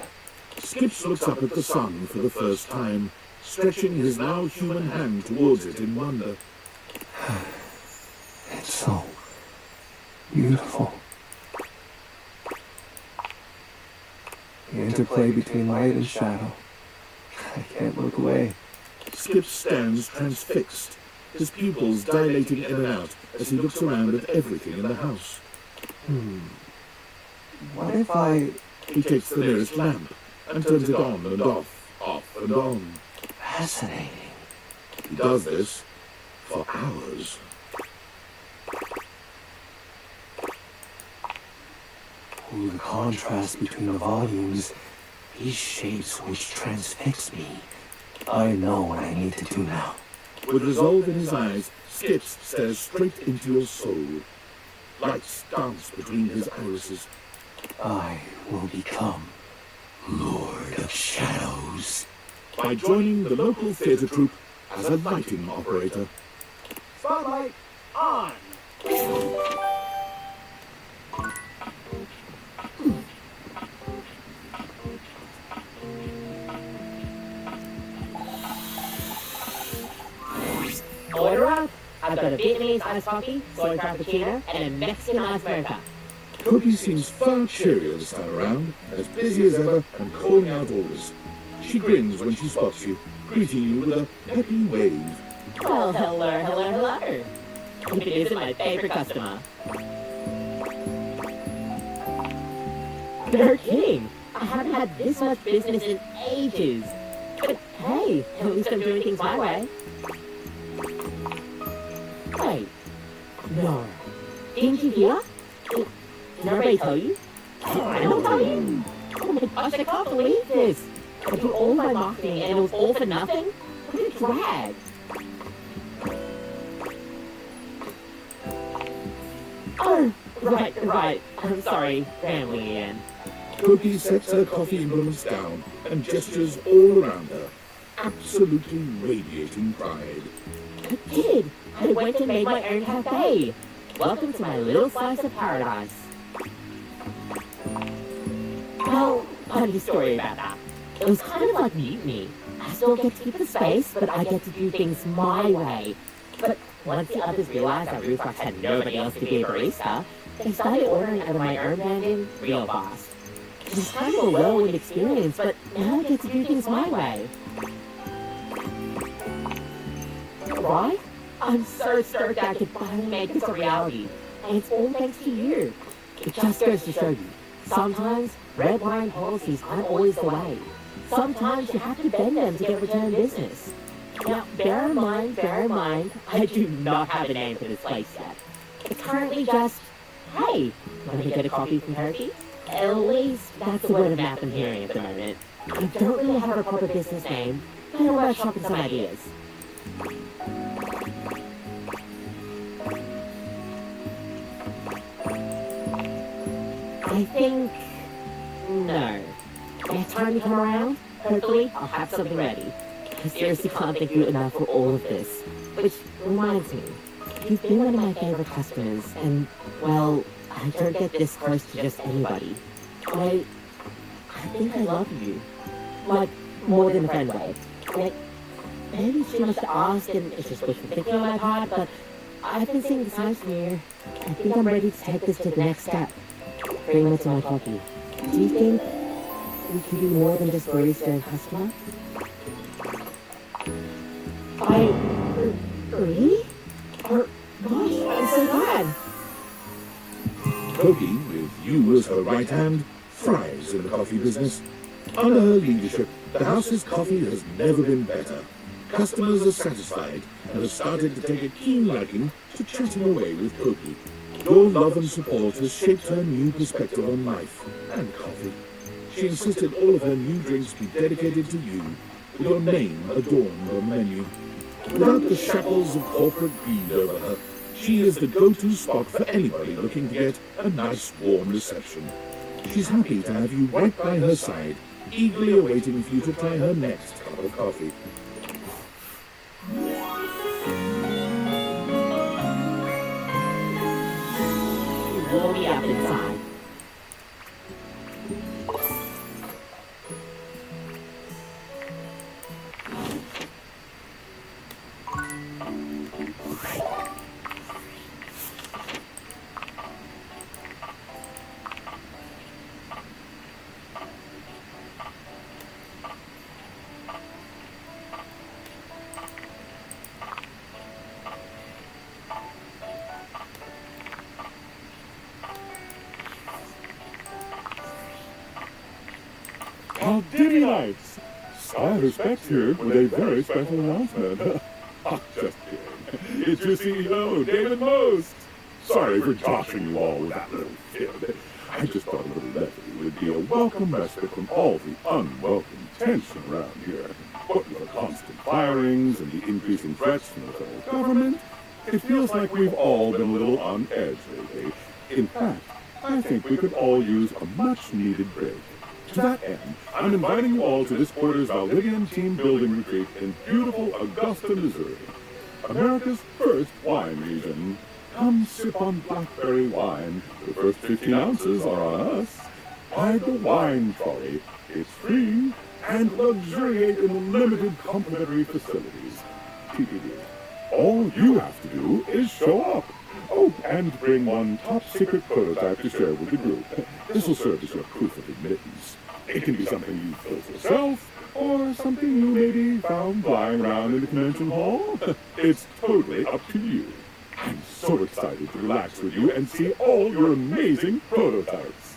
Skips looks up at the sun for the first time, stretching his now human hand towards it in wonder. It's so beautiful. The interplay between light and shadow. I can't look away. Skip stands transfixed, his pupils dilating in and out as he looks around at everything in the house. What if I... He takes the nearest lamp and turns it on and off and on. Fascinating. He does this for hours. Ooh, the contrast between the volumes. These shapes which transfix me. I know what I need to do now. With resolve in his eyes, Skips stares straight into your soul. Lights dance between his irises. I will become Lord of Shadows. By joining the local theatre troupe as a lighting operator. Spotlight on! Order up. I've got a Vietnamese iced coffee, soy frappuccino, and a Mexican iced mocha. Kopi seems far cheerier this time around, as busy as ever and calling out orders. She grins when she spots you, greeting you with a peppy wave. Well, hello. If it isn't my favorite customer. They're kidding. I haven't had this much business in ages. But hey, at least I'm doing things my way. Wait. No. Didn't you hear? Did nobody tell you? I don't tell you. Oh my gosh, I can't believe this. I did all my marketing and it was all for nothing? What a drag. Oh, right. I'm sorry, family again. Kopi sets her coffee implements down and gestures all around her, absolutely radiating pride. I did. I went and made my own cafe. Welcome to my little slice of paradise. Well, funny story about that. It was kind of like mutiny. I still get to keep the space, but I get to do things my way. But once the others realized that Roof Rocks had nobody else to be a barista, they started ordering out of my own brand in real fast. It was kind of a whirlwind experience, but now I get to do things my way. Right? I'm so stoked I could finally make this a reality. And it's all thanks to you. It just goes to show you, sometimes red line policies aren't always the way. Sometimes you have to bend them to get return business. Now, bear in mind, I do not have a name for this place yet. It's currently just, hey, want to get a coffee from Turkey? At least that's the word of mouth I'm hearing at the moment. I don't really have a proper business name, but I'm workshopping some ideas. I think... no. Next time you come around, hopefully I'll have something ready. I seriously can't thank you enough for all of this. Which reminds me, you've been one of my favorite customers, and, well, I don't get this close to just anybody. I think I love you. Like, more than a friend way. Like, maybe it's too much to ask and it's just wishful thinking on my part, but I've been seeing the signs from here. I think I'm ready to take this to the next step. Bring it to my coffee. Do you think we can be more than just barista and customer? Really? Gosh, I'm so glad. Koki, with you as her right hand, thrives in the coffee business. Under her leadership, the house's coffee has never been better. Customers are satisfied and have started to take a keen liking to chatting away with Koki. Your love and support has shaped her new perspective on life and coffee. She insisted all of her new drinks be dedicated to you, with your name adorned on the menu. Without the shackles of corporate greed over her, she is the go-to spot for anybody looking to get a nice warm reception. She's happy to have you right by her side, eagerly awaiting for you to try her next cup of coffee. Roll me up inside. Nights. I respect here with a very special announcement. Just kidding. It's your CEO, David Most. Sorry for joshing you all with that little fib. I just thought a little levity would be a welcome respite from all the unwelcome tension around here. What with the constant firings and the increasing threats from the federal government, it feels like we've all been a little on edge lately. In fact, I think we could all use a much-needed break. To that end, I'm inviting you all to this quarter's Valdivian team building retreat in beautiful Augusta, Missouri. America's first wine region. Come sip on blackberry wine. The first 15 ounces are on us. Ride the wine trolley. It's free. And luxuriate in the limited complimentary facilities. TBD. All you have to do is show up. Oh, and bring one top-secret prototype to share with the group. This will serve as your proof of admittance. It can be something you built yourself, or something you maybe found lying around in the convention hall. It's totally up to you. I'm so excited to relax with you and see all your amazing prototypes.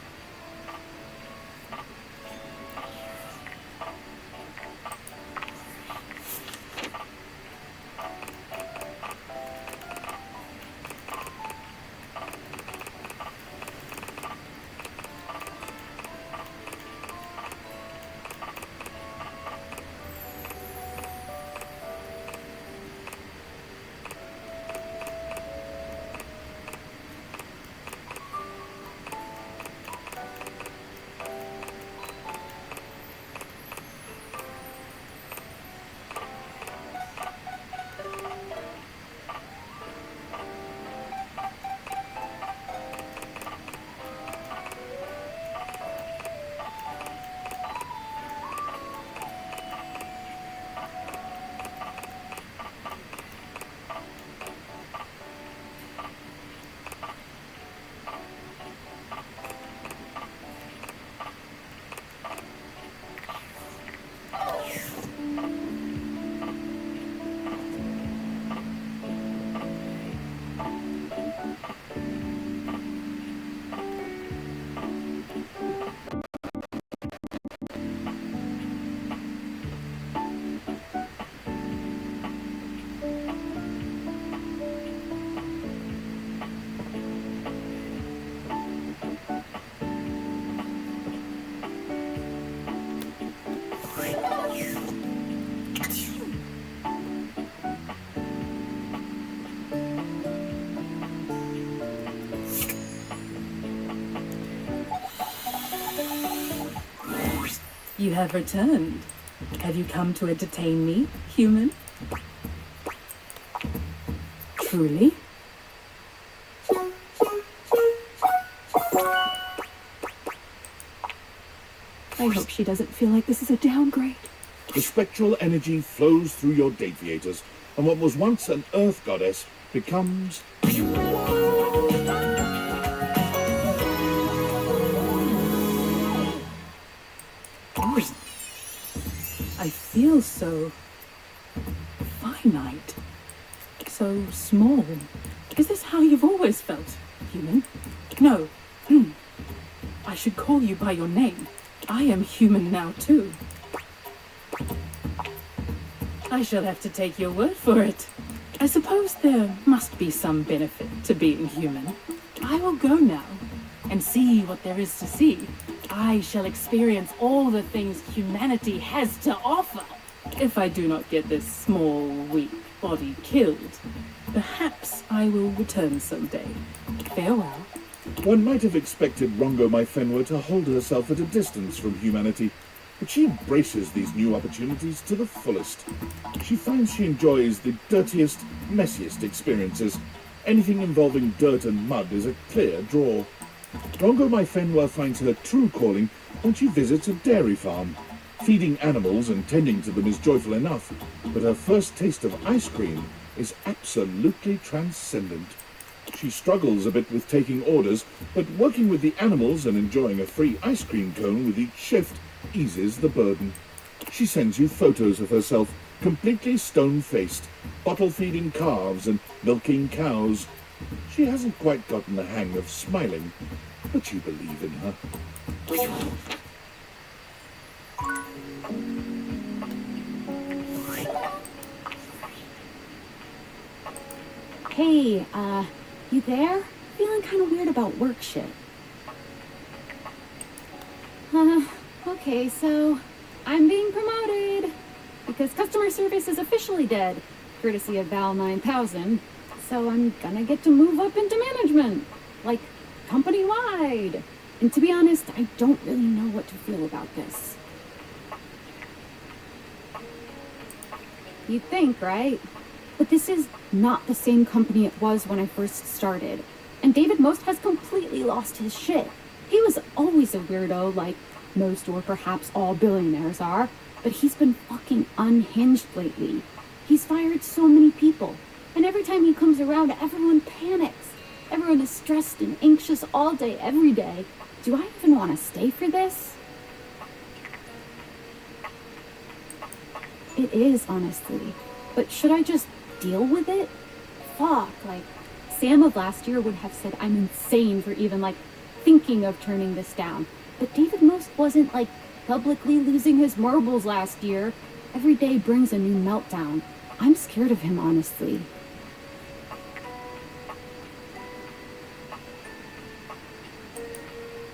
You have returned. Have you come to entertain me, human? Truly? I hope she doesn't feel like this is a downgrade. The spectral energy flows through your deviators, and what was once an earth goddess becomes... Oh, I feel so finite, so small. Is this how you've always felt, human? No. I should call you by your name. I am human now, too. I shall have to take your word for it. I suppose there must be some benefit to being human. I will go now and see what there is to see. I shall experience all the things humanity has to offer. If I do not get this small, weak body killed, perhaps I will return someday. Farewell. One might have expected Rongo my Fenwa to hold herself at a distance from humanity, but she embraces these new opportunities to the fullest. She finds she enjoys the dirtiest, messiest experiences. Anything involving dirt and mud is a clear draw. Rongo my Fenwa finds her true calling when she visits a dairy farm. Feeding animals and tending to them is joyful enough, but her first taste of ice cream is absolutely transcendent. She struggles a bit with taking orders, but working with the animals and enjoying a free ice cream cone with each shift eases the burden. She sends you photos of herself, completely stone-faced, bottle-feeding calves and milking cows. She hasn't quite gotten the hang of smiling, but you believe in her. Hey, you there? Feeling kind of weird about work shit. Okay, so I'm being promoted because customer service is officially dead, courtesy of Val 9000. So I'm gonna get to move up into management, like company-wide. And to be honest, I don't really know what to feel about this. You'd think, right? But this is not the same company it was when I first started. And David Most has completely lost his shit. He was always a weirdo, like most or perhaps all billionaires are, but he's been fucking unhinged lately. He's fired so many people, and every time he comes around, everyone panics. Everyone is stressed and anxious all day, every day. Do I even want to stay for this? It is, honestly. But should I just deal with it? Fuck, like, Sam of last year would have said I'm insane for even, like, thinking of turning this down. But David Most wasn't, like, publicly losing his marbles last year. Every day brings a new meltdown. I'm scared of him, honestly.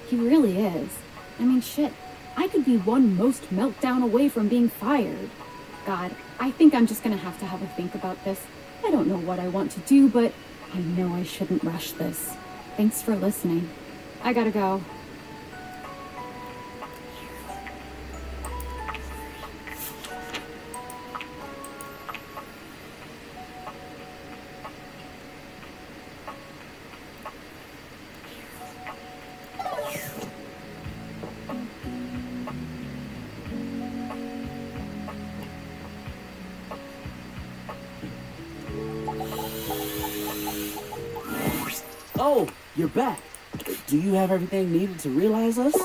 He really is. I mean, shit. I could be one Most meltdown away from being fired. God, I think I'm just gonna have to have a think about this. I don't know what I want to do, but I know I shouldn't rush this. Thanks for listening. I gotta go. Oh, you're back. Do you have everything needed to realize us?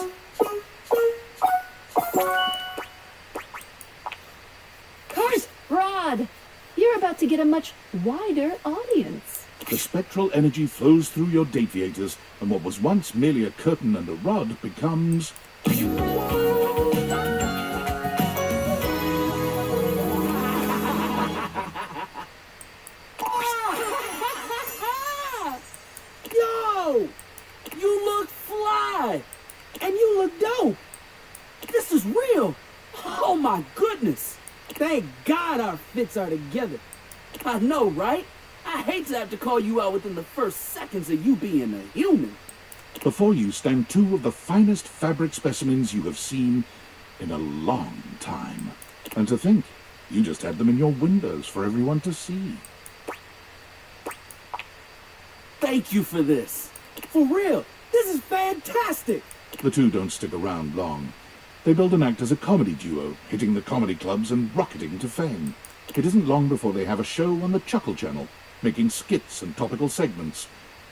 Cars, Rod! You're about to get a much wider audience. The spectral energy flows through your deviators, and what was once merely a curtain and a rod becomes... Yo! You look fly! And you look dope! This is real! Oh my goodness! Thank God our fits are together. I know, right? I hate to have to call you out within the first seconds of you being a human. Before you stand two of the finest fabric specimens you have seen in a long time. And to think, you just had them in your windows for everyone to see. Thank you for this. For real, this is fantastic. The two don't stick around long. They build and act as a comedy duo, hitting the comedy clubs and rocketing to fame. It isn't long before they have a show on the Chuckle Channel, making skits and topical segments.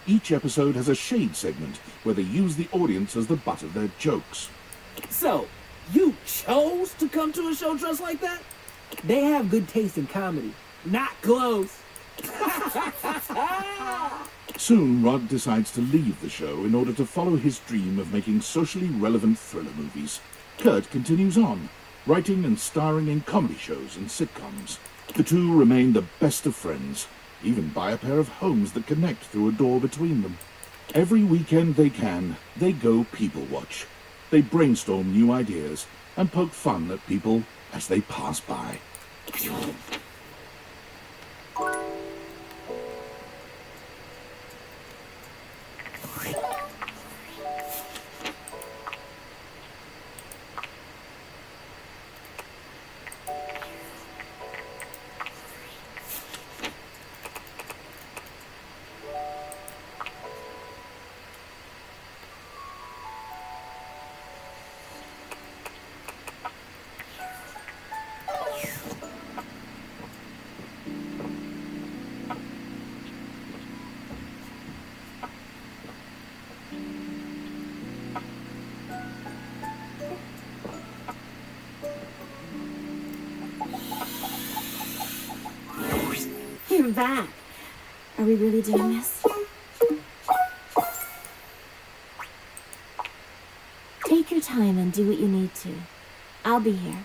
Each episode has a shade segment where they use the audience as the butt of their jokes. So, you chose to come to a show dressed like that? They have good taste in comedy. Not close. Soon, Rod decides to leave the show in order to follow his dream of making socially relevant thriller movies. Kurt continues on, writing and starring in comedy shows and sitcoms. The two remain the best of friends, even buy a pair of homes that connect through a door between them. Every weekend they can, they go people watch. They brainstorm new ideas and poke fun at people as they pass by. You're back. Are we really doing this? Take your time and do what you need to. I'll be here.